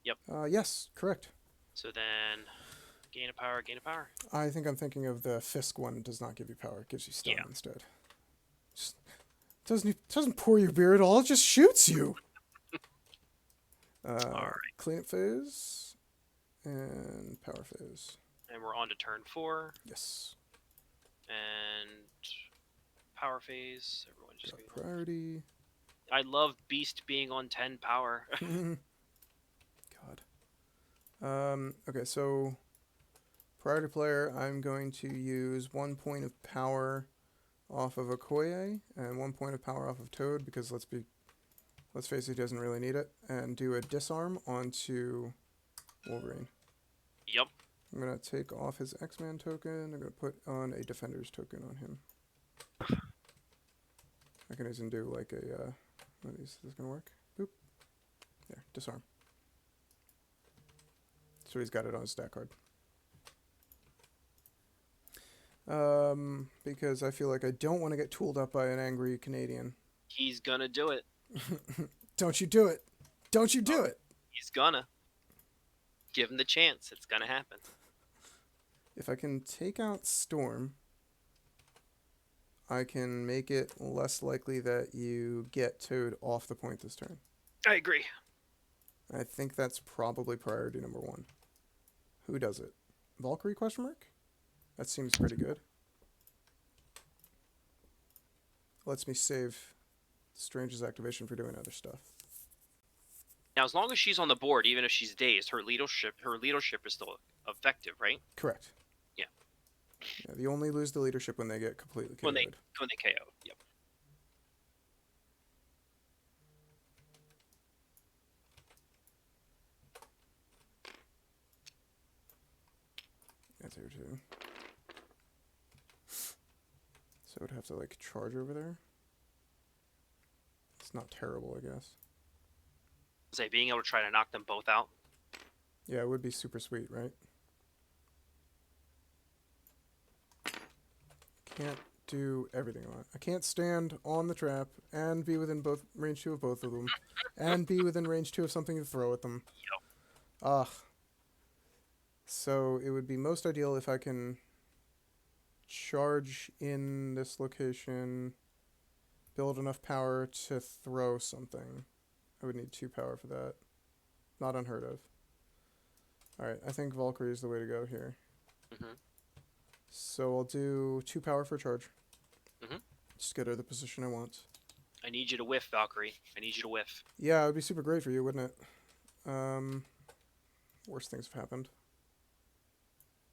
Yep. Yes, correct. So then, gain a power, gain a power. I think I'm thinking of the Fisk one. Does not give you power. It gives you stun Yeah. instead. Just doesn't pour your beer at all. It just shoots you. Alright. Cleanup phase and power phase. And we're on to turn 4. Yes. And power phase. Everyone just Got priority. I love Beast being on 10 power. God. Okay, so priority player, I'm going to use 1 point of power off of Okoye and 1 point of power off of Toad because let's face it, he doesn't really need it, and do a disarm onto Wolverine. Yep. I'm gonna take off his X-Man token. I'm gonna put on a Defender's token on him. I can even do like a what is this gonna work? Boop. There, disarm. So he's got it on his stat card. Because I feel like I don't want to get tooled up by an angry Canadian. He's gonna do it. Don't you do it. Don't you do it. He's gonna. Give him the chance. It's gonna happen. If I can take out Storm, I can make it less likely that you get Toad off the point this turn. I agree. I think that's probably priority number 1. Who does it? Valkyrie question mark? That seems pretty good. Lets me save Strange's activation for doing other stuff. Now, as long as she's on the board, even if she's dazed, her leadership is still effective, right? Correct. Yeah. Yeah, they only lose the leadership when they get completely KO'd. When they KO. Yep. That's here too. So I would have to like charge over there. It's not terrible, I guess. Say being able to try to knock them both out. Yeah, it would be super sweet, right? Can't do everything on it. I can't stand on the trap and be within both range 2 of both of them, and be within range 2 of something to throw at them. Yep. Ugh. So it would be most ideal if I can charge in this location, build enough power to throw something. I would need 2 power for that. Not unheard of. Alright, I think Valkyrie is the way to go here. Mm-hmm. So I'll do 2 power for charge. Mm-hmm. Just get her the position I want. I need you to whiff, Valkyrie. I need you to whiff. Yeah, it would be super great for you, wouldn't it? Worst things have happened.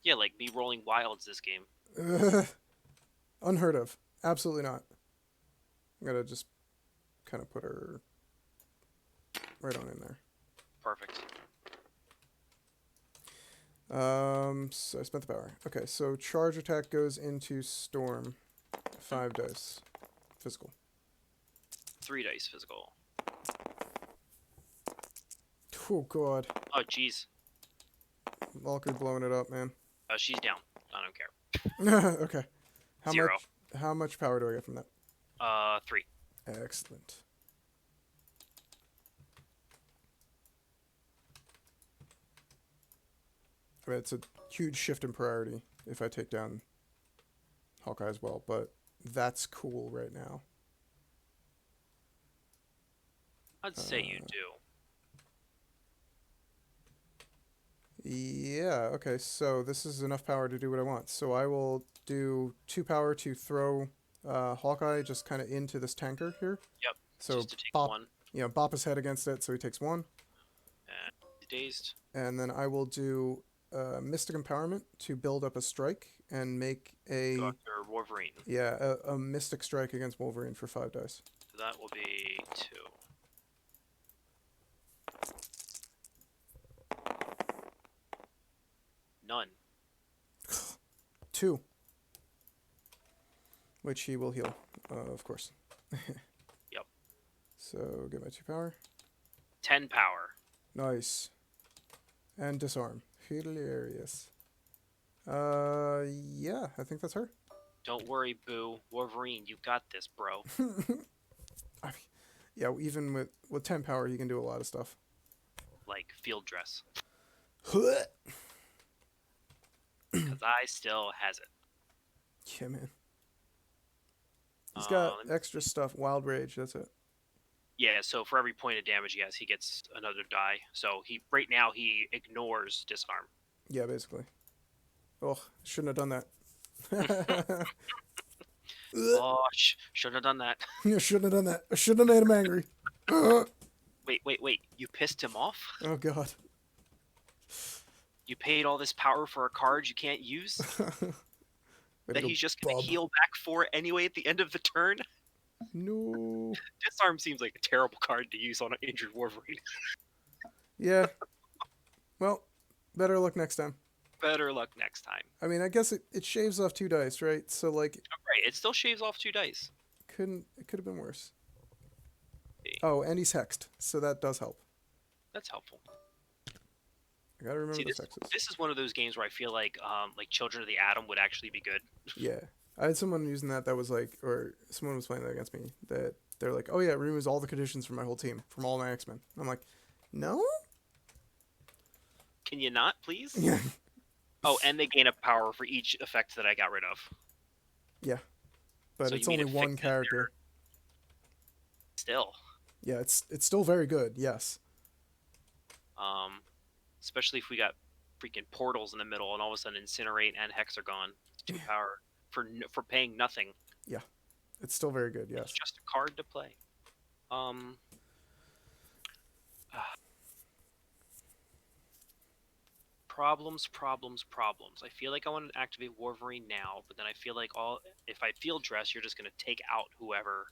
Yeah, like me rolling wilds this game. Unheard of. Absolutely not. I'm gonna just kind of put her right on in there. Perfect. So I spent the power. Okay, so charge attack goes into Storm. 5 dice. Physical. 3 dice physical. Oh, God. Oh, jeez. Valkyrie blowing it up, man. She's down. I don't care. Okay. Zero. How much power do I get from that? 3. Excellent. I mean, it's a huge shift in priority if I take down Hawkeye as well, but that's cool right now. I'd say you do. Yeah, okay, so this is enough power to do what I want. So I will do 2 power to throw Hawkeye just kind of into this tanker here. Yep. So just to take bop, 1. bop his head against it so he takes 1. And he's dazed. And then I will do Mystic Empowerment to build up a strike and make a... Go after Wolverine. Yeah, a Mystic Strike against Wolverine for 5 dice. So that will be 2. None. 2. Which he will heal, of course. Yep. So get my 2 power. 10 power. Nice. And disarm. Hilarious. Yeah, I think that's her. Don't worry, Boo. Wolverine, you got this, bro. I mean, yeah, even with 10 power, you can do a lot of stuff. Like field dress. Yeah, Because I still has it. man. He's got extra stuff. Wild Rage, that's it. Yeah, so for every point of damage he has, he gets another die. So right now he ignores disarm. Yeah, basically. Oh, shouldn't have done that. Oh, shouldn't have done that. I shouldn't have done that. I shouldn't have made him angry. Wait. You pissed him off? Oh, God. You paid all this power for a card you can't use? That he's just going to heal back for anyway at the end of the turn? No. Disarm seems like a terrible card to use on an injured Wolverine. Yeah. Well, better luck next time. Better luck next time. I mean, I guess it shaves off 2 dice, right? So, like... Right, it still shaves off 2 dice. It could have been worse. Oh, and he's hexed, so that does help. That's helpful. I gotta remember the hexes. This is one of those games where I feel like Children of the Atom would actually be good. Yeah. I had someone using that was like, or someone was playing that against me, that they're like, oh yeah, it removes all the conditions from my whole team, from all my X-Men. I'm like, no? Can you not, please? Yeah. Oh, and they gain a power for each effect that I got rid of. Yeah. But so it's only one character. Still. Yeah, it's still very good, yes. Especially if we got freaking portals in the middle and all of a sudden Incinerate and Hex are gone. It's 2 power for paying nothing. Yeah. It's still very good, yes. It's just a card to play. Problems. I feel like I want to activate Wolverine now, but then I feel like if I field dress, you're just going to take out whoever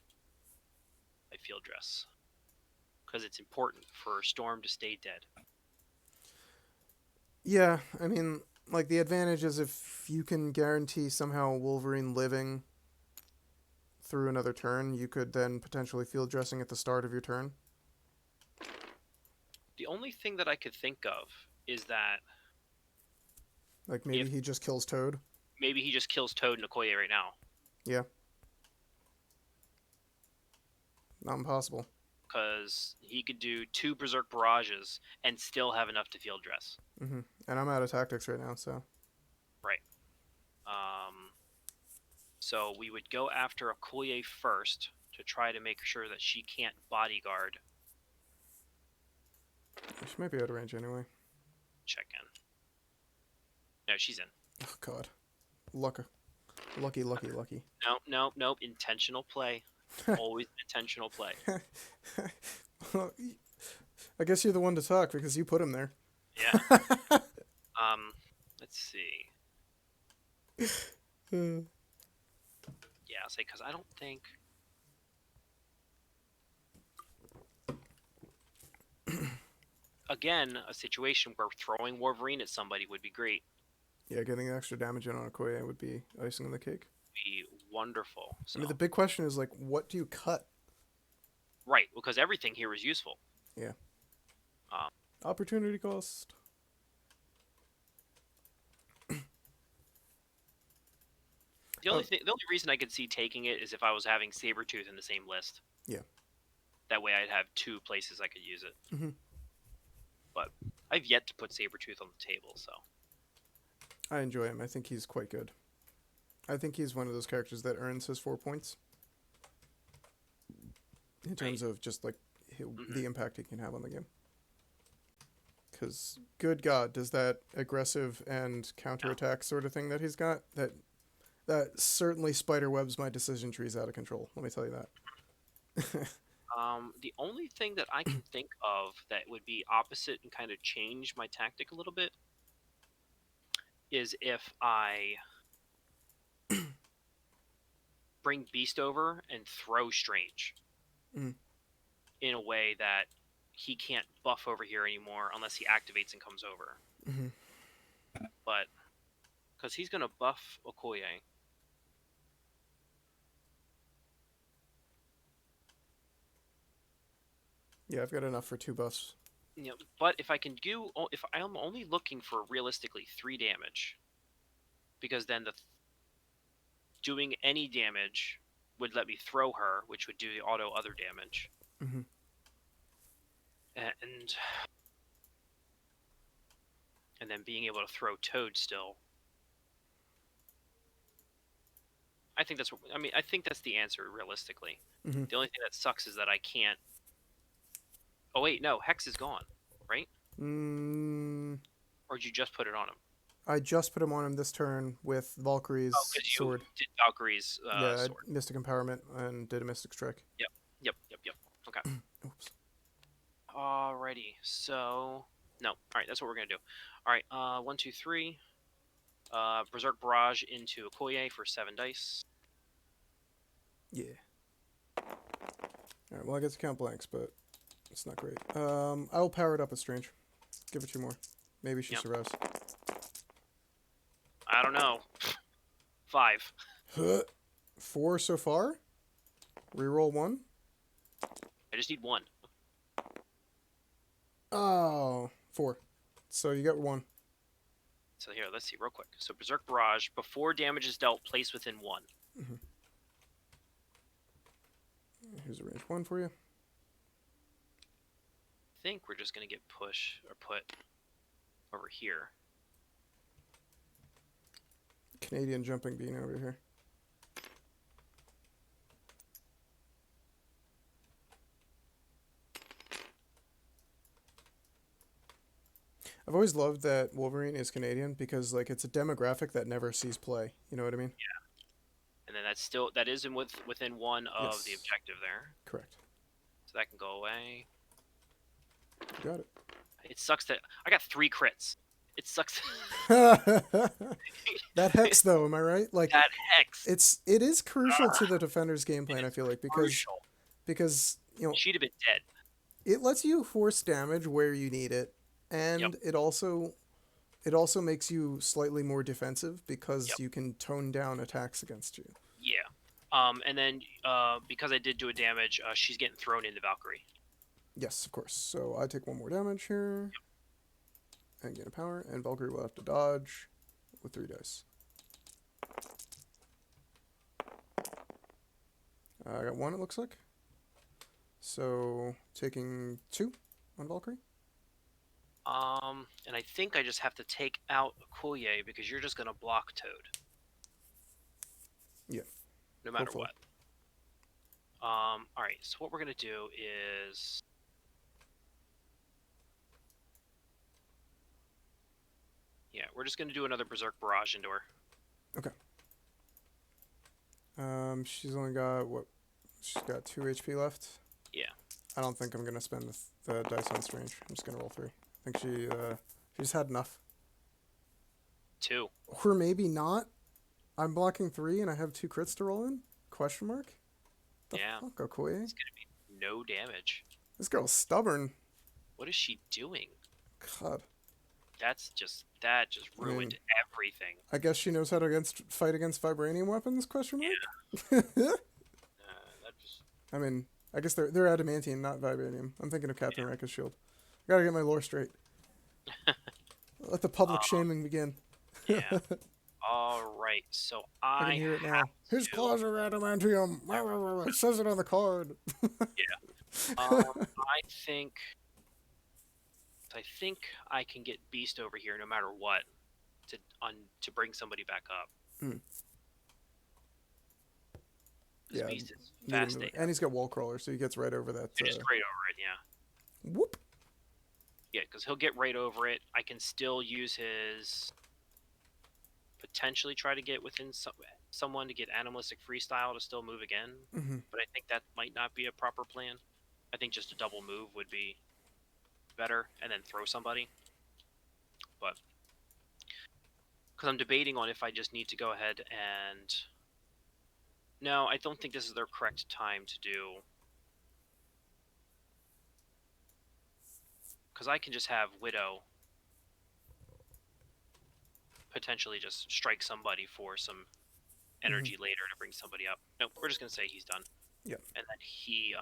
I field dress. Because it's important for Storm to stay dead. Yeah, I mean, like, the advantage is if you can guarantee somehow Wolverine living through another turn, you could then potentially field dressing at the start of your turn. The only thing that I could think of is that... Like, maybe he just kills Toad? Maybe he just kills Toad and Okoye right now. Yeah. Not impossible. Because he could do 2 Berserk Barrages and still have enough to field dress. Mm-hmm. And I'm out of tactics right now, so... Right. So we would go after Okoye first to try to make sure that she can't bodyguard. She might be out of range anyway. Check in. No, she's in. Oh, God. Lucky. Nope. Intentional play. Always intentional play. Well, I guess you're the one to talk because you put him there. Yeah. Let's see. Yeah, I'll say because I don't think... Again, a situation where throwing Wolverine at somebody would be great. Yeah, getting extra damage in on Okoye would be icing on the cake. Be wonderful. So. I mean, the big question is, like, what do you cut? Right, because everything here is useful. Yeah. Opportunity cost. The only reason I could see taking it is if I was having Sabretooth in the same list. Yeah. That way I'd have 2 places I could use it. Mm-hmm. But I've yet to put Sabretooth on the table, so... I enjoy him. I think he's quite good. I think he's one of those characters that earns his 4 points. In terms of just, like, the impact he can have on the game. Because, good God, does that aggressive and counterattack sort of thing that he's got, that certainly spiderwebs my decision trees out of control. Let me tell you that. The only thing that I can think of that would be opposite and kind of change my tactic a little bit is if I bring Beast over and throw Strange in a way that he can't buff over here anymore unless he activates and comes over. But because he's going to buff Okoye. Yeah, I've got enough for 2 buffs. You know, but if I can do, if I am only looking for realistically 3 damage, because then doing any damage would let me throw her, which would do the auto other damage. Mm-hmm. And then being able to throw Toad still. I think that's what, I mean, I think that's the answer realistically. Mm-hmm. The only thing that sucks is that I can't. Oh wait, no, Hex is gone, right? Or did you just put it on him? I just put him on him this turn with Oh, Valkyrie's because you sword. did Valkyrie's Yeah, sword. Mystic Empowerment and did a Mystic Strike. Yep. Okay. Oops. Alrighty, so no. Alright, that's what we're gonna do. Alright, 1, 2, 3. Berserk Barrage into Okoye for 7 dice. Yeah. Alright, well I get to count blanks, but it's not great. I'll power it up with Strange. Give her 2 more. Maybe she survives. I don't know. 5. 4 so far? Reroll 1? I just need 1. Oh, 4. So you get 1. So here, let's see real quick. So Berserk Barrage, before damage is dealt, place within 1. Mm-hmm. Here's a range 1 for you. I think we're just going to get push or put over here. Canadian jumping bean over here. I've always loved that Wolverine is Canadian because like it's a demographic that never sees play. You know what I mean? Yeah. And then that is within 1 of the objective there. Correct. So that can go away. You got it. It sucks that I got 3 crits. It sucks. That Hex though, am I right? Like that Hex. It is crucial to the defender's game plan, I feel like, because you know she'd have been dead. It lets you force damage where you need it, and it also makes you slightly more defensive because you can tone down attacks against you. Yeah. And then because I did do a damage, she's getting thrown into Valkyrie. Yes, of course. So I take 1 more damage here. And gain a power, and Valkyrie will have to dodge with 3 dice. I got 1, it looks like. So taking 2 on Valkyrie. And I think I just have to take out Okoye because you're just gonna block Toad. Yeah. No matter what. All right. So what we're gonna do is. Yeah, we're just gonna do another Berserk Barrage into her. Okay. She's only got what? She's got 2 HP left. Yeah. I don't think I'm gonna spend the dice on Strange. I'm just gonna roll 3. I think she's had enough. 2. Or maybe not. I'm blocking 3 and I have 2 crits to roll in? Question mark? The fuck, Okoye? It's gonna be no damage. This girl's stubborn. What is she doing? God. That just ruined everything. I guess she knows how to fight against vibranium weapons? Question mark. Yeah. I mean, I guess they're adamantine, not vibranium. I'm thinking of Captain America's shield. I gotta get my lore straight. Let the public shaming begin. Yeah. All right. So I can hear it now. His claws are adamantium. It says it on the card. Yeah. I think I can get Beast over here no matter what to bring somebody back up. Yeah, Beast is fast. And he's got wall crawler, so he gets right over that. Just right over it, yeah. Whoop. Yeah, because he'll get right over it. I can still use his. Potentially try to get within someone to get animalistic freestyle to still move again. But I think that might not be a proper plan. I think just a double move would be better, and then throw somebody. But because I'm debating on if I just need to go ahead and. No, I don't think this is the correct time to do. Because I can just have Widow potentially just strike somebody for some energy later to bring somebody up. No, we're just going to say he's done. Yep. And then he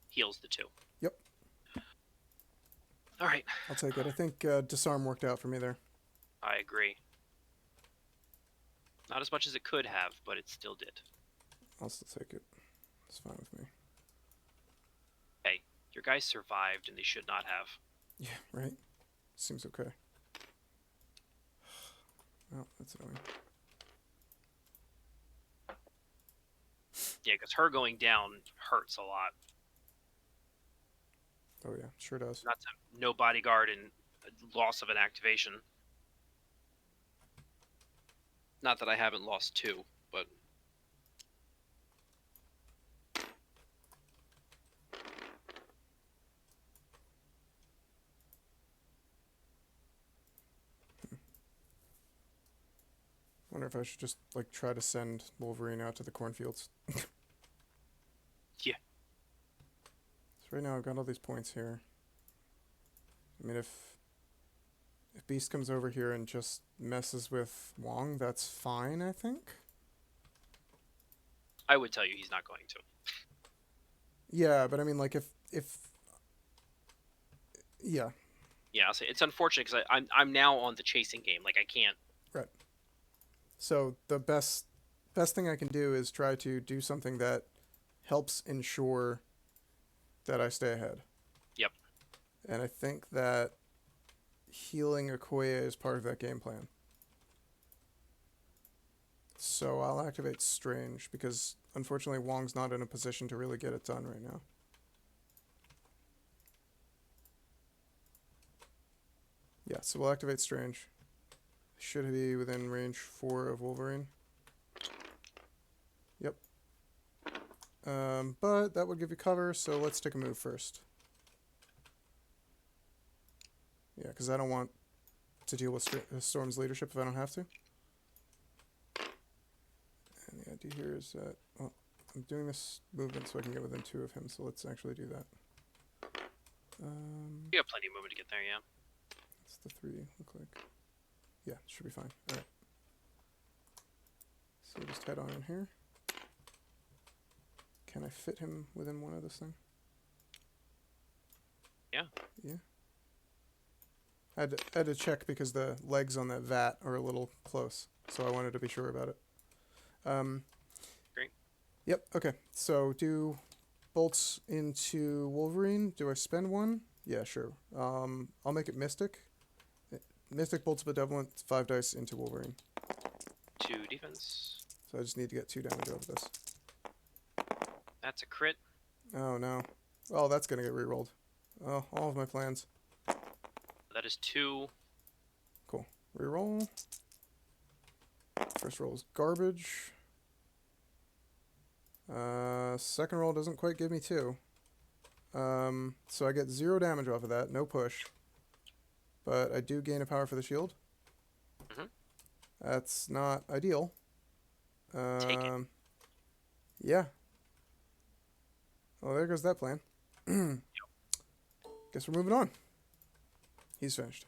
heals the 2. Yep. All right. I'll take it. I think Disarm worked out for me there. I agree. Not as much as it could have, but it still did. I'll still take it. It's fine with me. Hey, your guys survived, and they should not have. Yeah, right? Seems okay. Oh, that's annoying. Yeah, because her going down hurts a lot. Oh yeah, sure does. Not to no bodyguard and loss of an activation. Not that I haven't lost 2, but... Wonder if I should just like try to send Wolverine out to the cornfields. Yeah. So right now I've got all these points here. I mean, if Beast comes over here and just messes with Wong, that's fine, I think. I would tell you he's not going to. Yeah, but I mean, like if yeah. Yeah, I'll say it's unfortunate because I'm now on the chasing game. Like I can't. Right. So the best thing I can do is try to do something that helps ensure that I stay ahead. Yep. And I think that healing Okoye is part of that game plan. So I'll activate Strange because unfortunately Wong's not in a position to really get it done right now. Yeah, so we'll activate Strange. Should be within range 4 of Wolverine. Yep. But that would give you cover, so let's take a move first. Yeah, because I don't want to deal with Storm's leadership if I don't have to. And the idea here is that, well, I'm doing this movement so I can get within 2 of him, so let's actually do that. You have plenty of movement to get there, yeah. That's the 3 look like. Yeah, should be fine. Alright. So just head on in here. Can I fit him within 1 of this thing? Yeah. Yeah. I had to check because the legs on that vat are a little close, so I wanted to be sure about it. Great. Yep, okay. So do bolts into Wolverine. Do I spend 1? Yeah, sure. I'll make it Mystic. Mystic bolts benevolent, 5 dice into Wolverine. 2 defense. So I just need to get 2 damage over this. That's a crit. Oh no. Oh, that's gonna get rerolled. Oh, all of my plans. That is 2. Cool. Reroll. First roll is garbage. Second roll doesn't quite give me 2. So I get 0 damage off of that, no push. But I do gain a power for the shield. That's not ideal. Take it. Yeah. Well, there goes that plan. Guess we're moving on. He's finished.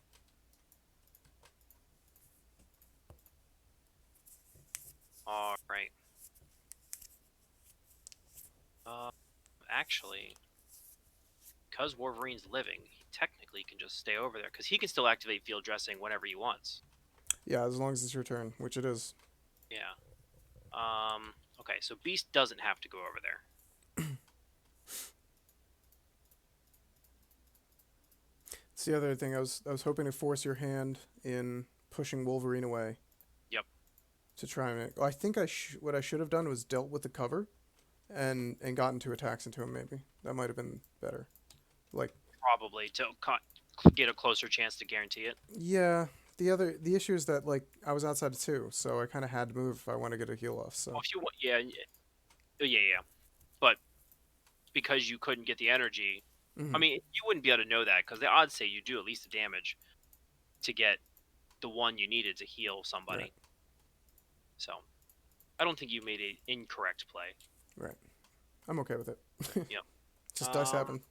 All right. Actually, because Wolverine's living, he technically can just stay over there because he can still activate field dressing whenever he wants. Yeah, as long as it's your turn, which it is. Yeah. Okay, so Beast doesn't have to go over there. It's the other thing. I was hoping to force your hand in pushing Wolverine away. Yep. To try and I think what I should have done was dealt with the cover, and gotten 2 attacks into him. Maybe that might have been better. Like probably to get a closer chance to guarantee it. Yeah. The issue is that like I was outside of 2, so I kind of had to move if I want to get a heal off. So. Well, if you want, yeah. But because you couldn't get the energy. Mm-hmm. I mean, you wouldn't be able to know that because the odds say you do at least the damage to get the 1 you needed to heal somebody. Right. So, I don't think you made an incorrect play. Right. I'm okay with it. Yep. Just dice happen.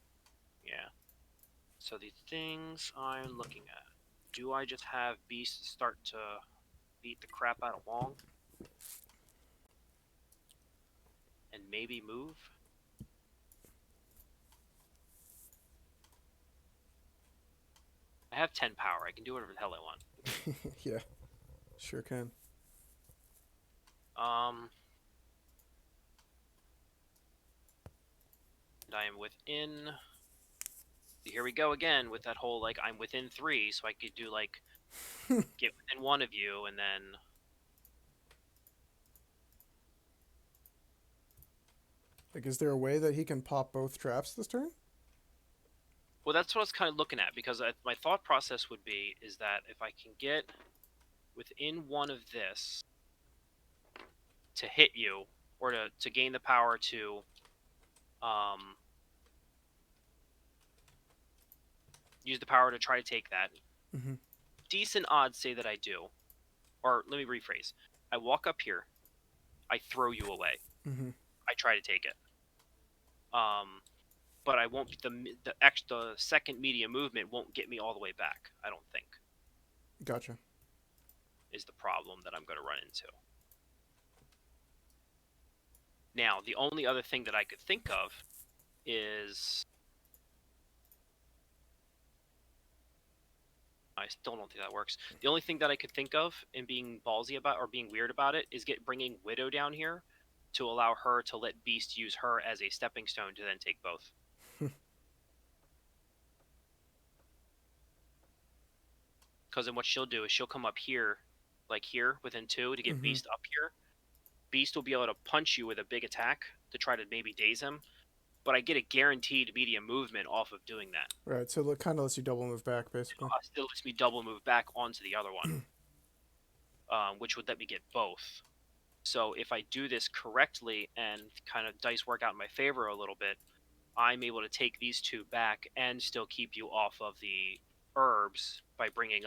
Yeah. So the things I'm looking at. Do I just have Beast start to beat the crap out of Wong? And maybe move? I have 10 power. I can do whatever the hell I want. Yeah, sure can. And I am within. Here we go again with that whole like I'm within 3, so I could do like get within 1 of you, and then. Like, is there a way that he can pop both traps this turn? Well, that's what I was kind of looking at, because my thought process would be is that if I can get within 1 of this to hit you, or to gain the power to use the power to try to take that. Mm-hmm. Decent odds say that I do. Or let me rephrase. I walk up here. I throw you away. Mm-hmm. I try to take it. But I won't. The second medium movement won't get me all the way back. I don't think. Gotcha. Is the problem that I'm going to run into. Now, the only other thing that I could think of is... I still don't think that works. The only thing that I could think of, and being ballsy about, or being weird about it, is bringing Widow down here to allow her to let Beast use her as a stepping stone to then take both. Because then what she'll do is she'll come up here, like here, within 2, to get Beast up here. Beast will be able to punch you with a big attack to try to maybe daze him. But I get a guaranteed medium movement off of doing that. Right, so it kind of lets you double move back, basically. It still lets me double move back onto the other one, which would let me get both. So if I do this correctly and kind of dice work out in my favor a little bit, I'm able to take these 2 back and still keep you off of the herbs by bringing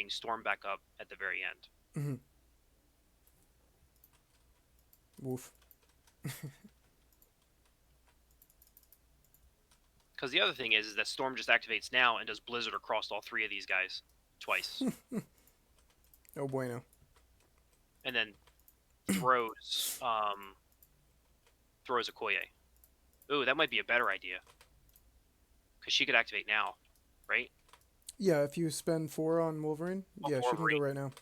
Storm back up at the very end. Mm-hmm. Woof. Because the other thing is that Storm just activates now and does Blizzard across all 3 of these guys twice. Oh bueno. And then throws Okoye. Ooh, that might be a better idea. Because she could activate now, right? Yeah, if you spend 4 on Wolverine, yeah, she can go right now.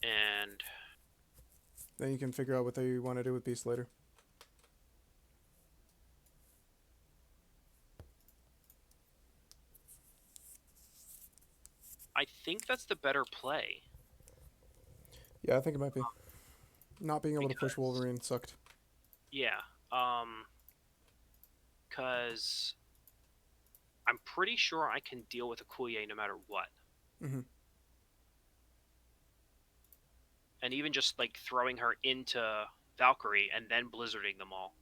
And then you can figure out what they want to do with Beast later. I think that's the better play. Yeah, I think it might be. Not being able to push Wolverine sucked. Yeah, because I'm pretty sure I can deal with Okoye no matter what. Mm-hmm. And even just like throwing her into Valkyrie and then blizzarding them all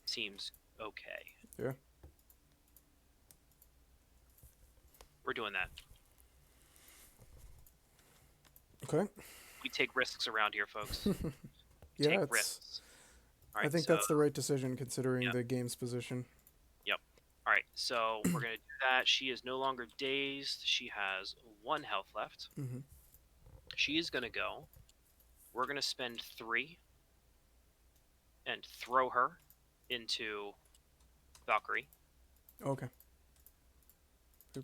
seems okay. Yeah. We're doing that. Okay. We take risks around here, folks. Yeah, take risks. All right, I think that's the right decision considering the game's position. Yep. All right, so we're going to do that. She is no longer dazed. She has 1 health left. Mm-hmm. She is going to go. We're going to spend 3 and throw her into Valkyrie. Okay. Boop.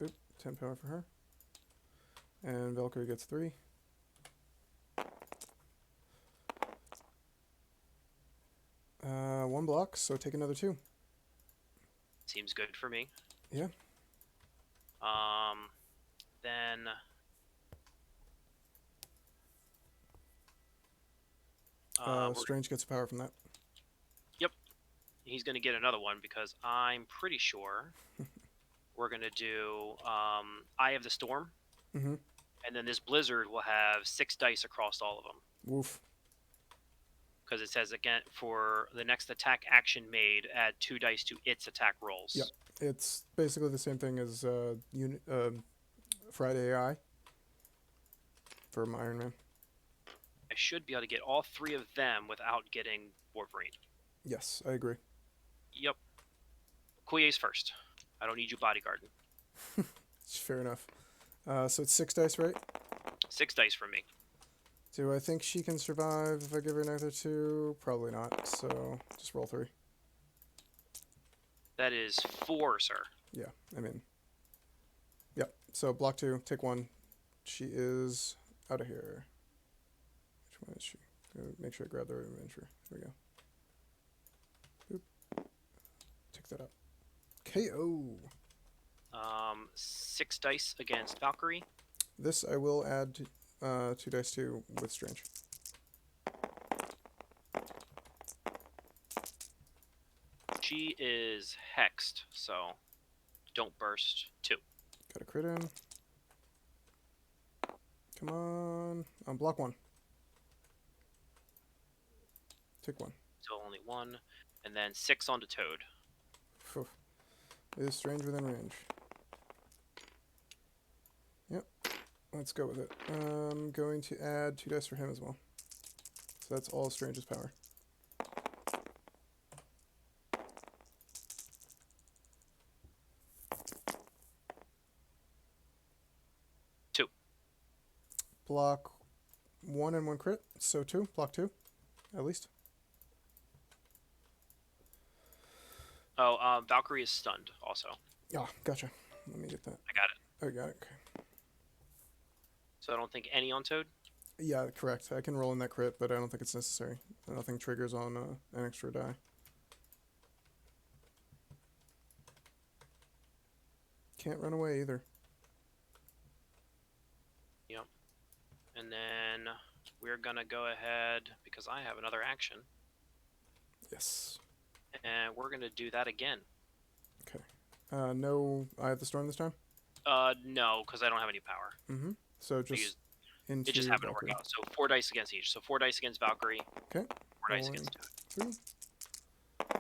Boop. 10 power for her. And Valkyrie gets 3. One block, so take another 2. Seems good for me. Yeah. Then Strange gets power from that. Yep. He's going to get another one because I'm pretty sure we're going to do Eye of the Storm. Mm-hmm. And then this Blizzard will have 6 dice across all of them. Woof. Because it says, again, for the next attack action made, add 2 dice to its attack rolls. Yep. It's basically the same thing as Friday AI for Iron Man. I should be able to get all 3 of them without getting Wolverine. Yes, I agree. Yep. Okoye's first. I don't need you bodyguarding. Fair enough. So it's 6 dice, right? 6 dice from me. Do I think she can survive if I give her another 2? Probably not, so just roll 3. That is 4, sir. Yeah, I mean, yep. So block 2, take 1. She is out of here. Which one is she? Make sure I grab the right adventure. There we go. Boop. Take that up. KO. 6 dice against Valkyrie. This I will add 2 dice to with Strange. She is hexed, so don't burst. 2. Got a crit in. Come on. Block 1. Take 1. So only 1. And then 6 onto Toad. Phew. Is Strange within range? Yep. Let's go with it. I'm going to add 2 dice for him as well. So that's all Strange's power. Block 1 and 1 crit, so 2. Block 2, at least. Oh, Valkyrie is stunned also. Ah, gotcha. Let me get that. I got it. Oh, got it. Okay. So I don't think any on Toad? Yeah, correct. I can roll in that crit, but I don't think it's necessary. Nothing triggers on an extra die. Can't run away either. Yep. And then we're gonna go ahead, because I have another action. Yes. And we're gonna do that again. Okay. No Eye of the Storm this time? No, because I don't have any power. Mm-hmm. So just into it just happened Valkyrie. to work out. So 4 dice against each. So 4 dice against Valkyrie. Okay. 4 dice against Toad. 2.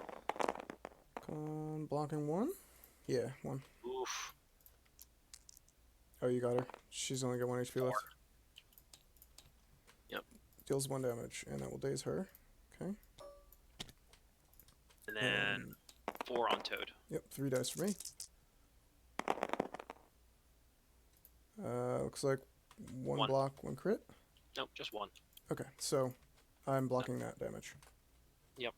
Come on, blocking 1? Yeah, 1. Oof. Oh, you got her. She's only got 1 HP left. Yep. Deals 1 damage, and that will daze her. Okay. And then 4 on Toad. Yep, 3 dice for me. Looks like 1 block, 1 crit. Nope, just 1. Okay, so I'm blocking that damage. Yep.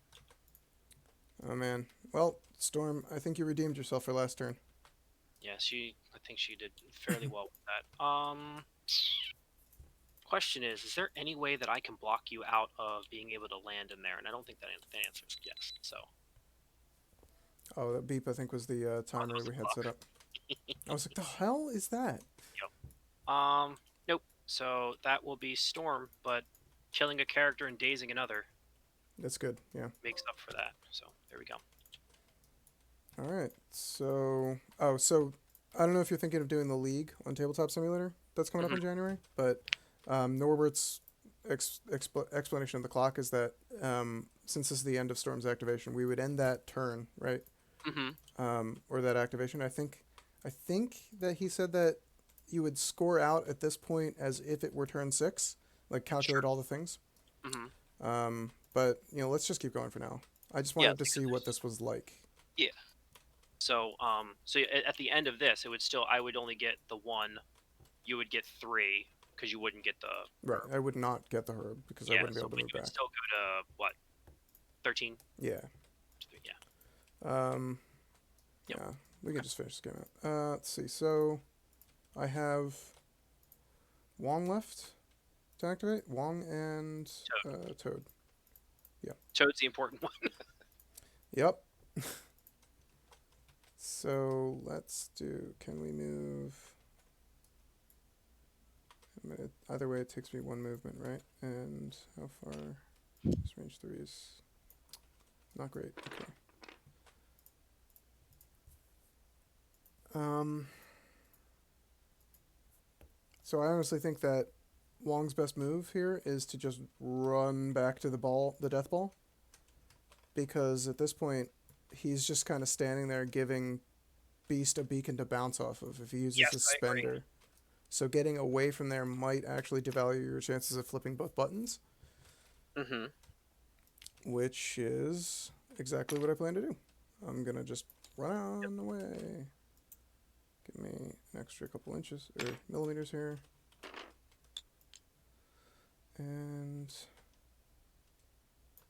Oh man. Well, Storm, I think you redeemed yourself for last turn. Yeah, I think she did fairly well with that. Question is there any way that I can block you out of being able to land in there? And I don't think that the answer is yes. So. Oh, that beep I think was the timer we had set up. I was like, the hell is that? Yep. Nope. So that will be Storm, but killing a character and dazing another. That's good, yeah. Makes up for that. So there we go. Alright, so... Oh, so I don't know if you're thinking of doing the League on Tabletop Simulator that's coming up in January, but Norbert's explanation of the clock is that since this is the end of Storm's activation, we would end that turn, right? Or that activation. I think that he said that you would score out at this point as if it were turn 6, like calculate all the things. But let's just keep going for now. I just wanted to see what this was like. Yeah. So so at the end of this, I would only get the 1. You would get 3 because you wouldn't get the right. I would not get the herb because I wouldn't be able to move back. Would still go to what? 13. Yeah. Yeah. Yeah. We can just finish this game out. Let's see. So I have Wong left to activate. Wong and Toad. Yeah. Toad's the important one. Yep. So let's do. Can we move? Either way, it takes me 1 movement, right? And how far? This range 3 is not great. Okay. So I honestly think that Wong's best move here is to just run back to the death ball. Because at this point, he's just kind of standing there giving Beast a beacon to bounce off of if he uses his spender. So getting away from there might actually devalue your chances of flipping both buttons. Which is exactly what I plan to do. I'm going to just run away. Give me an extra couple inches, or millimeters here. And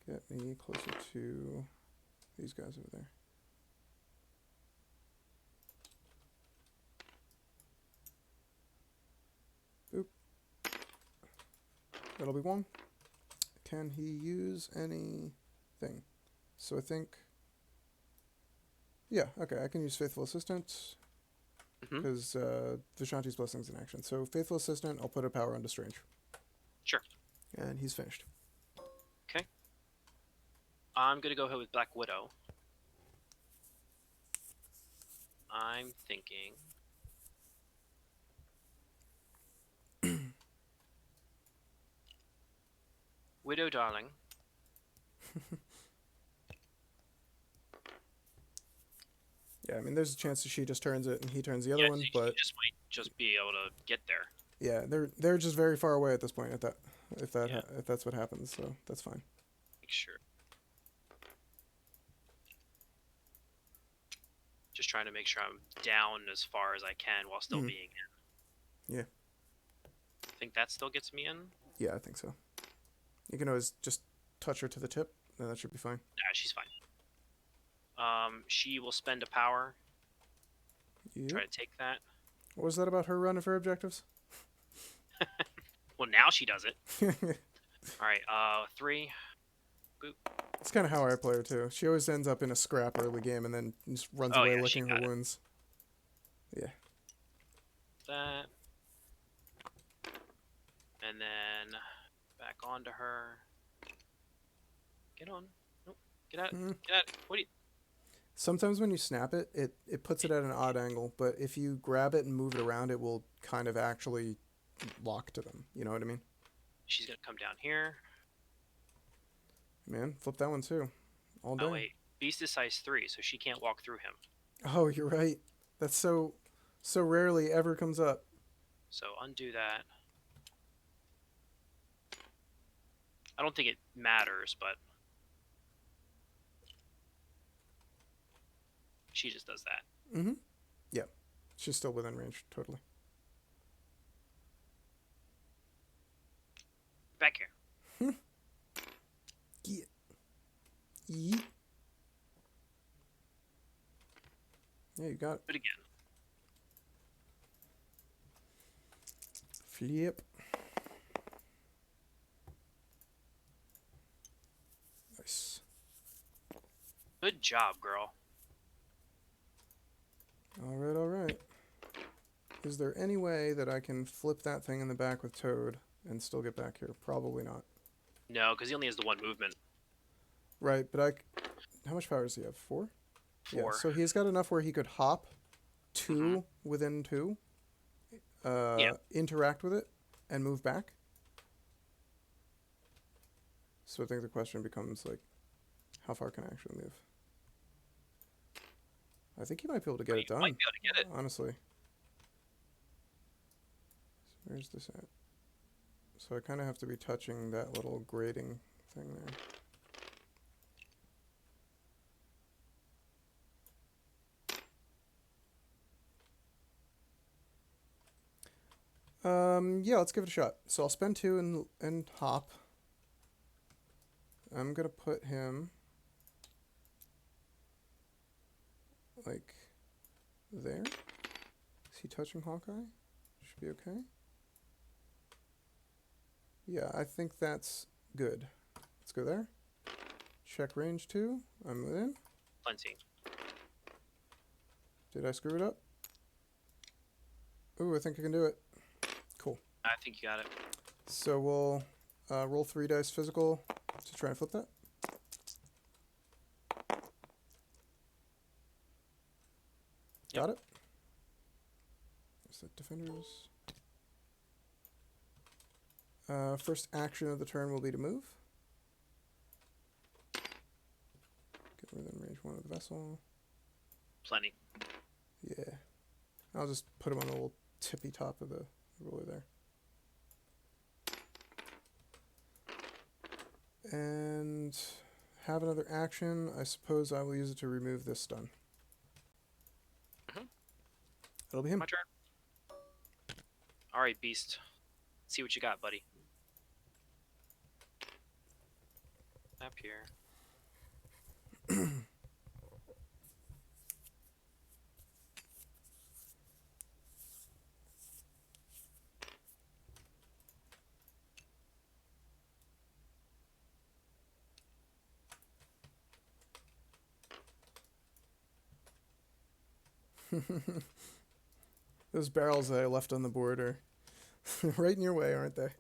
get me closer to these guys over there. Oop. That'll be Wong. Can he use anything? So I think... Yeah, okay, I can use Faithful Assistant. Because Vishanti's Blessing's in action. So Faithful Assistant, I'll put a power onto Strange. Sure. And he's finished. Okay. I'm going to go ahead with Black Widow. I'm thinking... Widow Darling. Yeah, I mean, there's a chance that she just turns it and he turns the other one, but... She just might just be able to get there. Yeah, they're just very far away at this point, if that's what happens, so that's fine. Make sure. Just trying to make sure I'm down as far as I can while still being in. Yeah. I think that still gets me in? Yeah, I think so. You can always just touch her to the tip, and that should be fine. Nah, she's fine. She will spend a power. Yep. Try to take that. What was that about her running for objectives? Well, now she does it. Alright, 3. Boop. It's kind of how I play her, too. She always ends up in a scrap early game and then just runs away licking her wounds. Yeah. That. And then back onto her. Get on. Nope. Get out. Get out. What do you... Sometimes when you snap it, it puts it at an odd angle, but if you grab it and move it around, it will kind of actually lock to them. You know what I mean? She's going to come down here. Man, flip that one too. All day. Oh, wait. Beast is size 3, so she can't walk through him. Oh, you're right. That's so rarely ever comes up. So undo that. I don't think it matters, but... She just does that. Mm-hmm. Yeah. She's still within range, totally. Back here. Yeah. Yeet. Yeah, you got it. Do it again. Flip. Nice. Good job, girl. All right. Is there any way that I can flip that thing in the back with Toad and still get back here? Probably not. No, because he only has the one movement. Right, but how much power does he have? 4? 4. Yeah, so he's got enough where he could hop 2 within 2, interact with it, and move back. So I think the question becomes, like, how far can I actually move? I think he might be able to get it done. Might be able to get it. Honestly. So where's this at? So I kind of have to be touching that little grating thing there. Yeah, let's give it a shot. So I'll spend 2 and hop. I'm gonna put him like there. Is he touching Hawkeye? Should be okay. Yeah, I think that's good. Let's go there. Check range 2. I'm within. Plenty. Did I screw it up? Ooh, I think I can do it. Cool. I think you got it. So we'll roll 3 dice physical to try and flip that. Yep. Got it. Is that defenders? First action of the turn will be to move. Get within range 1 of the vessel. Plenty. Yeah. I'll just put him on the little tippy top of the ruler there. And have another action. I suppose I will use it to remove this stun. That'll be him. My turn. Alright, Beast. See what you got, buddy. Up here. Those barrels that I left on the board are right in your way, aren't they?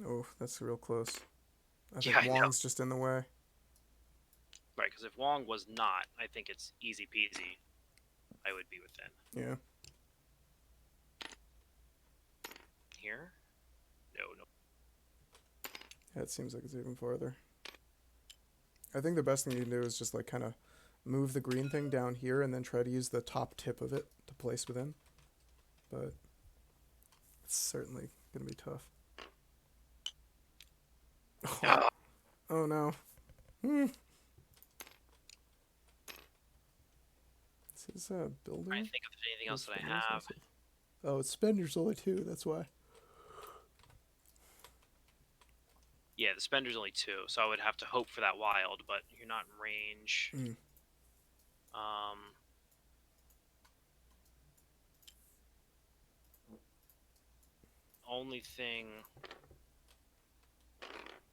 Oh, that's real close. I think Yeah, I know. Wong's just in the way. Right, because if Wong was not, I think it's easy peasy. I would be within. Yeah. Here? No. Yeah, it seems like it's even farther. I think the best thing you can do is just like kind of move the green thing down here and then try to use the top tip of it to place within. But it's certainly going to be tough. Oh no. Is this a building? I think of anything else that I have. Oh, it's Spender's only 2, that's why. Yeah, the spender's only 2, so I would have to hope for that wild, but you're not in range. Only thing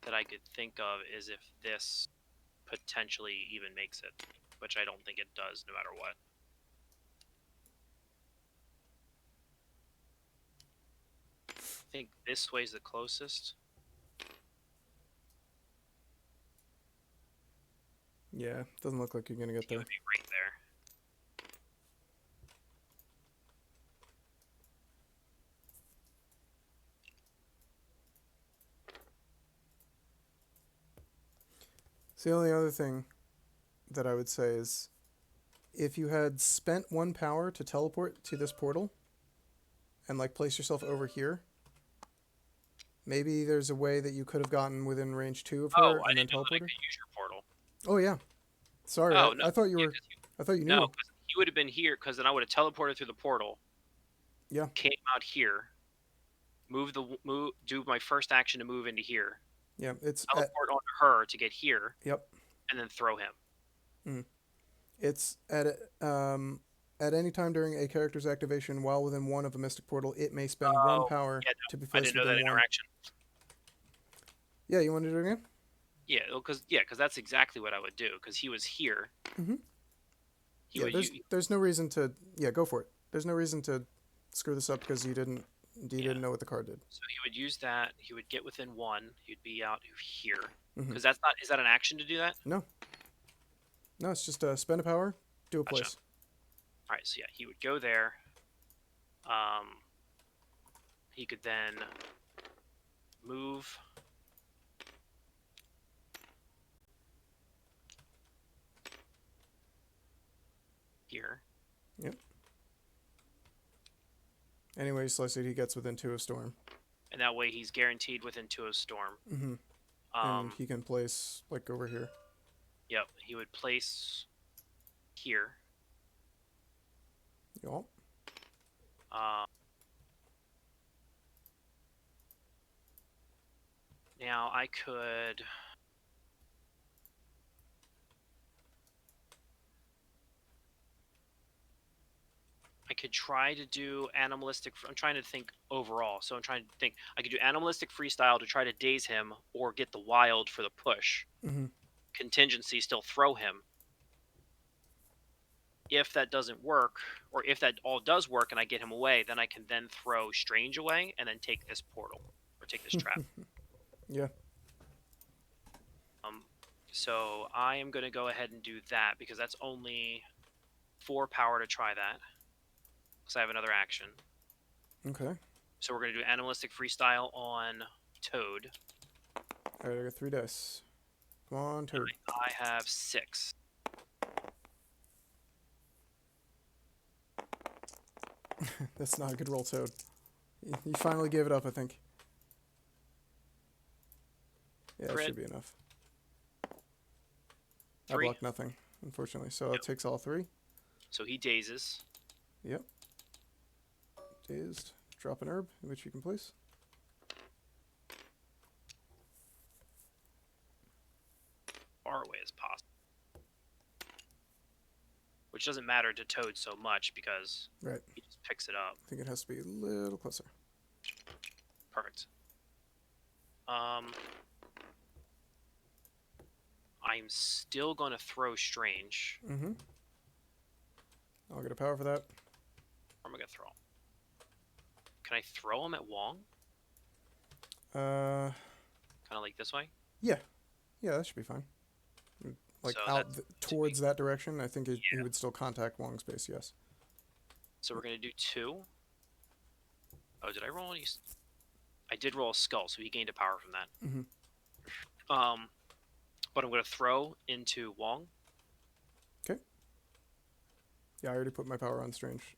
that I could think of is if this potentially even makes it, which I don't think it does no matter what. I think this way's the closest. Yeah, doesn't look like you're going to get there. It would be right there. So the only other thing that I would say is if you had spent 1 power to teleport to this portal and like place yourself over here, maybe there's a way that you could have gotten within range 2 of her and then teleported. Use your portal. Oh yeah. Sorry, Oh, no. I thought you were. I thought you knew. No, because he would have been here, because then I would have teleported through the portal. Yeah. Came out here. Do my first action to move into here. Yeah, it's teleport onto her to get here. Yep. And then throw him. It's at any time during a character's activation while within 1 of a mystic portal, it may spend 1 power to be placed within 1. I didn't know that interaction. Yeah, you want to do it again? Yeah, because that's exactly what I would do. Because he was here. There's no reason to. Yeah, go for it. There's no reason to screw this up because you didn't know what the card did. So he would use that. He would get within 1. He'd be out here. Because that's not. Is that an action to do that? No. No, it's just spend a power, do a place. All right, so yeah, he would go there. He could then move. Here. Yep. Anyway, you slice it, he gets within 2 of Storm. And that way he's guaranteed within 2 of Storm. And he can place, like, over here. Yep, he would place here. Yup. Now I could... try to do animalistic. I'm trying to think overall. So I'm trying to think. I could do animalistic freestyle to try to daze him, or get the wild for the push. Contingency, still throw him. If that doesn't work, or if that all does work and I get him away, then I can then throw Strange away and then take this portal or take this trap. Yeah. So I am going to go ahead and do that because that's only 4 power to try that. Because I have another action. Okay. So we're going to do animalistic freestyle on Toad. Alright, I got 3 dice. Come on, Toad. I have 6. That's not a good roll, Toad. You finally gave it up, I think. Yeah, it should be enough. 3. I blocked nothing, unfortunately. So it takes all 3. So he dazes. Yep. Dazed. Drop an herb, which you can place. Far away as possible. Which doesn't matter to Toad so much because he just picks it up. I think it has to be a little closer. Perfect. I'm still gonna throw Strange. Mm-hmm. I'll get a power for that. Where am I gonna throw him? Can I throw him at Wong? Uh, Kind of like this way? yeah. Yeah, that should be fine. Like So out that's towards that direction, I think he Yeah. would still contact Wong's base, yes. So we're gonna do 2. Oh, did I roll any? I did roll a skull, so he gained a power from that. Mm-hmm. But I'm gonna throw into Wong. Okay. Yeah, I already put my power on Strange.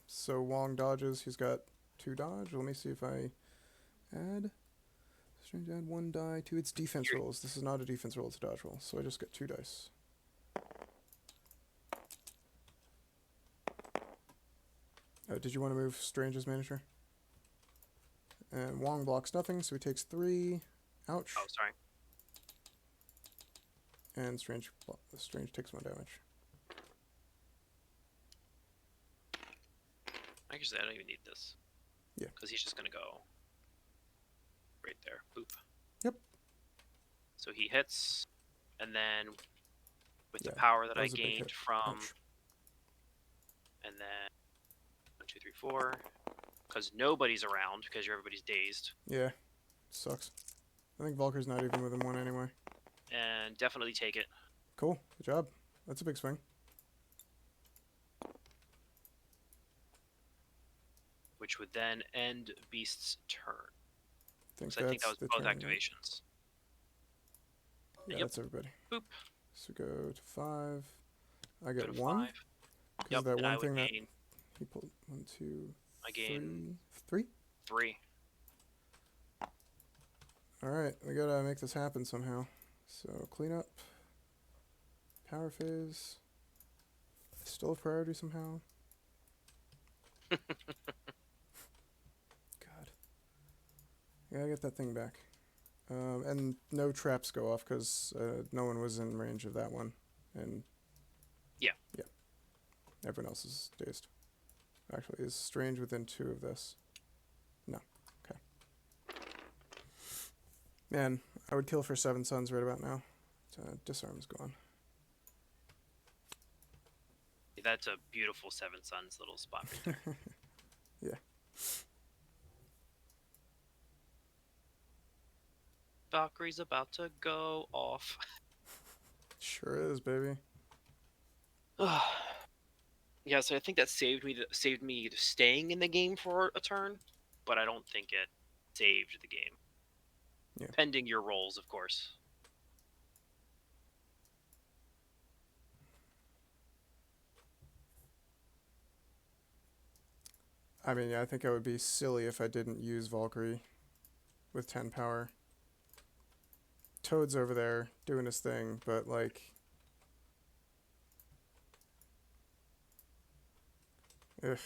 So Wong dodges. He's got 2 dodge. Let me see if I add. Strange add 1 die to its defense rolls. This is not a defense roll, it's a dodge roll. So I just get 2 dice. Did you want to move Strange's manager? And Wong blocks nothing, so he takes 3. Ouch. Oh, sorry. And Strange takes 1 damage. Actually, I don't even need this. Yeah. Because he's just gonna go right there. Boop. Yep. So he hits, and then with Yeah, the power that that I was a big gained hit. from, Ouch. and then 1, 2, 3, 4, because nobody's around because everybody's dazed, Yeah. Sucks. I think Valkyrie's not even within 1 anyway. and definitely take it. Cool. Good job. That's a big swing. Which would then end Beast's turn. I think So I think that was the both turn, yeah. activations. Yeah, Yep. that's everybody. Boop. So go to 5. I Go get to 1. 5. Because Yep, of that and I one would thing that gain. he pulled. 1, 2, I gain 3. 3. Alright, we gotta make this happen somehow. So clean up. Power phase. Still a priority somehow. God. Gotta get that thing back. And no traps go off because no one was in range of that one. And Yeah. Yeah. Everyone else is dazed. Actually, is Strange within 2 of this? No. Okay. Man, I would kill for 7 suns right about now. Disarm's gone. That's a beautiful 7 Suns little spot right there. Yeah. Valkyrie's about to go off. Sure is, baby. Yeah, so I think that saved me staying in the game for a turn, but I don't think it saved the game. Yeah. Pending your rolls, of course. I mean, yeah, I think I would be silly if I didn't use Valkyrie with 10 power. Toad's over there doing his thing, but like... Ugh.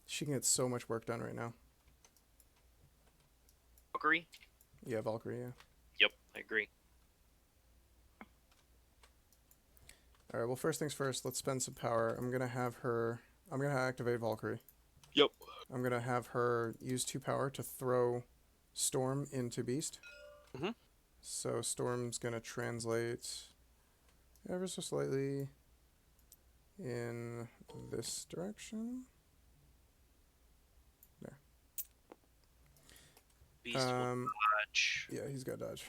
She can get so much work done right now. Valkyrie? Yeah, Valkyrie, yeah. Yep, I agree. Alright, well, first things first, let's spend some power. I'm gonna activate Valkyrie. Yep. I'm gonna have her use 2 power to throw Storm into Beast. Mhm. So Storm's gonna translate ever so slightly in this direction. There. Beast will dodge. Yeah, he's got dodge.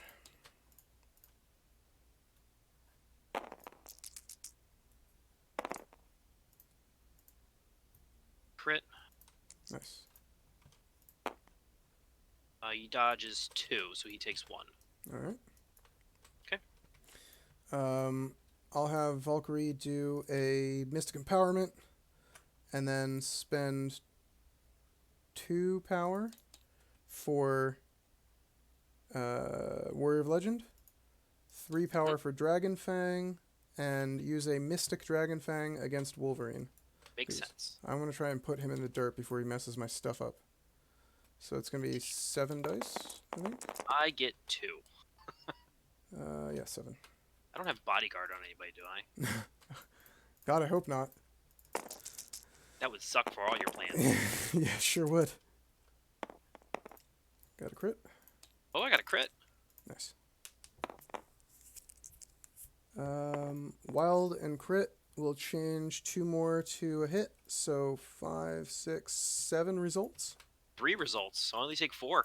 Crit. Nice. He dodges 2, so he takes 1. Alright. Okay. I'll have Valkyrie do a Mystic Empowerment and then spend 2 power for Warrior of Legend, 3 power for Dragon Fang, and use a Mystic Dragon Fang against Wolverine. Makes sense. I want to try and put him in the dirt before he messes my stuff up. So it's going to be 7 dice, I think. I get 2. Yeah, 7. I don't have bodyguard on anybody, do I? God, I hope not. That would suck for all your plans. Yeah, sure would. Got a crit. Oh, I got a crit. Nice. Wild and crit will change 2 more to a hit, so 5, 6, 7 results. 3 results. I only take 4.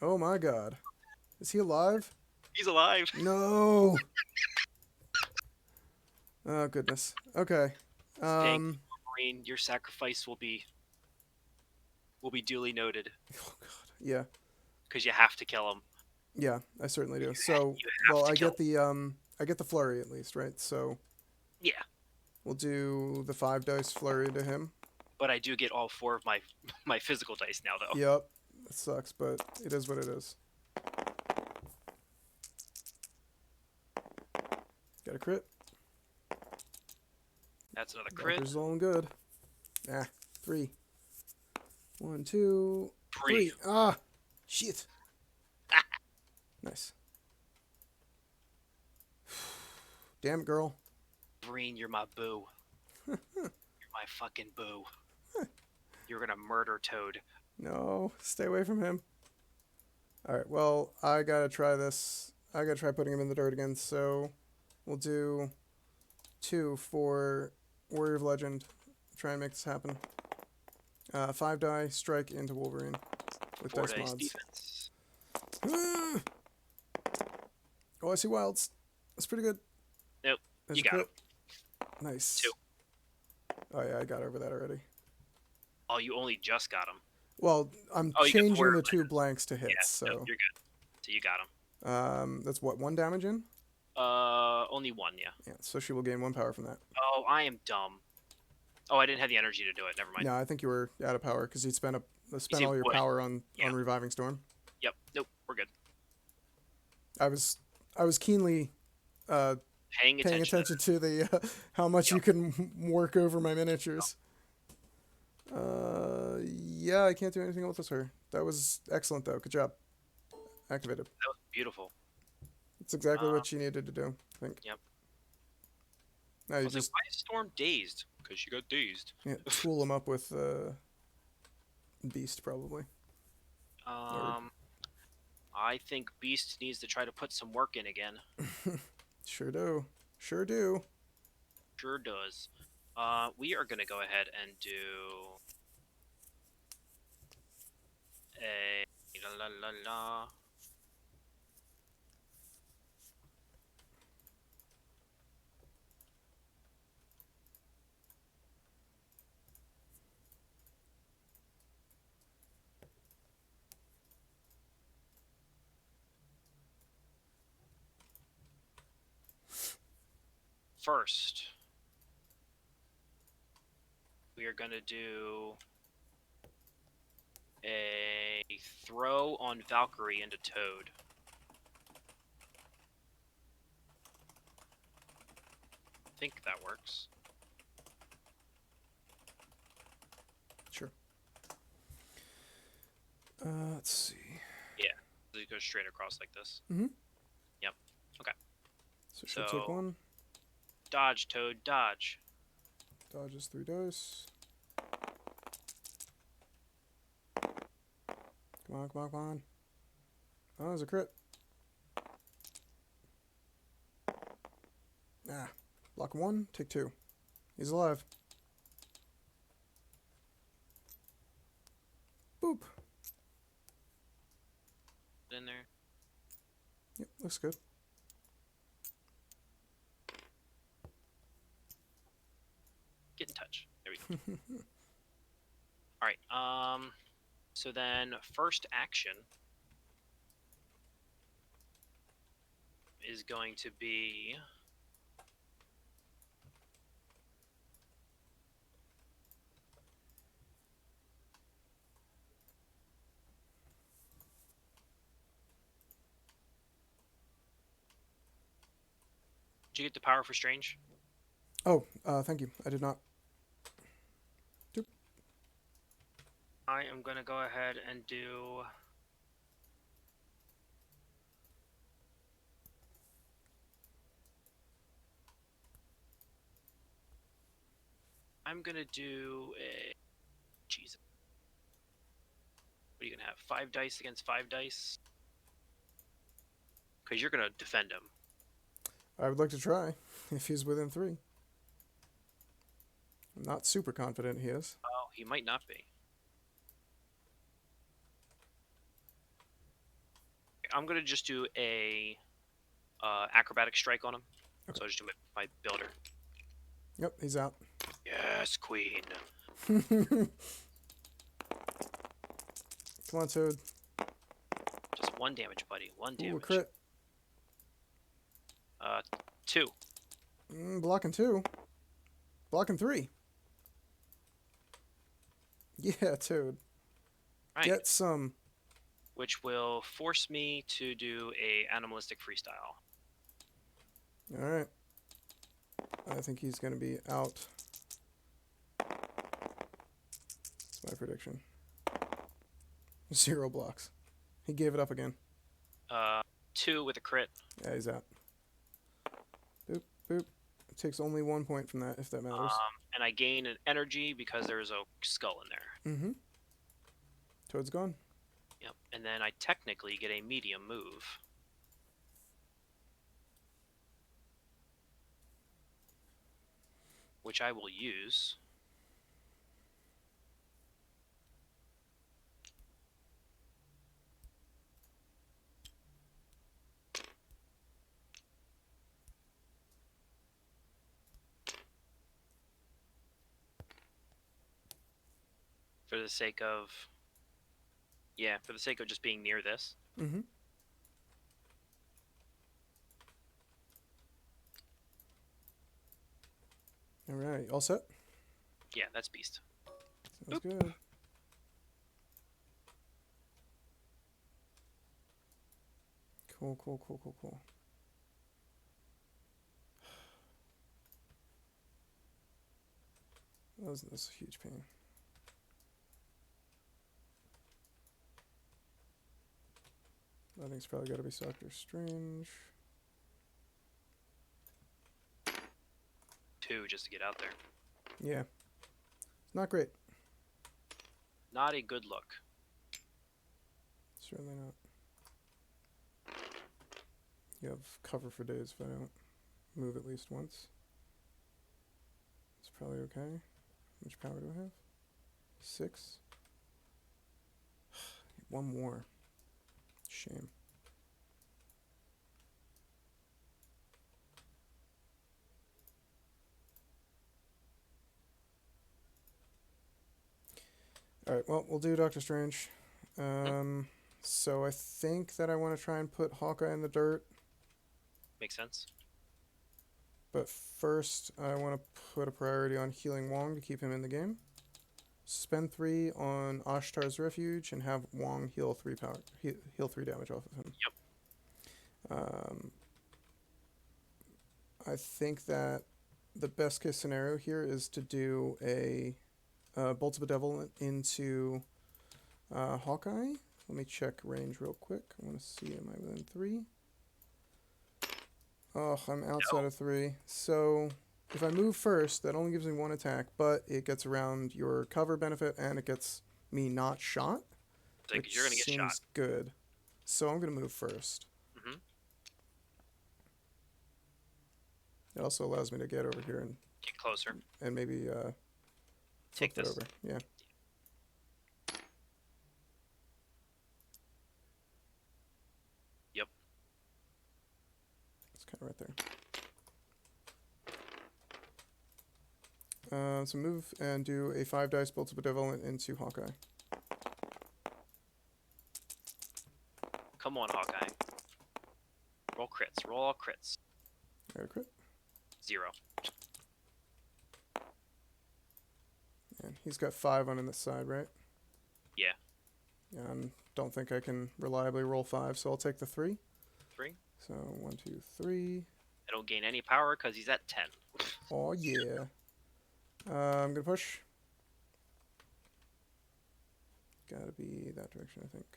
Oh my god. Is he alive? He's alive. No! Oh goodness. Okay. Thank you, Wolverine. Your sacrifice will be duly noted. Oh god. Yeah. Because you have to kill him. Yeah, I certainly do. So, you have well, to I kill get the flurry at least, right? So, Yeah. we'll do the 5 dice flurry to him. But I do get all 4 of my physical dice now, though. Yep. That sucks, but it is what it is. Got a crit. That's another crit. Doctor's rolling good. 3. 1, 2, 3. 3. Ah! Shit. Nice. Damn it, girl. Wolverine, you're my boo. You're my fucking boo. You're gonna murder Toad. No, stay away from him. Alright, well, I gotta try this. I gotta try putting him in the dirt again, so we'll do 2 for Warrior of Legend. Try and make this happen. 5 die, strike into Wolverine with 4 dice dice mods. defense. Oh, I see wilds. That's pretty good. Nope, There's you a got crit. him. Nice. 2. Oh yeah, I got over that already. Oh, you only just got him. Well, I'm You got the changing Warrior the of 2 Legend. blanks to hits, Yeah, so... no, you're good. So you got him. That's what, 1 damage in? Only 1, yeah. Yeah, so she will gain 1 power from that. Oh, I am dumb. Oh, I didn't have the energy to do it. Never mind. No, I think you were out of power because you'd spent See, all your wood. power on Yeah. Reviving Storm. Yep. Nope. We're good. I was keenly Paying attention. to the how much you can work over my miniatures. Yeah, I can't do anything else with her. That was excellent though. Good job. Activated. That was beautiful. That's exactly what she needed to do, I think. Yep. Now I you was like, just why is Storm dazed? Because she got dazed. tool him up with Beast probably. I think Beast needs to try to put some work in again. Sure do. Sure do. Sure does. We are gonna go ahead and do a la la la. First, we are gonna do a throw on Valkyrie into Toad. I think that works. Sure. Let's see. Yeah, it goes straight across like this. Mm-hmm. Yep. Okay. So she'll take 1. Dodge, Toad, dodge. Dodges 3 dice. Come on, come on, come on. Oh, there's a crit. Block 1, take 2. He's alive. Boop. In there. Yep, looks good. Get in touch. There we go. Alright, so then first action is going to be Did you get the power for Strange? Oh, thank you. I did not. Doop. I am going to go ahead and do a Jesus. What are you gonna have? 5 dice against 5 dice? Because you're gonna defend him. I would like to try, if he's within 3. I'm not super confident he is. Oh, he might not be. I'm gonna just do a acrobatic strike on him. Okay. So I'll just do my builder. Yep, he's out. Yes, queen. Come on, Toad. Just 1 damage, buddy. 1 damage. Ooh, a crit. 2. Blocking 2. Blocking 3. Yeah, Toad. Right. Get some. Which will force me to do a animalistic freestyle. Alright. I think he's going to be out. That's my prediction. 0 blocks. He gave it up again. 2 with a crit. Yeah, he's out. Boop, boop. It takes only 1 point from that, if that matters. And I gain an energy because there's a skull in there. Mm-hmm. Toad's gone. Yep. And then I technically get a medium move. Which I will use. For the sake of... Yeah, for the sake of just being near this. Mm-hmm. Alright, all set? Yeah, that's beast. Sounds good. Cool, cool, cool, cool, cool. That's a huge pain. I think it's probably got to be Doctor Strange. 2 just to get out there. Yeah. Not great. Not a good look. Certainly not. You have cover for days if I don't move at least once. It's probably okay. How much power do I have? 6. 1 more. Shame. Alright, well, we'll do Doctor Strange. So I think that I want to try and put Hawkeye in the dirt. Makes sense. But first, I want to put a priority on healing Wong to keep him in the game. Spend 3 on Ashtar's Refuge and have Wong heal 3 power, heal 3 damage off of him. Yep. I think that the best case scenario here is to do a Bolt of Bedevilment into Hawkeye. Let me check range real quick. I want to see, am I within 3? Oh, I'm outside of 3. So if I move first, that only gives me 1 attack, but it gets around your cover benefit and it gets me not shot. Which you're gonna get seems shot. Good. So I'm gonna move first. Mm-hmm. It also allows me to get over here and Get closer. and maybe Take flip it this. over. Yeah. Yep. It's kind of right there. So move and do a 5 dice Bolt of Bedevilment into Hawkeye. Come on, Hawkeye. Roll crits. Roll all crits. I got a crit. 0. And he's got 5 on this side, right? Yeah. Yeah, I don't think I can reliably roll 5, so I'll take the 3. 3. So 1, 2, 3. I don't gain any power because he's at 10. Oh yeah. I'm gonna push. Gotta be that direction, I think.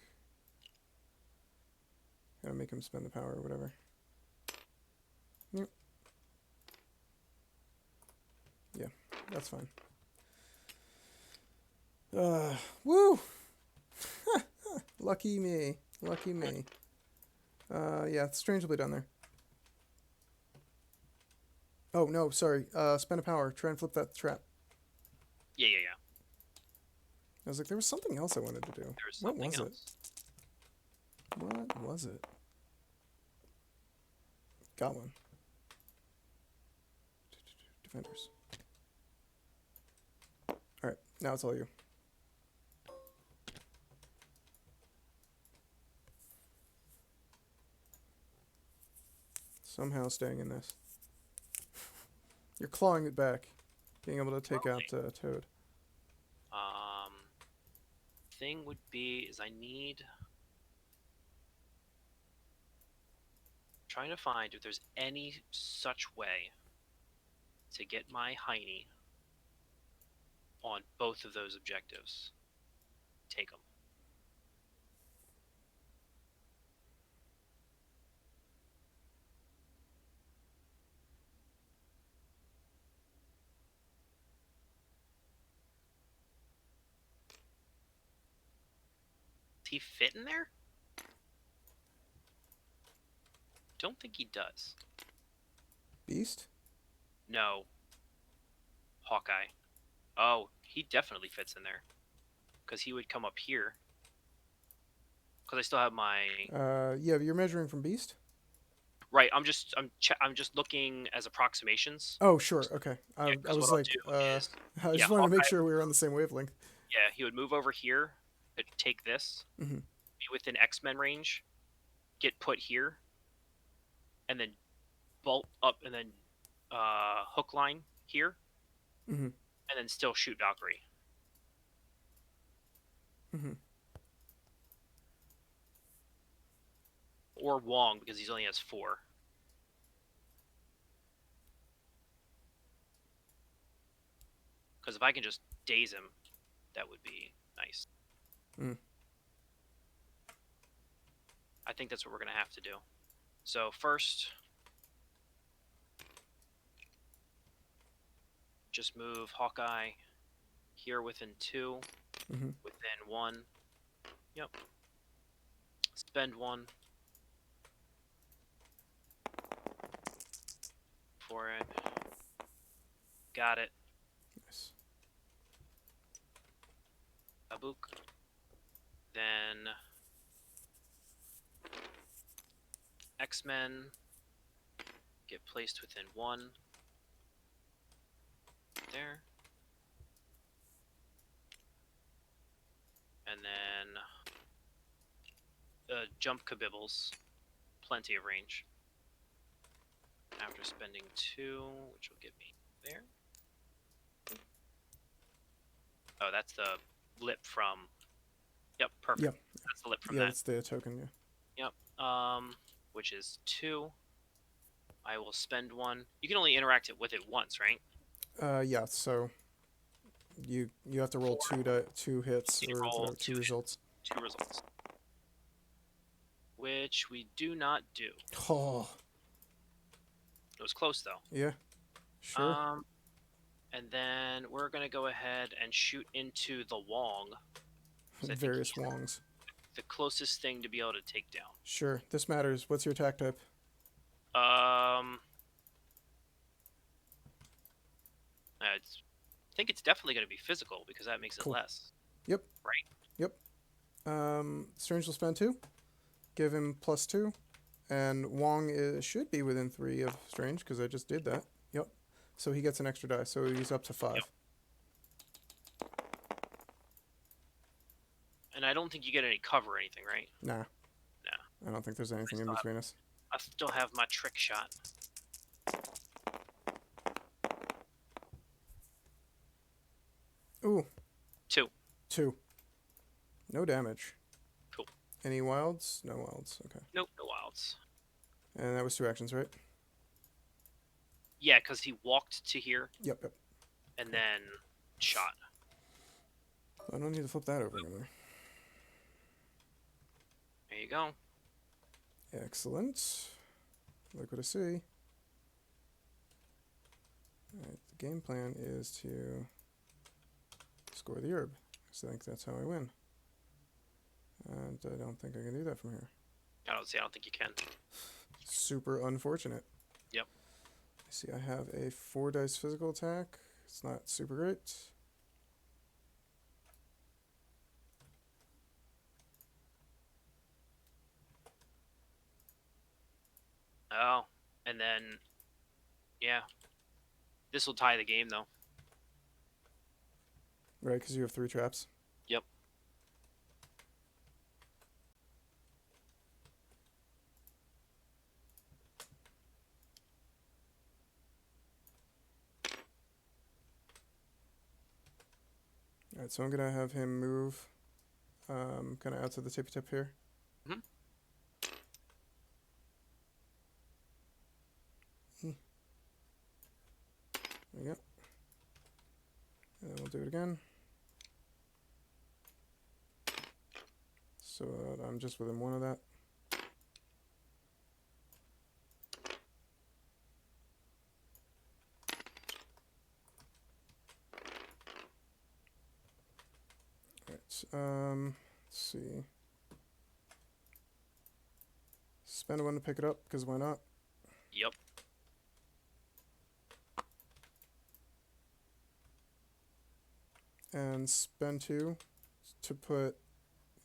Gotta make him spend the power or whatever. Yep. Yeah, that's fine. Woo! Lucky me. Lucky me. Yeah, Strange will be down there. Oh, no, sorry. Spend a power. Try and flip that trap. Yeah. I was like, there was something else I wanted to do. There's What something was else. it? What was it? Got one. Defenders. Alright, now it's all you. Somehow staying in this. You're clawing it back. Being able to take out Toad. Thing would be is I need... Trying to find if there's any such way to get my Heine on both of those objectives. Take them. Does he fit in there? Don't think he does. Beast? No. Hawkeye. Oh, he definitely fits in there. Because he would come up here. Because I still have my... Yeah, you're measuring from Beast? Right, I'm just looking as approximations. Oh, sure, okay. Yeah, I was like, I just wanted to make sure we were on the same wavelength. Yeah, he would move over here, take this, be within X-Men range, get put here, and then bolt up, and then hook line here, and then still shoot Valkyrie. Or Wong, because he only has 4. Because if I can just daze him, that would be nice. I think that's what we're going to have to do. So first, just move Hawkeye here within 2, within 1. Yep. Spend 1. For it. Got it. Nice. Abook. Then X-Men get placed within 1. There. And then jump Kabibbles. Plenty of range. After spending 2, which will get me there. Oh, that's the lip from... Yep, perfect. Yep. That's the lip from that. that. Yeah, that's the token, yeah. Yep. Which is 2. I will spend 1. You can only interact with it once, right? Yeah, so you have to roll 2 hits or 2 results. 2 results. Which we do not do. Oh. It was close, though. Yeah, sure. And then we're going to go ahead and shoot into the Wong. Various Wongs. The closest thing to be able to take down. Sure. This matters. What's your attack type? I think it's definitely going to be physical because that makes it less. Yep. Right. Yep. Strange will spend 2. Give him +2. And Wong should be within 3 of Strange because I just did that. Yep. So he gets an extra die. So he's up to 5. Yep. And I don't think you get any cover or anything, right? Nah. Nah. I don't think there's anything in between us. I still have my trick shot. Ooh. 2. 2. No damage. Cool. Any wilds? No wilds. Okay. Nope, no wilds. And that was 2 actions, right? Yeah, because he walked to here. Yep. And then shot. I don't need to flip that over anymore. There you go. Excellent. Look what I see. Alright, the game plan is to score the herb. So I think that's how I win. And I don't think I can do that from here. I don't think you can. Super unfortunate. Yep. I see I have a 4 dice physical attack. It's not super great. Oh, and then, yeah. This will tie the game, though. Right, because you have 3 traps. Yep. Alright, so I'm going to have him move kind of out to the tippy tip here. Mm-hmm. There we go. And then we'll do it again. So I'm just within 1 of that. Alright, let's see. Spend 1 to pick it up, because why not? Yep. And spend 2 to put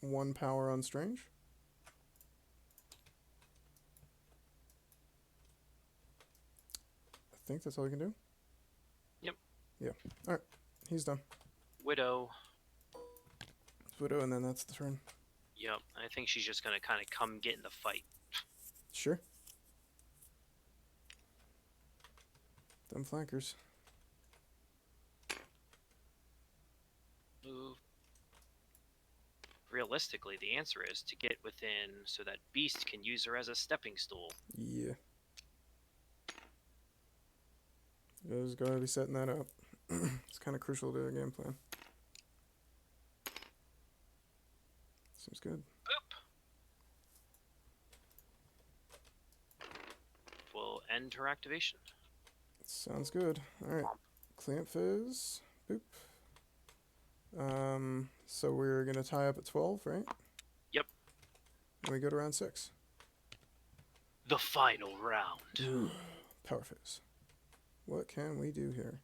1 power on Strange. I think that's all you can do. Yep. Yeah. Alright, he's done. Widow. Widow, and then that's the turn. Yep. I think she's just going to kind of come get in the fight. Sure. Them flankers. Move. Realistically, the answer is to get within so that Beast can use her as a stepping stool. Yeah. You guys gotta be setting that up. It's kind of crucial to the game plan. Seems good. Boop. Will end her activation. Sounds good. Alright. Clamp Fizz. Boop. So we're gonna tie up at 12, right? Yep. And we go to round 6. The final round. Power Fizz. What can we do here?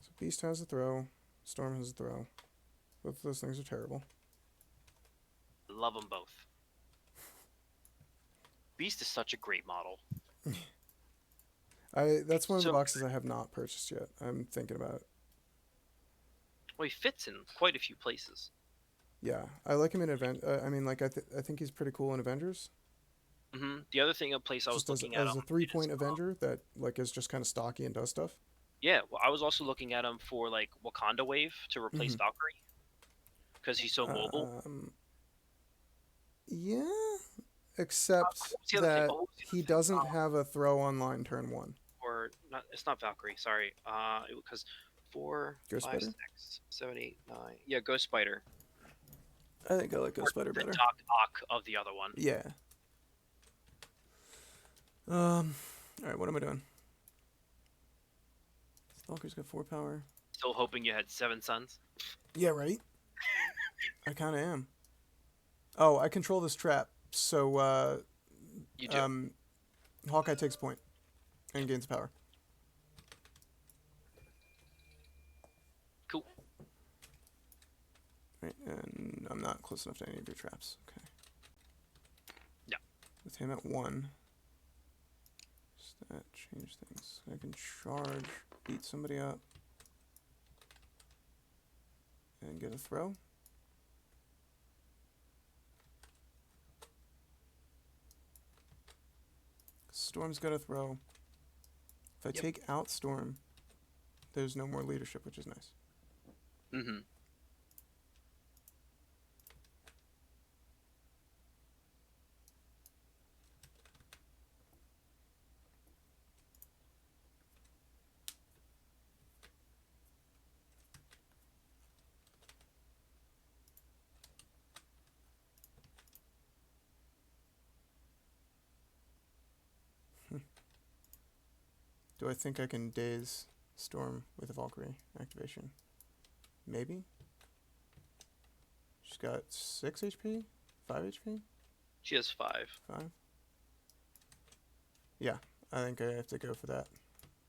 So Beast has a throw. Storm has a throw. Both of those things are terrible. Love them both. Beast is such a great model. That's one of the So- boxes I have not purchased yet. I'm thinking about it. Well, he fits in quite a few places. Yeah, I like him in I think he's pretty cool in Avengers. The other thing, a place I was Just looking as at a him 3-point is, Avenger that like is just kind of stocky and does stuff. yeah, well, I was also looking at him for like Wakanda Wave to replace Valkyrie because he's so mobile. Yeah, except what was the other thing? that Oh, what was the other he thing? doesn't have a throw on line turn 1. Or not? It's not Valkyrie. Sorry. Because 4, Ghost 5, Spider? 6, 7, 8, 9. Yeah, Ghost Spider. I think I like Ghost Spider The better. Doc Ock of the other one. Yeah. All right, what am I doing? Stalker's got 4 power. Still hoping you had 7 suns. Yeah, right? I kind of am. Oh, I control this trap, so You do. Hawkeye takes point and gains power. Cool. Right, and I'm not close enough to any of your traps. Okay. Yeah. With him at 1. Does that change things? I can charge, beat somebody up, and get a throw. Storm's got a throw. If I take out Storm, there's no more leadership, which is nice. Do I think I can daze Storm with a Valkyrie activation? Maybe? Just got 6 HP? 5 HP? She has 5. 5? Yeah, I think I have to go for that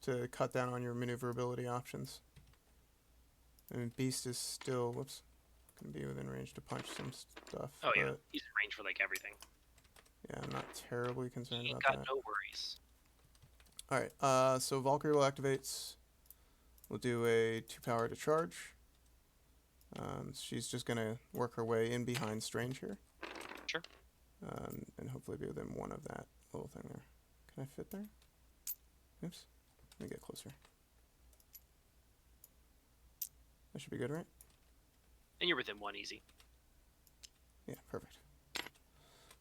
to cut down on your maneuverability options. I mean, Beast is still, whoops, going to be within range to punch some stuff. Oh, yeah. He's in range for, like, everything. Yeah, I'm not terribly concerned He about ain't got that. no worries. Alright, so Valkyrie will activate. We'll do a 2-power to charge. She's just going to work her way in behind Strange here. Sure. And hopefully be within 1 of that little thing there. Can I fit there? Oops. Let me get closer. That should be good, right? And you're within 1 easy. Yeah, perfect.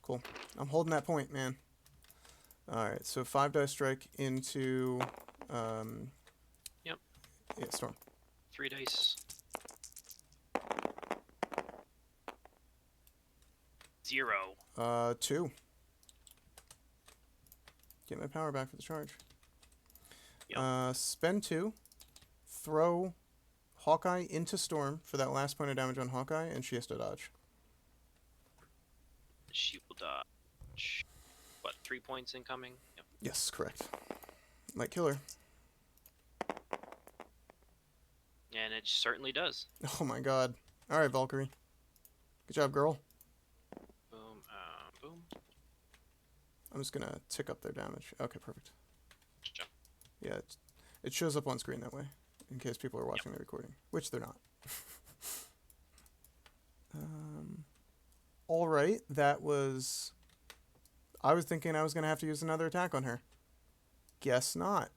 Cool. I'm holding that point, man. Alright, so 5 dice strike into... Yep. Yeah, Storm. 3 dice. 0. 2. Get my power back for the charge. Yep. Spend 2. Throw Hawkeye into Storm for that last point of damage on Hawkeye, and she has to dodge. She will dodge. What, 3 points incoming? Yep. Yes, correct. Might kill her. And it certainly does. Oh my god. Alright, Valkyrie. Good job, girl. Boom, boom. I'm just gonna tick up their damage. Okay, perfect. Sure. Yeah, it shows up on screen that way, in case people are watching the recording, which they're not. Alright, that was... I was thinking I was gonna have to use another attack on her. Guess not.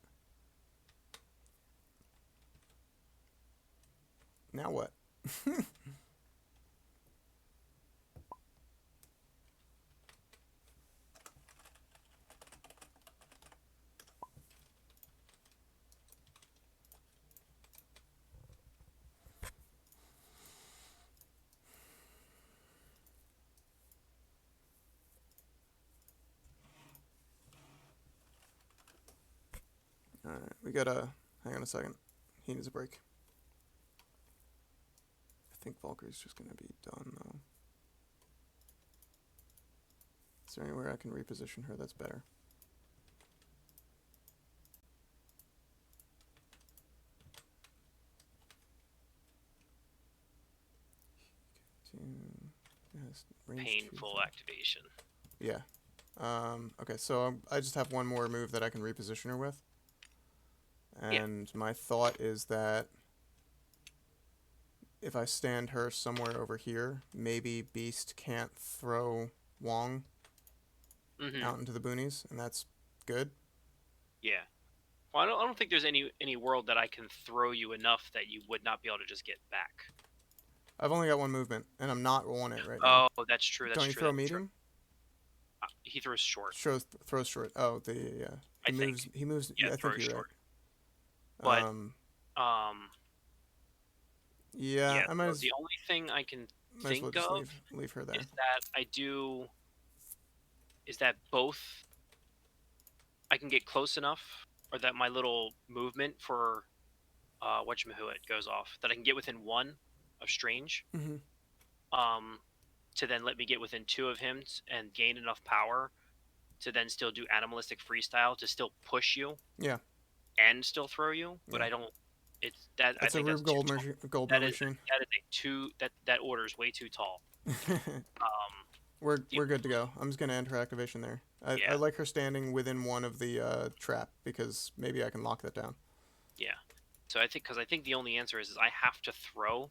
Now what? Alright, we gotta... Hang on a second. He needs a break. I think Valkyrie's just gonna be done, though. Is there anywhere I can reposition her that's better? Yes, Painful activation. Yeah. Okay, so I just have one more move that I can reposition her with. And my thought is that if I stand her somewhere over here, maybe Beast can't throw Wong out into the boonies, and that's good. Yeah. Well, I don't think there's any world that I can throw you enough that you would not be able to just get back. I've only got 1 movement, and I'm not on it right now. Oh, that's true. Don't you throw medium? He throws short. Throws short. Oh, yeah. He moves. Yeah, I think you're short. right. But yeah, I might as the only thing I can might as well think just of leave her there. is that both I can get close enough, or that my little movement for whatchamahooit goes off, that I can get within 1 of Strange, to then let me get within 2 of him and gain enough power to then still do animalistic freestyle to still push you. Yeah. And still throw you, but I don't. It's that. That's I think a Rube Goldberg machine. That order is way too tall. We're good to go. I'm just gonna end her activation there. I like her standing within 1 of the trap, because maybe I can lock that down. Yeah. So I think the only answer is I have to throw.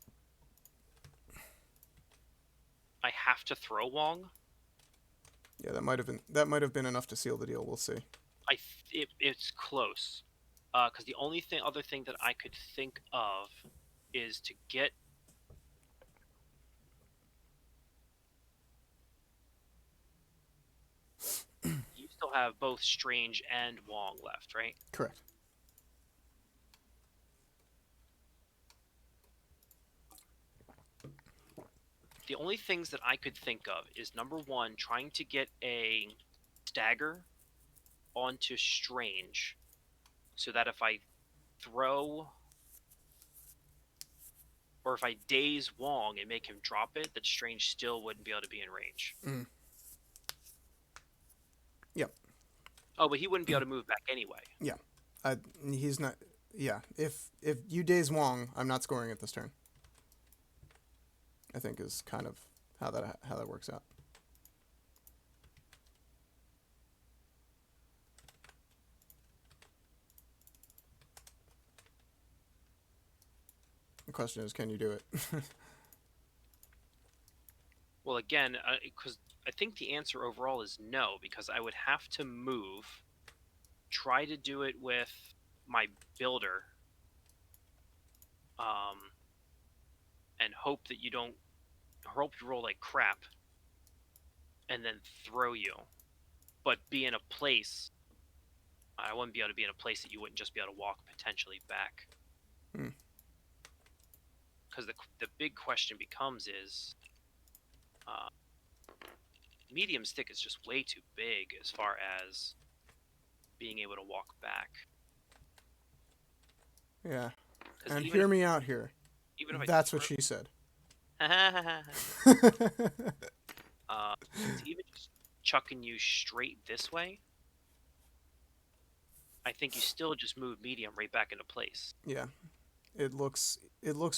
I have to throw Wong. Yeah, that might have been enough to seal the deal. We'll see. It's close, because the only other thing that I could think of is to get. You still have both Strange and Wong left, right? Correct. The only things that I could think of is, number 1, trying to get a stagger onto Strange, so that if I throw or if I daze Wong and make him drop it, that Strange still wouldn't be able to be in range. Mm. Yep. Oh, but he wouldn't be able to move back anyway. Yeah. He's not. Yeah. If you daze Wong, I'm not scoring it this turn. I think is kind of how that works out. The question is, can you do it? Well, again, because I think the answer overall is no, because I would have to move, try to do it with my builder, and hope that you don't, hope you roll like crap, and then throw you, but be in a place. I wouldn't be able to be in a place that you wouldn't just be able to walk potentially back. Because the big question becomes is, medium stick is just way too big as far as being able to walk back. Yeah. And hear me out here. Even if that's what she said. Even just chucking you straight this way, I think you still just move medium right back into place. Yeah. It looks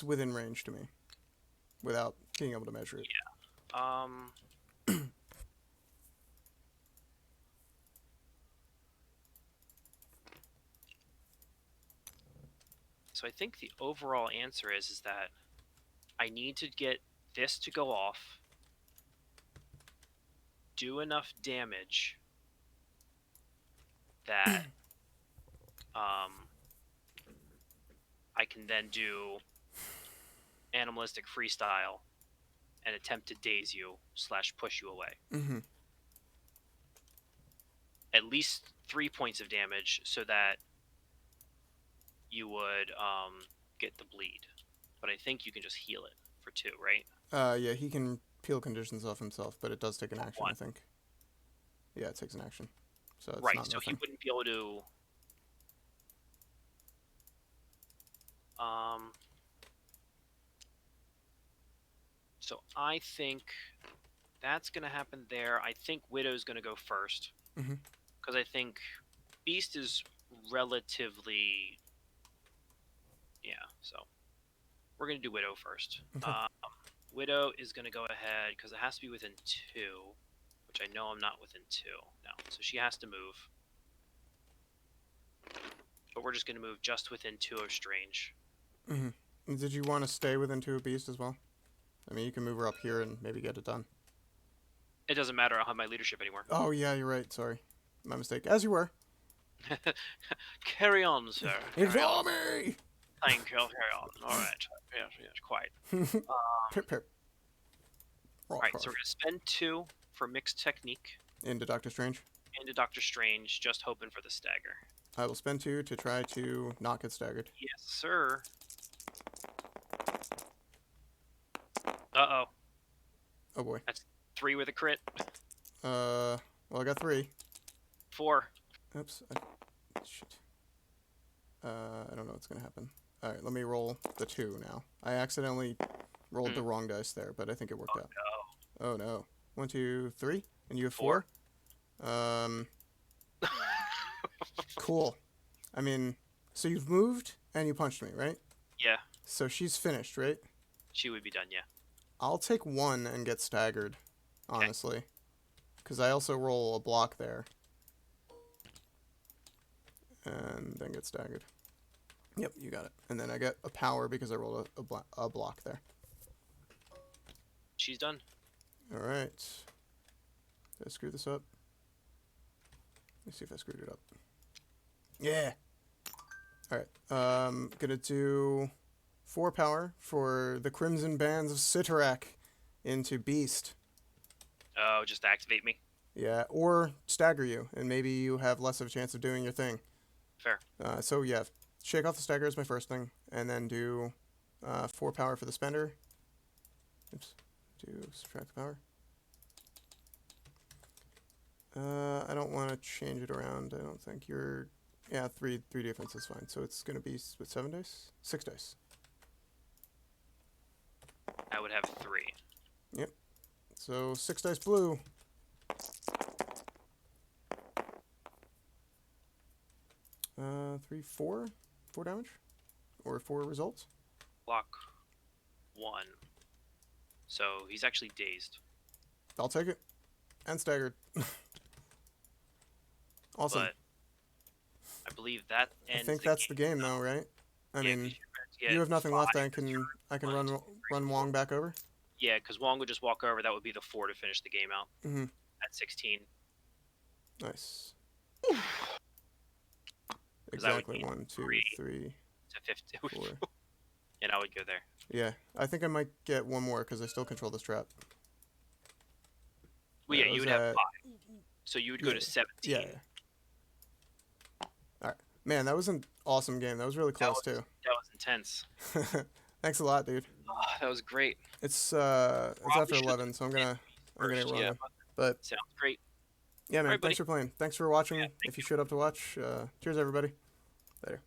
within range to me, without being able to measure it. Yeah. So I think the overall answer is that I need to get this to go off, do enough damage that I can then do animalistic freestyle and attempt to daze you / push you away. Mm-hmm. At least 3 points of damage so that you would get the bleed. But I think you can just heal it for 2, right? Yeah, he can peel conditions off himself, but it does take an action, 1. I think. Yeah, it takes an action. So it's right, not so nothing. he wouldn't be able to... So I think that's going to happen there. I think Widow's going to go first. Because I think Beast is relatively... Yeah, so we're going to do Widow first. Okay. Widow is going to go ahead because it has to be within 2, which I know I'm not within 2 now. So she has to move. But we're just going to move just within 2 of Strange. Mm-hmm. Did you want to stay within 2 of Beast as well? I mean, you can move her up here and maybe get it done. It doesn't matter. I don't have my leadership anymore. Oh, yeah, you're right. Sorry. My mistake. As you were. Carry on, sir. Ignore me! Thank you. Carry on. All right. Yes, quite. Pip, pip. All right, so we're going to spend 2 for Mixed Technique. Into Doctor Strange? Into Doctor Strange, just hoping for the stagger. I will spend 2 to try to not get staggered. Yes, sir. Uh-oh. Oh, boy. That's 3 with a crit. Well, I got 3. 4. Oops. Shit. I don't know what's going to happen. Alright, let me roll the 2 now. I accidentally rolled the wrong dice there, but I think it worked out. No. Oh, no. 1, 2, 3. And you have 4? Cool. I mean, so you've moved and you punched me, right? Yeah. So she's finished, right? She would be done, yeah. I'll take 1 and get staggered, honestly. Because I also roll a block there. And then get staggered. Yep, you got it. And then I get a power because I rolled a block there. She's done. Alright. Did I screw this up? Let me see if I screwed it up. Yeah! Alright. Gonna do 4 power for the Crimson Bands of Sitarak into Beast. Oh, just activate me? Yeah, or stagger you, and maybe you have less of a chance of doing your thing. Fair. So yeah, shake off the stagger is my first thing, and then do 4 power for the spender. Oops. Do subtract the power. I don't want to change it around. I don't think you're... Yeah, 3 defense is fine. So it's going to be with 7 dice? 6 dice. I would have 3. Yep. So 6 dice blue. Three, 4 damage, or 4 results. Block 1. So he's actually dazed. I'll take it. And staggered. Awesome. But I believe that ends. I think that's the game, though, right? I mean, 'cause you have nothing 5 left. I can run Wong back over. Yeah, because Wong would just walk over. That would be the 4 to finish the game out Mm-hmm. at 16. Nice. 'Cause that would Exactly. be 1, 2, 3 3, to 50. 4. And I would go there. Yeah, I think I might get one more because I still control this trap. Well, Yeah, yeah, you would those have 5. So you would go to 17. Yeah. All right, man, that was an awesome game. That was really close too. That was intense. Thanks a lot, dude. Oh, that was great. It's after 11, so I'm gonna get rolling. Yeah, But sounds great. yeah, man, All right, thanks for playing. Thanks for watching. Yeah, if you showed up to watch, cheers everybody. Later.